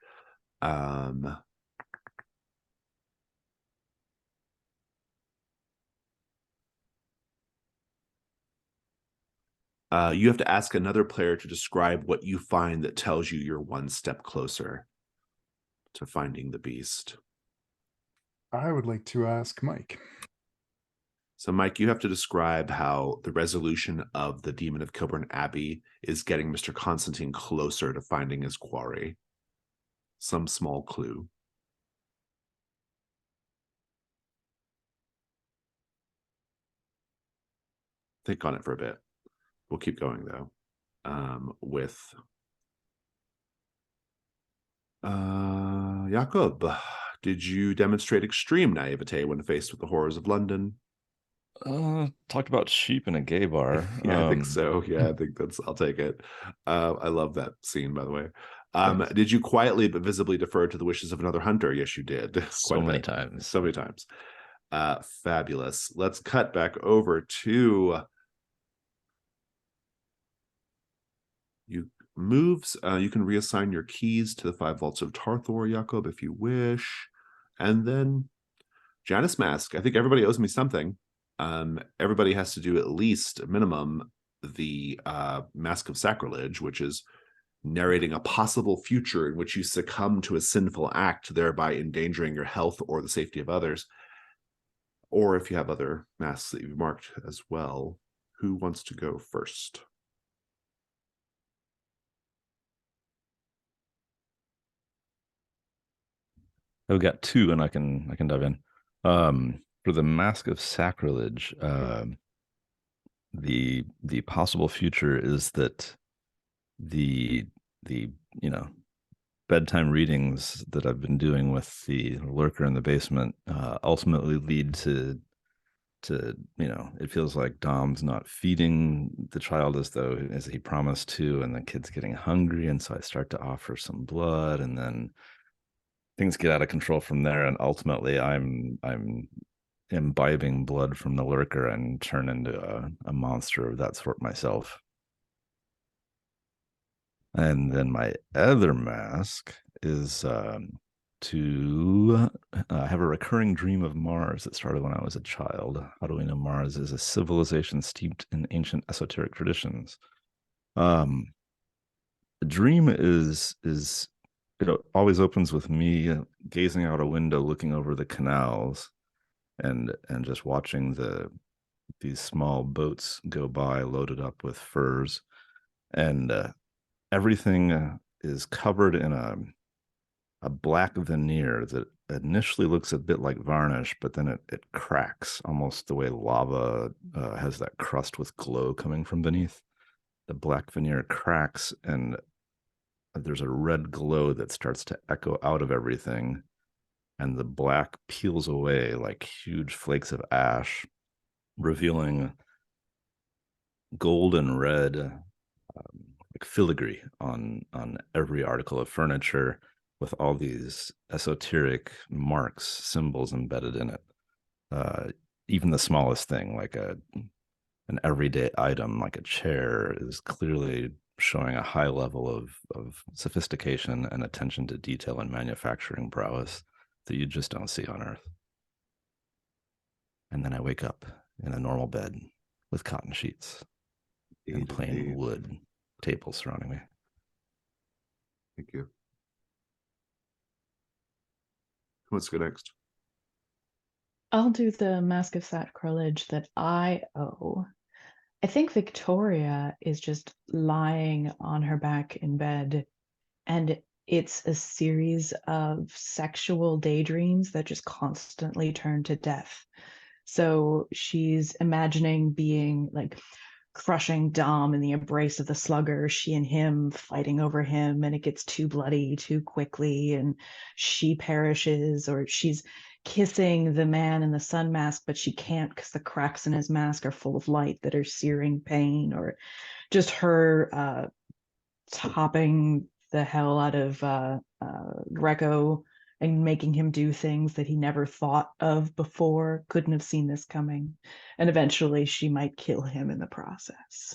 You have to ask another player to describe what you find that tells you you're one step closer to finding the beast. I would like to ask Mike. So, Mike, you have to describe how the resolution of the Demon of Kilburn Abbey is getting Mr. Constantine closer to finding his quarry. Some small clue. Think on it for a bit. We'll keep going, though. With Jakob, did you demonstrate extreme naivete when faced with the horrors of London? Talked about sheep in a gay bar. Yeah, I think so. Yeah, I think I'll take it. I love that scene, by the way. Yes. Did you quietly but visibly defer to the wishes of another hunter? Yes, you did. So Quite a many bit. times. So many times. Fabulous. Let's cut back over to you moves. You can reassign your keys to the 5 vaults of Tarthor, Jakob, if you wish. And then Janus Mask. I think everybody owes me something. Everybody has to do at least minimum the Mask of Sacrilege, which is narrating a possible future in which you succumb to a sinful act, thereby endangering your health or the safety of others. Or if you have other masks that you've marked as well. Who wants to go first? I've got 2, and I can dive in. For the Mask of Sacrilege, the possible future is that the bedtime readings that I've been doing with the lurker in the basement ultimately lead to it feels like Dom's not feeding the child as he promised to, and the kid's getting hungry, and so I start to offer some blood, and then things get out of control from there, and ultimately I'm imbibing blood from the lurker and turn into a monster of that sort myself. And then my other mask is to have a recurring dream of Mars that started when I was a child. How do we know Mars is a civilization steeped in ancient esoteric traditions? The dream is it always opens with me gazing out a window, looking over the canals, and just watching these small boats go by loaded up with furs, and everything is covered in a black veneer that initially looks a bit like varnish, but then it cracks almost the way lava has that crust with glow coming from beneath. The black veneer cracks, and there's a red glow that starts to echo out of everything, and the black peels away like huge flakes of ash, revealing gold and red like filigree on every article of furniture, with all these esoteric marks, symbols embedded in it. Even the smallest thing, like an everyday item, like a chair, is clearly showing a high level of sophistication and attention to detail and manufacturing prowess that you just don't see on Earth. And then I wake up in a normal bed with cotton sheets and plain wood tables surrounding me. Thank you. Who wants to go next? I'll do the Mask of Sacrilege that I owe. I think Victoria is just lying on her back in bed, and it's a series of sexual daydreams that just constantly turn to death. So she's imagining being like crushing Dom in the embrace of the slugger, she and him fighting over him, and it gets too bloody too quickly, and she perishes, or she's kissing the man in the sun mask, but she can't because the cracks in his mask are full of light that are searing pain, or just her topping the hell out of Greco and making him do things that he never thought of before, couldn't have seen this coming. And eventually she might kill him in the process.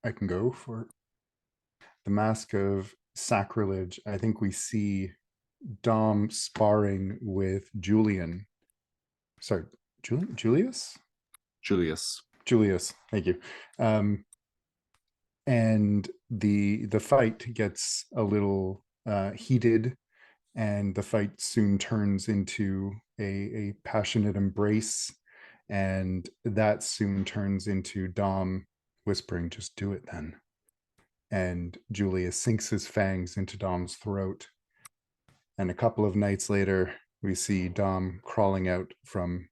I can go for the Mask of Sacrilege. I think we see Dom sparring with Julian. Sorry, Julius? Julius. Thank you. And the fight gets a little heated, and the fight soon turns into a passionate embrace, and that soon turns into Dom whispering, "Just do it then." And Julius sinks his fangs into Dom's throat. And a couple of nights later, we see Dom crawling out from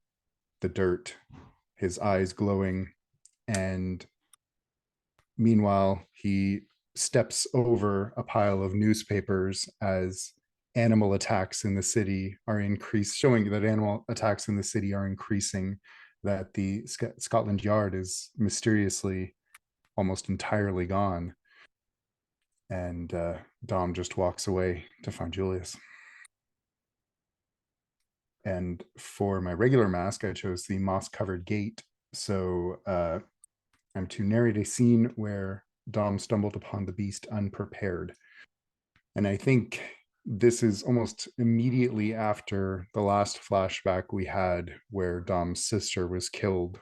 the dirt, his eyes glowing, and meanwhile, he steps over a pile of newspapers as animal attacks in the city are increased, showing that animal attacks in the city are increasing. that the Scotland Yard is mysteriously almost entirely gone. And Dom just walks away to find Julius. And for my regular mask, I chose the moss-covered gate. So I'm to narrate a scene where Dom stumbled upon the beast unprepared. And I think this is almost immediately after the last flashback we had where Dom's sister was killed.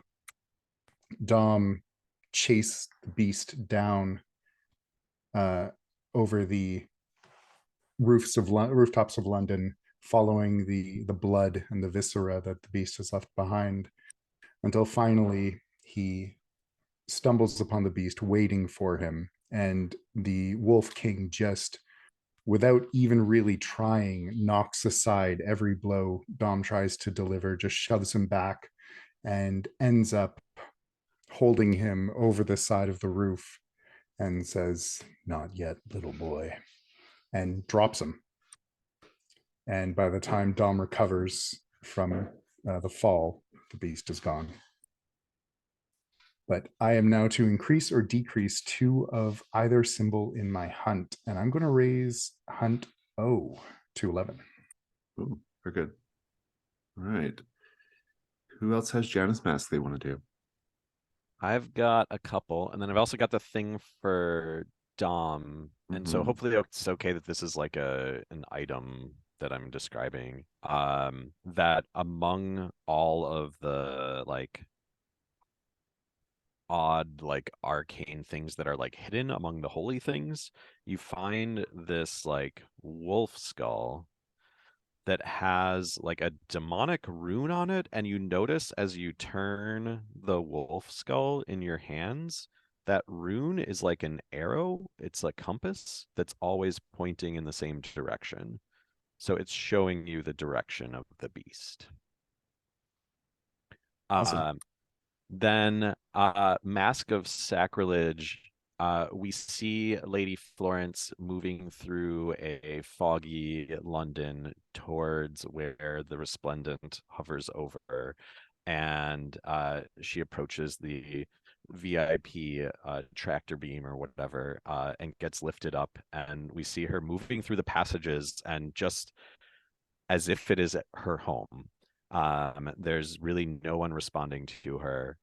Dom chased the beast down over the rooftops of London, following the blood and the viscera that the beast has left behind, until finally he stumbles upon the beast waiting for him, and the Wolf King, just without even really trying, knocks aside every blow Dom tries to deliver, just shoves him back, and ends up holding him over the side of the roof and says, "Not yet, little boy," and drops him. And by the time Dom recovers from the fall, the beast is gone. But I am now to increase or decrease 2 of either symbol in my hunt. And I'm going to raise hunt O to 11. Ooh, very good. All right. Who else has Janus Mask they want to do? I've got a couple, and then I've also got the thing for Dom. And so Mhm. hopefully it's okay that this is like an item that I'm describing. That among all of the like odd, like arcane things that are like hidden among the holy things, you find this like wolf skull that has like a demonic rune on it, and you notice as you turn the wolf skull in your hands, that rune is like an arrow. It's a compass that's always pointing in the same direction. So it's showing you the direction of the beast. Awesome. Then Mask of Sacrilege, we see Lady Florence moving through a foggy London towards where the resplendent hovers over, and she approaches the VIP tractor beam or whatever, and gets lifted up, and we see her moving through the passages, and just as if it is her home. There's really no one responding to her.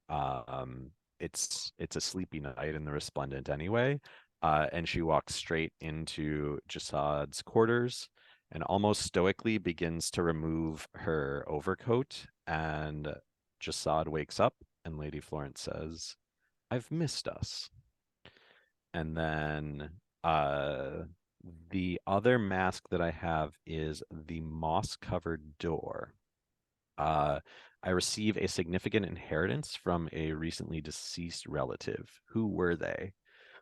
It's a sleepy night in the Resplendent anyway, and she walks straight into Jasad's quarters and almost stoically begins to remove her overcoat. And Jasad wakes up, and Lady Florence says, "I've missed us." And then the other mask that I have is the moss-covered door. I receive a significant inheritance from a recently deceased relative. Who were they?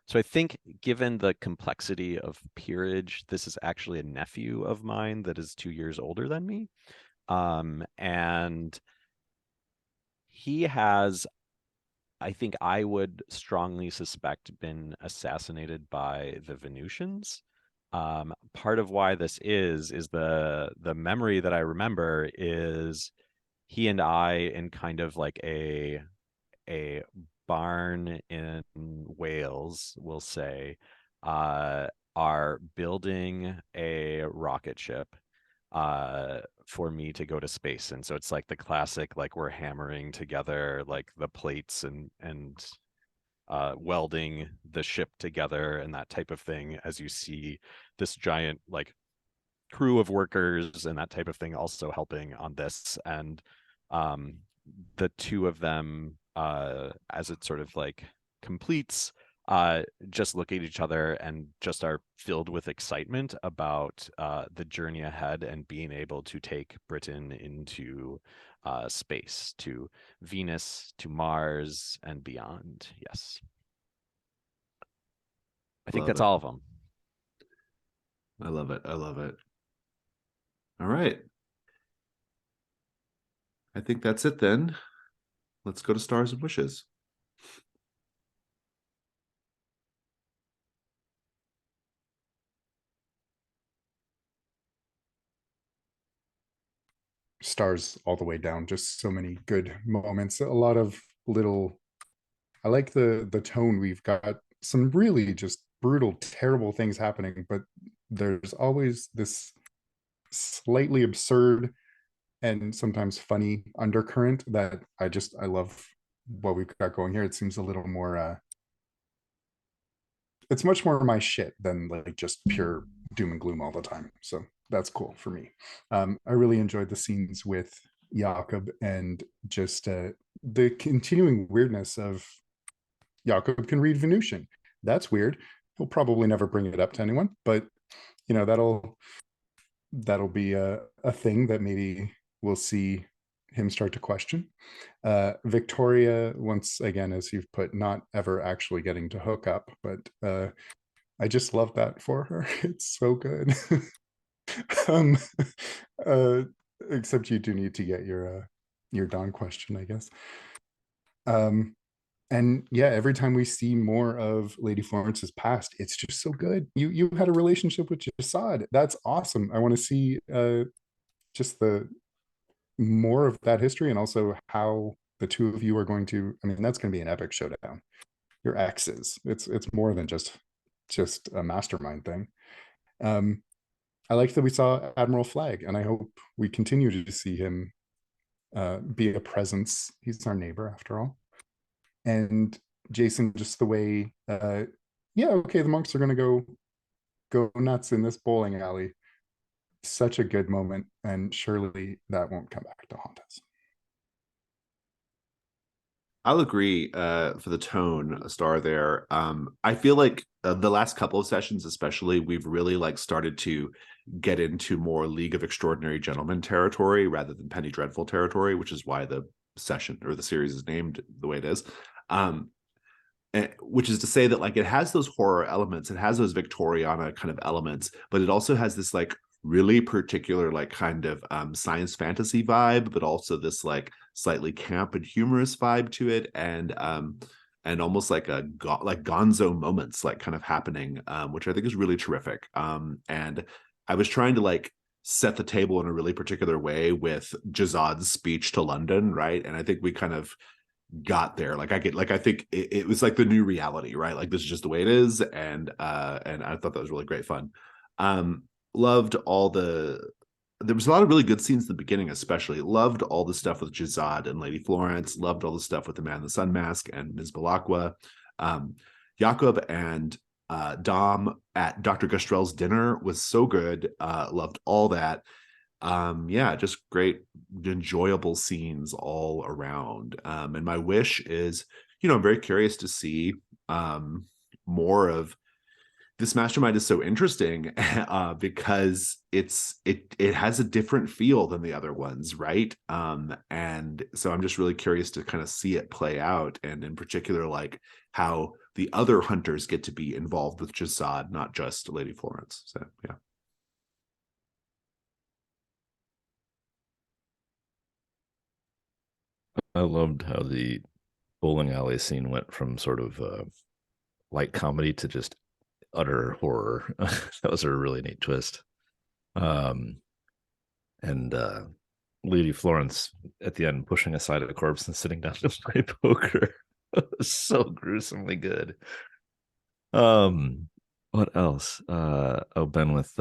So I think, given the complexity of peerage, this is actually a nephew of mine that is 2 years older than me. And he has, I think I would strongly suspect, been assassinated by the Venusians. Part of why this is the memory that I remember is he and I, in kind of like a barn in Wales, we'll say, uh, are building a rocket ship for me to go to space. And so it's like the classic, like we're hammering together like the plates and welding the ship together and that type of thing, as you see this giant like crew of workers and that type of thing also helping on this. And um, the two of them, as it sort of like completes, just look at each other and just are filled with excitement about the journey ahead and being able to take Britain into space, to Venus, to Mars, and beyond. Yes. I think Love that's it. all of them. I love it. I love it. All right. I think that's it then. Let's go to Stars and Wishes. stars all the way down. Just so many good moments. A lot of little. I like the tone. We've got some really just brutal, terrible things happening, but there's always this slightly absurd and sometimes funny undercurrent that I love what we've got going here. It seems a little more it's much more my shit than like just pure doom and gloom all the time. So that's cool for me. I really enjoyed the scenes with Jakob and just the continuing weirdness of Jakob can read Venusian. That's weird. He'll probably never bring it up to anyone, but you know, that'll be a thing that maybe we'll see him start to question. Victoria, once again, as you've put, not ever actually getting to hook up, but I just love that for her. It's so good. um, uh, except you do need to get your Dawn question, I guess. And yeah, every time we see more of Lady Florence's past, it's just so good. You had a relationship with Jasad. That's awesome. I want to see just the more of that history, and also how the two of you are going to. I mean, that's going to be an epic showdown. Your exes. It's more than just a mastermind thing. I like that we saw Admiral Flag, and I hope we continue to see him be a presence. He's our neighbor after all. And Jason, just the way, yeah, okay, the monks are going to go nuts in this bowling alley. Such a good moment, and surely that won't come back to haunt us. I'll agree for the tone, a star there. I feel like the last couple of sessions, especially, we've really like started to get into more League of Extraordinary Gentlemen territory rather than Penny Dreadful territory, which is why the session or the series is named the way it is. Which is to say that like it has those horror elements, it has those Victoriana kind of elements, but it also has this like really particular like kind of science fantasy vibe, but also this like slightly camp and humorous vibe to it, and almost like like gonzo moments like kind of happening, which I think is really terrific. And I was trying to like set the table in a really particular way with Jazad's speech to London, right? And I think we kind of got there. Like I think it was like the new reality, right? Like this is just the way it is, and I thought that was really great fun. Loved all there was a lot of really good scenes at the beginning, especially. Loved all the stuff with Jazad and Lady Florence. Loved all the stuff with the Man in the Sun Mask and Ms. Balakwa. Jakob and Dom at Dr. Gustrell's dinner was so good. Loved all that. Yeah, just great, enjoyable scenes all around. And my wish is, I'm very curious to see more of this. Mastermind is so interesting because it has a different feel than the other ones, right? And so I'm just really curious to kind of see it play out, and in particular, like how the other hunters get to be involved with Jazad, not just Lady Florence. So yeah. I loved how the bowling alley scene went from sort of light comedy to just utter horror. That was a really neat twist. And Lady Florence at the end pushing aside a corpse and sitting down to play poker. Was so gruesomely good. What else? Ben with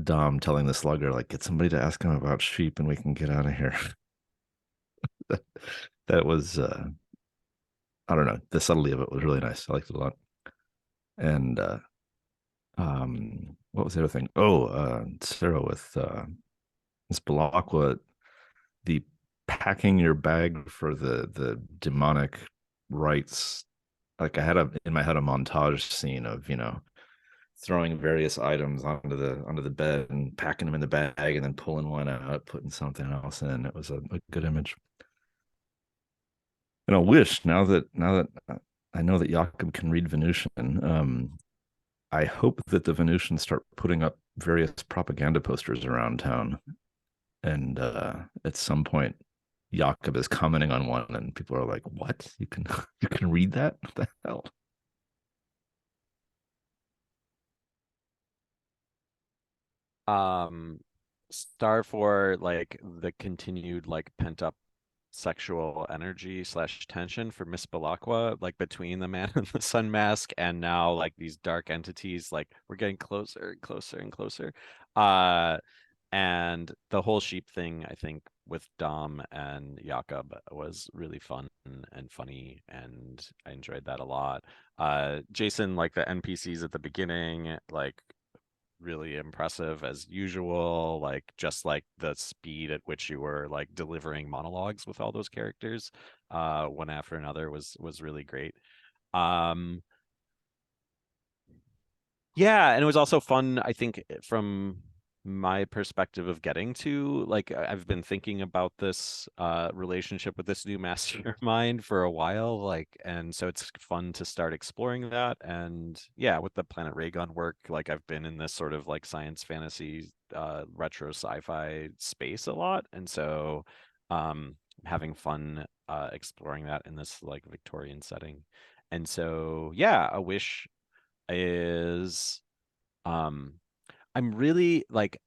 Dom telling the slugger, like, get somebody to ask him about sheep and we can get out of here. That was I don't know, the subtlety of it was really nice. I liked it a lot. And what was the other thing? Sarah with Miss Balakwa, the packing your bag for the demonic rites. Like I had in my head a montage scene of throwing various items onto the bed and packing them in the bag and then pulling one out, putting something else in. It was a good image. And I wish now that I know that Jakob can read Venusian, I hope that the Venusians start putting up various propaganda posters around town, and at some point, Jakob is commenting on one, and people are like, "What? You can read that? What the hell?" Star for like the continued like pent up sexual energy slash tension for Miss Balakwa, like between the man and the sun mask, and now like these dark entities, like we're getting closer and closer and closer. Uh, and the whole sheep thing, I think, with Dom and Jakob was really fun and funny, and I enjoyed that a lot. Jason, like the NPCs at the beginning, like really impressive as usual, like just like the speed at which you were like delivering monologues with all those characters one after another was really great. um yeah, and it was also fun, I think, from my perspective of getting to like I've been thinking about this relationship with this new mastermind for a while, like, and so it's fun to start exploring that. And yeah, with the Planet Raygun work, like I've been in this sort of like science fantasy retro sci-fi space a lot, and so having fun exploring that in this like Victorian setting. And so yeah, a wish is um I'm really like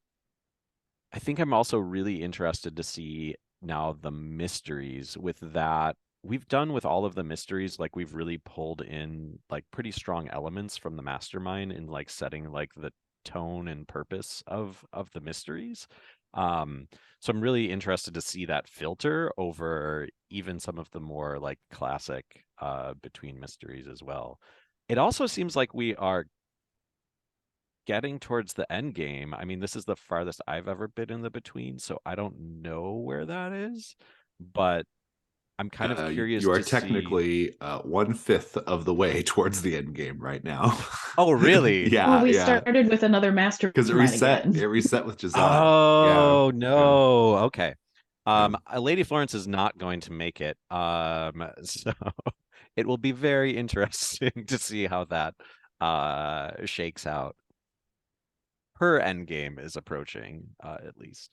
I think I'm also really interested to see now the mysteries with that. We've done with all of the mysteries, like we've really pulled in like pretty strong elements from the mastermind in like setting like the tone and purpose of the mysteries. Um, so I'm really interested to see that filter over even some of the more like classic between mysteries as well. It also seems like we are getting towards the end game. I mean, this is the farthest I've ever been in the between, so I don't know where that is, but I'm kind of curious You are to see. technically 1/5 of the way towards the end game right now. Oh, really? Well, Yeah, we yeah. started with another Because mastermind again. it reset with Jazad. Yeah, Oh, yeah, no. Okay. yeah. Lady Florence is not going to make it. So it will be very interesting to see how that shakes out. Her end game is approaching, at least.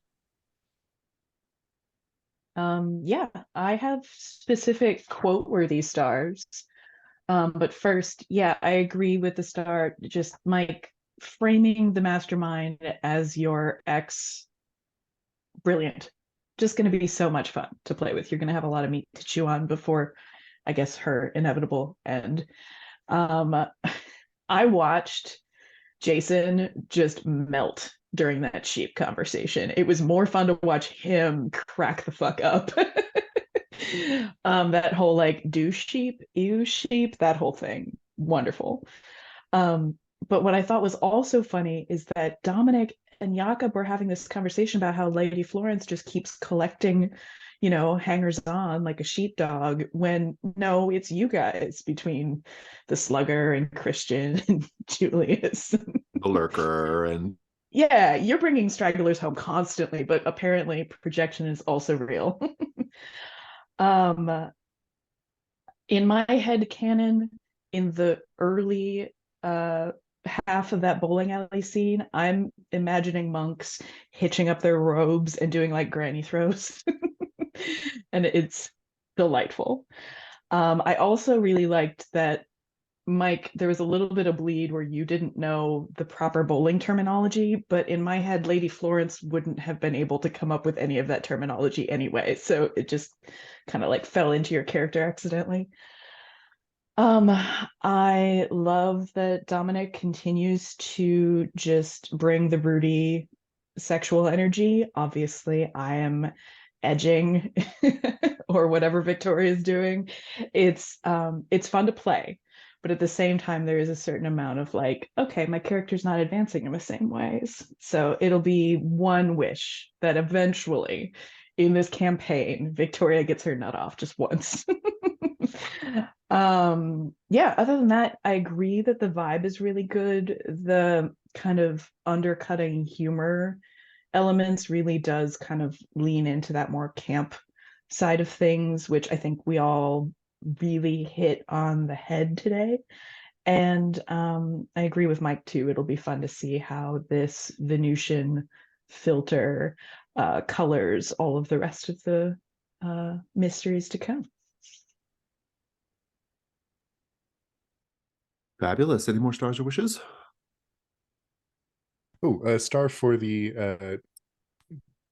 Yeah, I have specific quote-worthy stars. But first, yeah, I agree with the start. Just Mike framing the mastermind as your ex, brilliant. Just going to be so much fun to play with. You're going to have a lot of meat to chew on before, I guess, her inevitable end. Um, I watched Jason just melt during that sheep conversation. It was more fun to watch him crack the fuck up. That whole like do sheep, ew sheep, that whole thing. Wonderful. Um, but what I thought was also funny is that Dominic and Jakob were having this conversation about how Lady Florence just keeps collecting, hangers on like a sheepdog, when no, it's you guys between the slugger and Christian and Julius. The lurker and Yeah, you're bringing stragglers home constantly, but apparently projection is also real. um, in my head canon, in the early half of that bowling alley scene, I'm imagining monks hitching up their robes and doing like granny throws. And it's delightful. I also really liked that, Mike, there was a little bit of bleed where you didn't know the proper bowling terminology, but in my head, Lady Florence wouldn't have been able to come up with any of that terminology anyway. So it just kind of like fell into your character accidentally. I love that Dominic continues to just bring the broody sexual energy. Obviously, I am edging or whatever Victoria is doing. It's fun to play, but at the same time, there is a certain amount of like, okay, my character's not advancing in the same ways. So it'll be one wish that eventually in this campaign, Victoria gets her nut off just once. Yeah, other than that, I agree that the vibe is really good. The kind of undercutting humor elements really does kind of lean into that more camp side of things, which I think we all really hit on the head today. And I agree with Mike too. It'll be fun to see how this Venusian filter colors all of the rest of the mysteries to come. fabulous. Any more stars or wishes? Oh, a star for the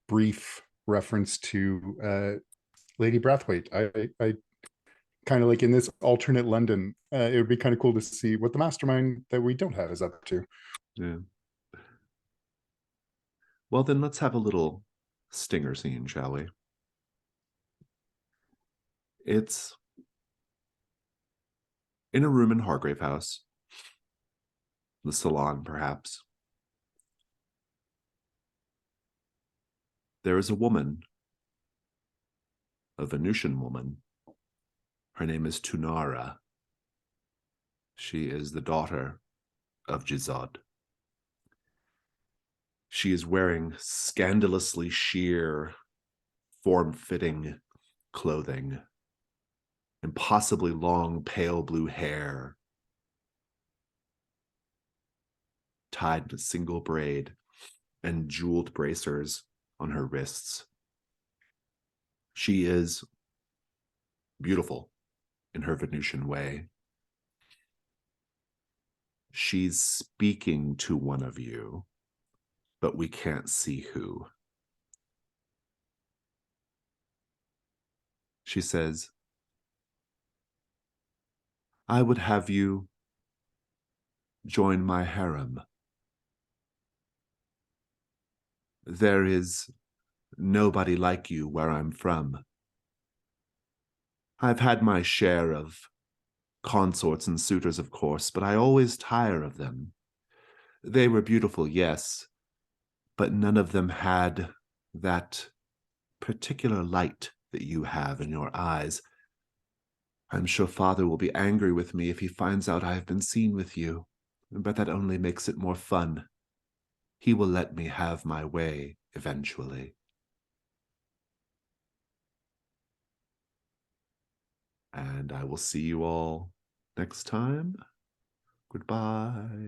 brief reference to Lady Brathwaite. I kind of like in this alternate London, it would be kind of cool to see what the mastermind that we don't have is up to. Yeah. Well, then let's have a little stinger scene, shall we? It's in a room in Hargrave House, the salon, perhaps. There is a woman, a Venusian woman. Her name is Tunara. She is the daughter of Jizad. She is wearing scandalously sheer, form-fitting clothing, impossibly long, pale blue hair, tied in a single braid, and jeweled bracers on her wrists. She is beautiful in her Venusian way. She's speaking to one of you, but we can't see who. She says, I would have you join my harem. There is nobody like you where I'm from. I've had my share of consorts and suitors, of course, but I always tire of them. They were beautiful, yes, but none of them had that particular light that you have in your eyes. I'm sure Father will be angry with me if he finds out I have been seen with you, but that only makes it more fun. He will let me have my way eventually. And I will see you all next time. Goodbye.